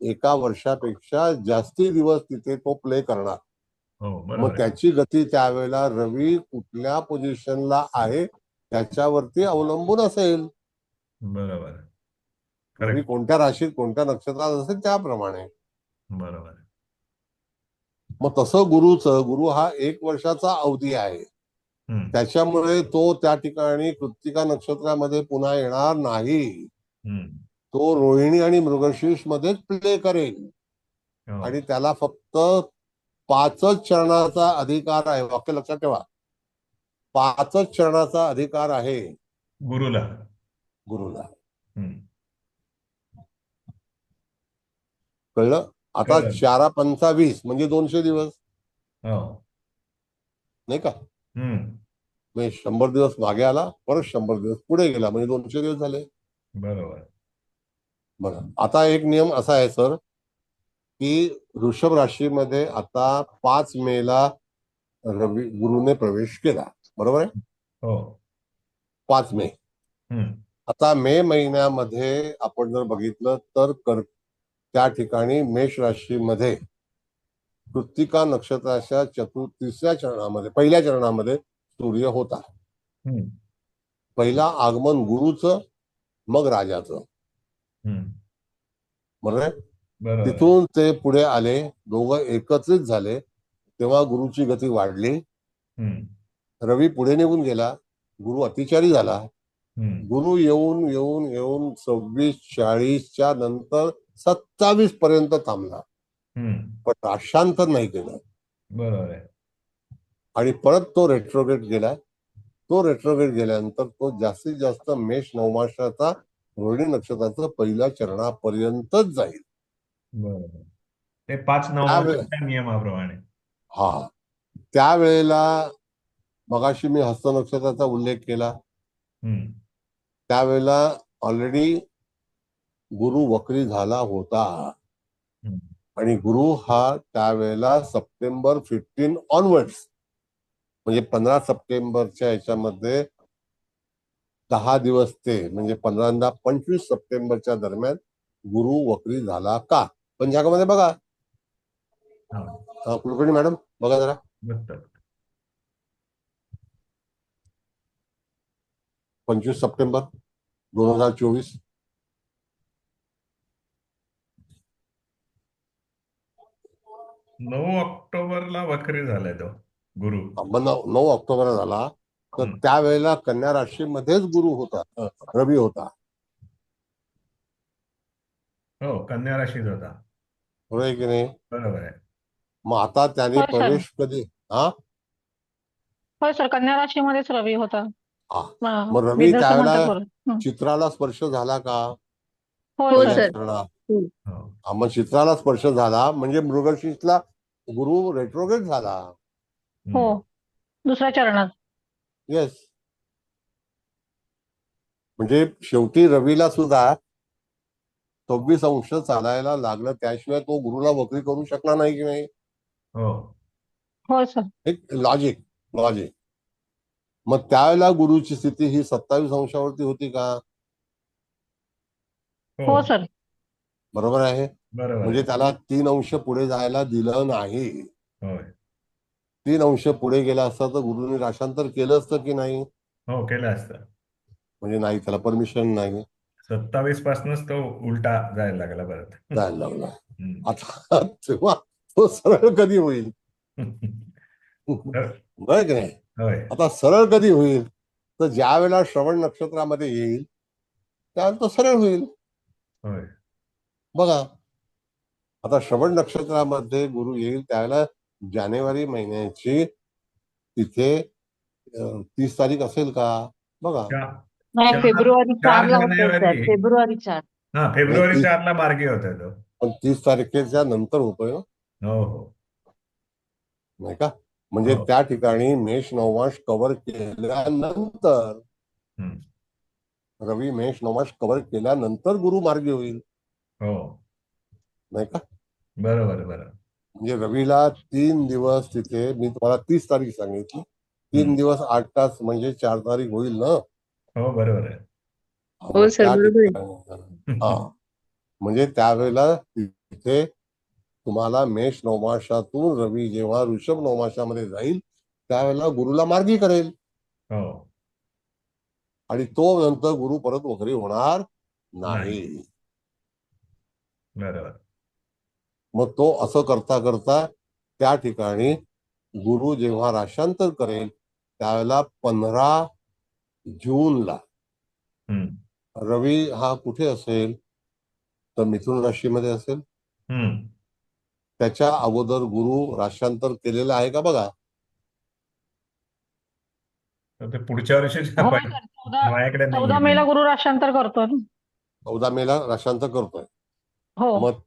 एका वर्षापेक्षा जास्ती दिवस तिथे तो प्ले करणार. हो मग बरोबर आहे. त्याची गती त्यावेळेला रवी कुठल्या पोझिशनला आहे त्याच्यावरती अवलंबून असेल. बरोबर आहे. रवी करेक्ट. कोणत्या राशीत कोणत्या नक्षत्रात असेल त्याप्रमाणे. बरोबर आहे. मग तसं गुरु हा 1 वर्षाचा अवधी आहे, त्याच्यामुळे तो त्या ठिकाणी कृत्तिका नक्षत्रामध्ये पुन्हा येणार नाही. तो रोहिणी आणि मृगशीर्ष मध्येच प्ले करेल हो आणि त्याला फक्त 5च चरणाचा अधिकार आहे. वाक्य लक्षात ठेवा, 5च चरणाचा अधिकार आहे गुरुला. गुरुला. हम्म. कळलं? आता कळलं. 4 पंचा 20 म्हणजे 200 दिवस, हो नाही का? हम्म म्हणजे 100 दिवस मागे आला, परत 100 दिवस पुढे गेला, म्हणजे 200 दिवस झाले. बरोबर. बघा, आता एक नियम असा आहे सर, की वृषभ राशीमध्ये आता 5 मेला रवी गुरुने प्रवेश केला, बरोबर आहे? हो 5 मे. आता मे महिन्यामध्ये आपण जर बघितलं तर त्या ठिकाणी मेष राशीमध्ये कृत्तिका नक्षत्राच्या 3ऱ्या चरणामध्ये, पहिल्या चरणामध्ये सूर्य होता. पहिला आगमन गुरुचं, मग राजाचं, बरोबर आहे? बरोबर. तिथून ते पुढे आले, दोघं एकत्रित झाले, तेव्हा गुरुची गती वाढली. रवी पुढे निघून गेला, गुरु अतिचारी झाला. गुरु येऊन येऊन येऊन 26-40च्या नंतर 27 पर्यंत थांबला, पण राशांतर नाही केलं. बरोबर आहे. आणि परत तो रेट्रोग्रेड गेला. तो रेट्रोग्रेड गेल्यानंतर तो जास्तीत जास्त मेष नवमासाचा रोहिणी नक्षत्राचं पहिल्या चरणापर्यंतच जाईल. बरोबर. ते 5 नवमासाच्या नियमाप्रमाणे. हा, त्यावेळेला मगाशी मी हस्त नक्षत्राचा उल्लेख केला, त्यावेळेला ऑलरेडी गुरु वक्री झाला होता आणि गुरु हा त्यावेळेला सप्टेंबर 15 ऑनवर्ड्स, म्हणजे 15 सप्टेंबरच्या याच्यामध्ये 10 दिवस ते म्हणजे 15 25 सप्टेंबरच्या दरम्यान गुरु वक्री झाला का? पंचांगामध्ये बघा. हा. कुलकर्णी मॅडम बघा जरा. बघतो. 25 सप्टेंबर 2024. 9 ऑक्टोबरला वक्री झालाय तो गुरु. 9 ऑक्टोबरला झाला. तर त्यावेळेला कन्या राशीमध्येच गुरु होता, रवी होता. हो, कन्या राशीत होता. बरोबर आहे की नाही? बरोबर आहे. मग आता त्याने होय सर. प्रवेश कधी होय सर, कन्या राशीमध्येच रवी होता. मग रवी वेदर त्यावेळेला समांतर चित्राला स्पर्श झाला का? होय पहिल्या सर. चरणात. हो. मग चित्राला स्पर्श झाला म्हणजे मृगशीर्षला गुरु रेट्रोग्रेड झाला. हो, दुसऱ्या चरणात. येस. म्हणजे शेवटी रवीला सुद्धा 26 अंश चालायला लागलं, त्याशिवाय तो गुरुला वक्री करू शकला नाही की नाही? हो. होय सर. एक लॉजिक. मग त्यावेळेला गुरुची स्थिती ही 27 अंशावरती होती का? हो सर. बरोबर आहे. बरोबर म्हणजे आहे. त्याला 3 अंश पुढे जायला दिलं नाही. होय. 3 अंश पुढे गेला असता तर गुरुने राशांतर केलं असतं की नाही? हो, केलं असतं. म्हणजे नाही, त्याला परमिशन नाही. 27 पासूनच तो उलटा जायला लागला परत. जायला लागला. आता तेव्हा तो सरळ कधी होईल? बरं की नाही? होय. आता सरळ कधी होईल? तर ज्या वेळेला श्रवण नक्षत्रामध्ये येईल त्यावेळेला तो सरळ होईल. होय. बघा, आता श्रवण नक्षत्रामध्ये गुरु येईल त्यावेळेला जानेवारी महिन्याची तिथे 30 तारीख असेल का? बघा. नाही, फेब्रुवारी 4 4ला होतोय सर. जानेवारी. फेब्रुवारी 4. हा, फेब्रुवारी 4ला मार्गी होतोय तो. पण 30 तारखेच्या नंतर होतोय ना? हो हो. नाही का? म्हणजे हो. त्या ठिकाणी मेष नवमांश कव्हर केल्यानंतर रवी मेष नवमांश कव्हर केल्यानंतर गुरु मार्गी होईल. हो. नाही का? बरोबर. म्हणजे रवीला 3 दिवस तिथे, मी तुम्हाला 30 तारीख सांगितली, 3 दिवस 8 तास म्हणजे 4 तारीख होईल ना? हो, बरोबर आहे. हो सर, बरोबर आहे. म्हणजे त्यावेळेला तिथे तुम्हाला मेष नवमाशातून रवी जेव्हा ऋषभ नवमाशामध्ये जाईल त्यावेळेला गुरुला मार्गी करेल. हो. आणि तो नंतर गुरु परत वक्री होणार नाही. बरोबर. मग तो असं करता करता त्या ठिकाणी गुरु जेव्हा राशांतर करेल त्यावेळेला 15 जूनला रवी हा कुठे असेल? तर मिथुन राशीमध्ये असेल. त्याच्या अगोदर गुरु राशांतर केलेलं आहे का बघा? ते पुढच्या वर्षी माझ्याकडे 14 मेला गुरु राशांतर करतो. 14 मेला राशांतर करतोय. हो. मग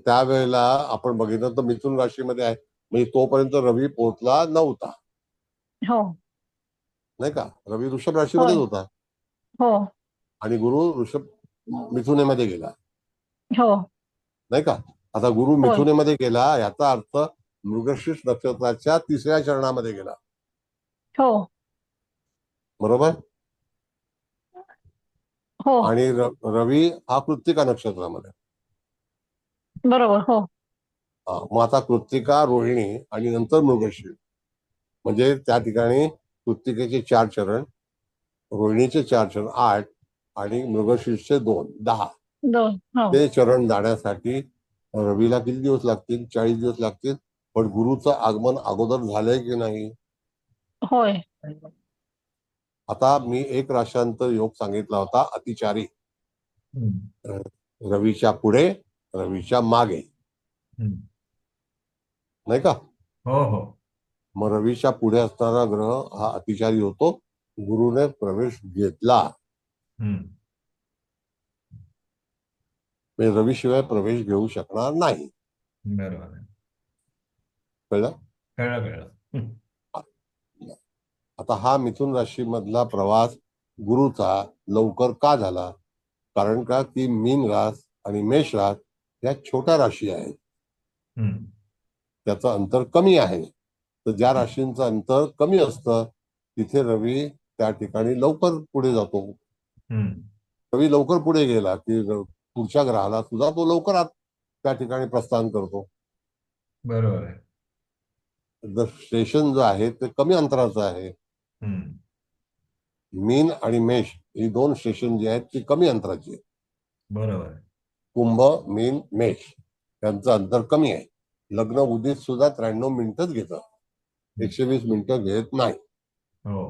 त्यावेळेला आपण बघितलं तर मिथुन राशीमध्ये आहे, म्हणजे तोपर्यंत रवी पोहोचला नव्हता. हो. नाही का? रवी वृषभ राशीमध्येच होता. हो. आणि गुरु ऋषभ मिथुनेमध्ये गेला. हो. नाही का? आता गुरु मिथुनेमध्ये गेला याचा अर्थ मृगशीर्ष नक्षत्राच्या 3ऱ्या चरणामध्ये गेला. हो. बरोबर. हो. आणि रवी हा कृत्तिका नक्षत्रामध्ये. बरोबर. हो. मग आता कृत्तिका, रोहिणी आणि नंतर मृगशीर्ष, म्हणजे त्या ठिकाणी कृत्तिकेचे 4 चरण, रोहिणीचे 4 चरण 8 आणि मृगशीर्षचे 2 10. ते चरण जाण्यासाठी रवीला किती दिवस लागतील? 40 दिवस लागतील. पण गुरुचं आगमन अगोदर झालंय की नाही? होय. आता मी एक राशांतर योग सांगितला होता, अतिचारी. रवीच्या पुढे, रवीच्या मागे. नाही का? हो हो. मग रवीच्या पुढे असणारा ग्रह हा अतिचारी होतो. गुरुने प्रवेश घेतला, रवीशिवाय प्रवेश घेऊ शकणार नाही. बरोबर. कळलं? कळलं. आता हा मिथुन राशी मधला प्रवास गुरुचा लवकर का झाला? कारण का की मीन रास आणि मेष रास या छोट्या राशी आहेत, त्याचं अंतर कमी आहे. तर ज्या राशींचं अंतर कमी असतं तिथे रवी त्या ठिकाणी लवकर पुढे जातो. रवी लवकर पुढे गेला की पुढच्या ग्रहाला सुद्धा तो लवकर त्या ठिकाणी प्रस्थान करतो. बरोबर आहे. जर स्टेशन जो आहे ते कमी अंतराचं आहे. हम्म. मीन आणि मेष ही दोन स्टेशन जी आहेत ती कमी अंतराची आहेत. बरोबर आहे. कुंभ, मीन, मेष यांचं अंतर कमी आहे. लग्न उदित सुद्धा 93 मिनिटच घेतं, 120 मिनिटं घेत नाही. हो.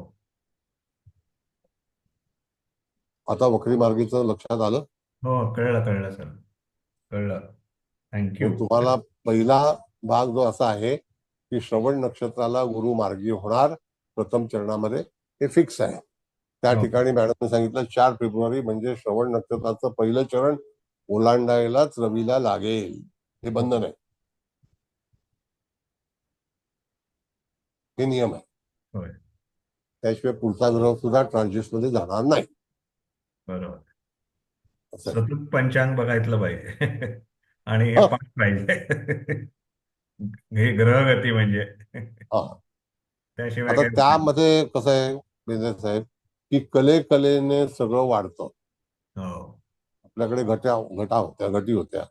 आता वक्री मार्गीचं लक्षात आलं. हो, कळलं सर, कळलं. थँक्यू. मग तुम्हाला पहिला भाग जो असा आहे की श्रवण नक्षत्राला गुरु मार्गी होणार प्रथम चरणामध्ये, हे फिक्स आहे. त्या हो. ठिकाणी मॅडमने सांगितलं 4 फेब्रुवारी म्हणजे श्रवण नक्षत्राचं पहिलं चरण ओलांडायलाच रवीला लागेल. हे बंधन आहे, हे नियम आहे. होय. त्याशिवाय पुढचा ग्रह सुद्धा ट्रान्झिट मध्ये जाणार नाही. बरोबर. असं आहे. सतत पंचांग बघायतलं पाहिजे आणि हे हा, पाठ पाहिजे. हे ग्रहगती म्हणजे हा. त्याशिवाय आता काय उपयोग नाही. त्यामध्ये कसं आहे बेंद्रे साहेब, की कलेने सगळं वाढतं. हो. आपल्याकडे घटा होत्या, घटी होत्या.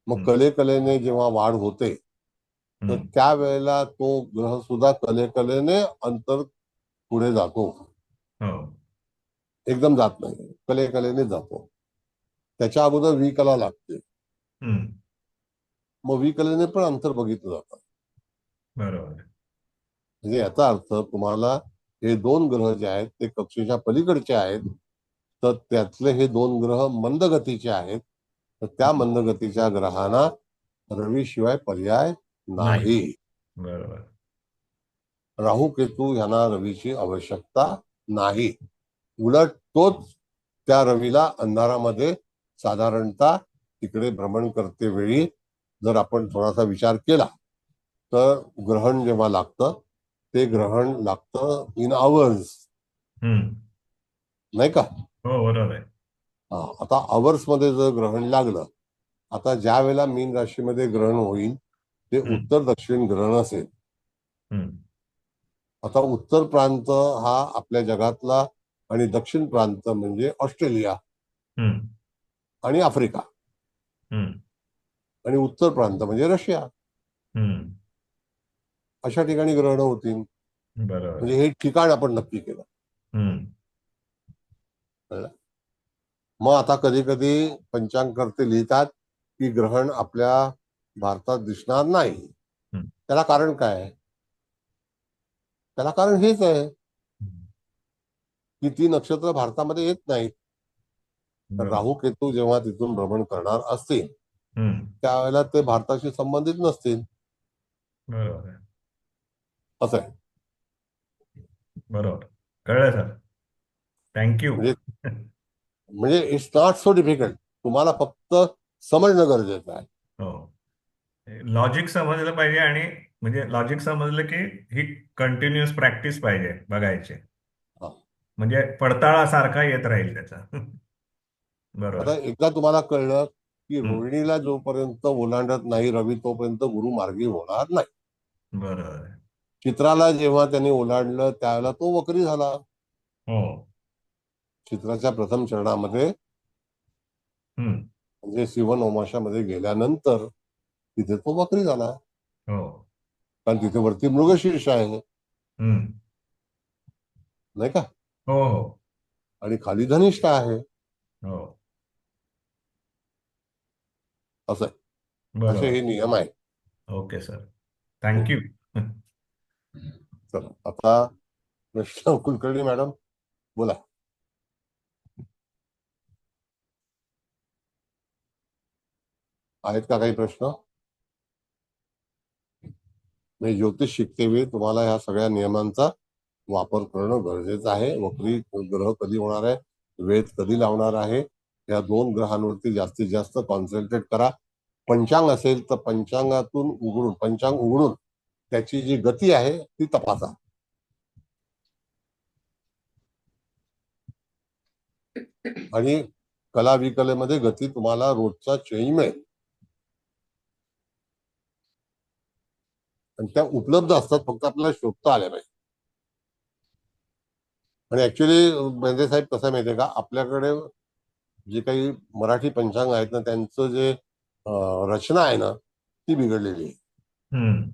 मग हम्म. कलेने जेव्हा वाढ होते तर हम्म. त्यावेळेला तो ग्रह सुद्धा कलेने अंतर पुढे जातो. हो. एकदम जात नाही, कलेने जातो. त्याच्या अगोदर विकला लागते. हम्म. मग विकलेने पण अंतर बघितलं जातं. बरोबर आहे. म्हणजे याचा अर्थ तुम्हाला हे 2 ग्रह जे आहेत ते कक्षेच्या पलीकडचे आहेत, तर त्यातले हे 2 ग्रह मंदगतीचे आहेत. तर त्या मंदगतीच्या ग्रहांना रवी शिवाय पर्याय नाही. नाही. बरोबर. राहू केतू यांना रवीची आवश्यकता नाही. उलट तोच त्या रवीला अंधारामध्ये साधारणतः तिकडे भ्रमण करते वेळी जर आपण थोडासा विचार केला तर ग्रहण जेव्हा लागतं ते ग्रहण लागतं इन आवर्स, हम्म. नाही का? हो, बरोबर आहे. आता आवर्स मध्ये जर ग्रहण लागलं, आता ज्या वेळेला मीन राशीमध्ये ग्रहण होईल ते उत्तर दक्षिण ग्रहण असेल. हम्म. आता उत्तर प्रांत हा आपल्या जगातला आणि दक्षिण प्रांत म्हणजे ऑस्ट्रेलिया हम्म. आणि आफ्रिका हम्म. आणि उत्तर प्रांत म्हणजे रशिया, हम्म. अशा ठिकाणी ग्रहण होतील. बरोबर म्हणजे आहे. हे ठिकाण आपण नक्की केलं. हम्म. कळलं? मग आता कधी कधी पंचांगकर्ते लिहितात की ग्रहण आपल्या भारतात दिसणार नाही. हम्म. त्याला कारण काय आहे? त्याला कारण हेच आहे की ती नक्षत्र भारतामध्ये येत नाहीत. तर बरोबर. राहू केतू जेव्हा तिथून भ्रमण करणार असतील हम्म. त्यावेळेला ते भारताशी संबंधित नसतील. बरोबर आहे. असं आहे. बरोबर, कळलं सर. थँक्यू. म्हणजे इट्स नॉट सो डिफिकल्ट. तुम्हाला फक्त समजणं गरजेचं आहे. हो, लॉजिक समजलं पाहिजे आणि म्हणजे लॉजिक समजलं की ही कंटिन्युअस प्रॅक्टिस पाहिजे बघायची, हा. म्हणजे पडताळासारखा येत राहील त्याचा. बरोबर. आता एकदा तुम्हाला कळलं की हम्म. रोहिणीला जोपर्यंत ओलांडत नाही रवी तोपर्यंत गुरु मार्गी होणार नाही. बरोबर आहे. चित्राला जेव्हा त्यांनी ओलांडलं त्यावेळेला तो वक्री झाला. हो. चित्राच्या प्रथम चरणामध्ये हम्म. म्हणजे शिवनवमाशामध्ये गेल्यानंतर तिथे तो वक्री झाला. हो. कारण तिथे वरती मृगशीर्ष आहे, हम्म. नाही का? हो हो आणि खाली धनिष्ठ आहे. हो. असं आहे. असे बरोबर. हे नियम आहेत. Okay sir, thank you. चला आता कृष्ण कुलकर्णी मॅडम बोला. आहेत का काही प्रश्न? मी ज्योतिष शिकते वेळी तुम्हाला ह्या सगळ्या नियमांचा वापर करणं गरजेचं आहे. वक्री ग्रह कधी होणार आहे, वेध कधी लावणार आहे, या 2 ग्रहांवरती जास्तीत जास्त कॉन्सन्ट्रेट करा. पंचांग असेल तर पंचांग उघडून त्याची जी गती आहे ती तपासा. आणि कला विकलेमध्ये गती तुम्हाला रोजचा चेंज मिळेल आणि त्या उपलब्ध असतात, फक्त आपल्याला शोधता आल्या पाहिजे. आणि ऍक्च्युली बेंद्रे साहेब कसं माहितीये का, आपल्याकडे जे काही मराठी पंचांग आहेत ना त्यांचं जे रचना आहे ना ती बिघडलेली आहे. हम्म.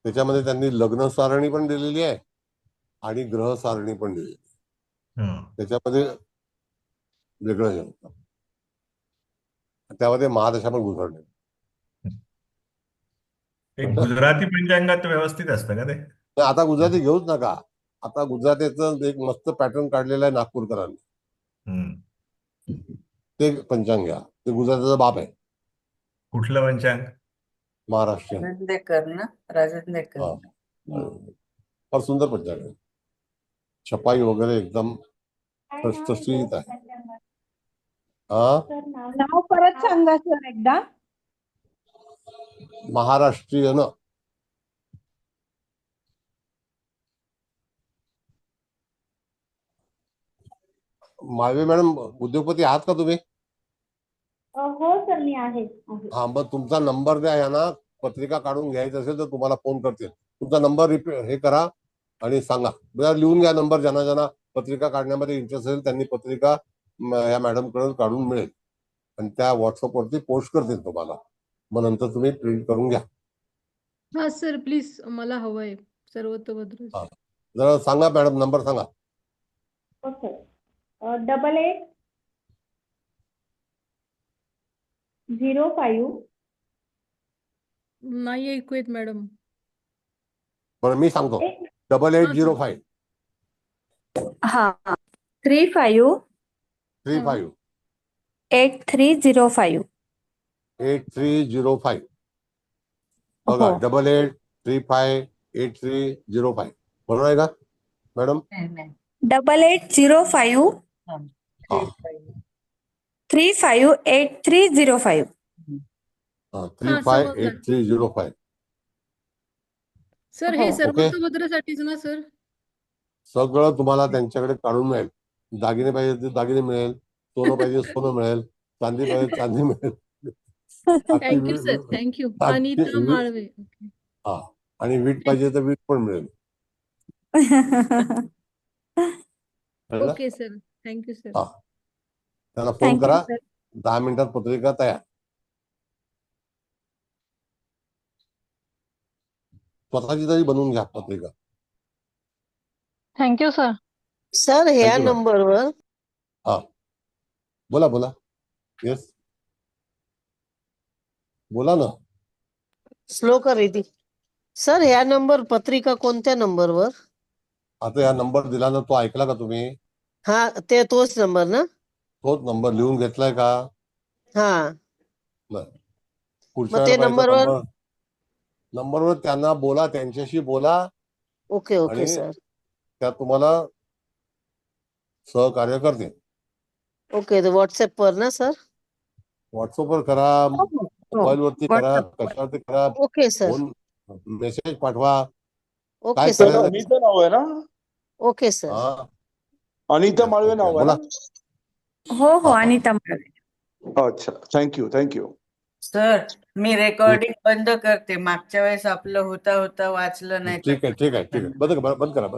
त्याच्यामध्ये त्यांनी लग्न सारणी पण दिलेली आहे आणि ग्रह सारणी पण दिलेली आहे. हम्म. त्याच्यामध्ये वेगळं हे होतं. त्यामध्ये महादशा पण गुजरणे. ते गुजराती पंचांगात व्यवस्थित असतं का ते? तर आता गुजराती घेऊच नका. आता गुजरातीचं एक मस्त पॅटर्न काढलेला आहे नागपूरकरांनी. हम्म. ते पंचांग घ्या. ते गुजरातीचा बाप आहे. कुठलं पंचांग? महाराष्ट्रीयन. राजंदेकर ना, राजंदेकर. हा. फार सुंदर पंचांग आहे. छपाई वगैरे एकदम ठसठशीत आहे. हा, नाव परत सांगा सर एकदा. महाराष्ट्रीयन. माळवे मॅडम उद्योगपती आहात का तुम्ही? हो सर मी आहे. हा, मग तुमचा नंबर द्या यांना. पत्रिका काढून घ्यायचं असेल तर तुम्हाला फोन करतील. तुमचा नंबर हे करा आणि सांगा. जरा लिहून घ्या नंबर. ज्यांना ज्यांना पत्रिका काढण्यामध्ये इंटरेस्ट असेल त्यांनी पत्रिका या मॅडम कडून काढून मिळेल आणि त्या व्हॉट्सअपवरती पोस्ट करतील तुम्हाला. मग नंतर तुम्ही प्रिंट करून घ्या. हा सर प्लीज मला हवंय सर्वतोभद्र. हा, जरा सांगा मॅडम, नंबर सांगा. ओके. 8805. नाही ऐकू येत मॅडम. बरं मी सांगतो. 8805 हा 35 35 8305. 8305. बघा, हो. 88358305. बरोबर आहे का मॅडम? 8805 हा 358305. 358305. सर हो. हे ओके, सर्वतोभद्रसाठीच ना सर? सगळं तुम्हाला त्यांच्याकडे काढून मिळेल. दागिने पाहिजे ते दागिने मिळेल. सोनं पाहिजे सोनं मिळेल. चांदी पाहिजे चांदी मिळेल. Thank you sir, thank you. Anita Malve. हा, आणि वीट पाहिजे तर वीट पण मिळेल. कळलं? Okay sir, thank you sir. हा, त्यांना फोन थँक्यू करा. सर. 10 मिनिटात पत्रिका तयार. स्वतःची तरी बनवून घ्या पत्रिका. Thank you sir. सर ह्या थँक्यू मॅम. नंबरवर हा, बोला बोला. येस, बोला ना. स्लो कर ती. सर ह्या नंबर पत्रिका कोणत्या नंबरवर? आता या नंबर दिला ना, तो ऐकला का तुम्ही? हा ते तोच नंबर ना? तोच नंबर लिहून घेतलाय का? हा, बरं. मग पुढच्या ते वेळेला पाहिजे तर नंबरवर. नंबरवर त्यांना बोला, त्यांच्याशी बोला ओके ओके आणि सर. त्या तुम्हाला सहकार्य करतील. ओके, व्हॉट्सअपवर ना सर? व्हॉट्सअपवर करा, हो हो मोबाईलवरती करा, व्हॉट्सअप. कशावरती करा, ओके सर. फोन मेसेज पाठवा. काय ओके सर. करायचं? अनिता नाव आहे ना? Okay sir. हा, अनिता माळवे नाव आहे बोला. ना? हो हो हा. अनिता माळवे. अच्छा, थँक्यू थँक्यू. सर मी रेकॉर्डिंग बंद करते. मागच्या वेळेस आपलं होता वाचलं नाही तर ठीक आहे. बंद करा.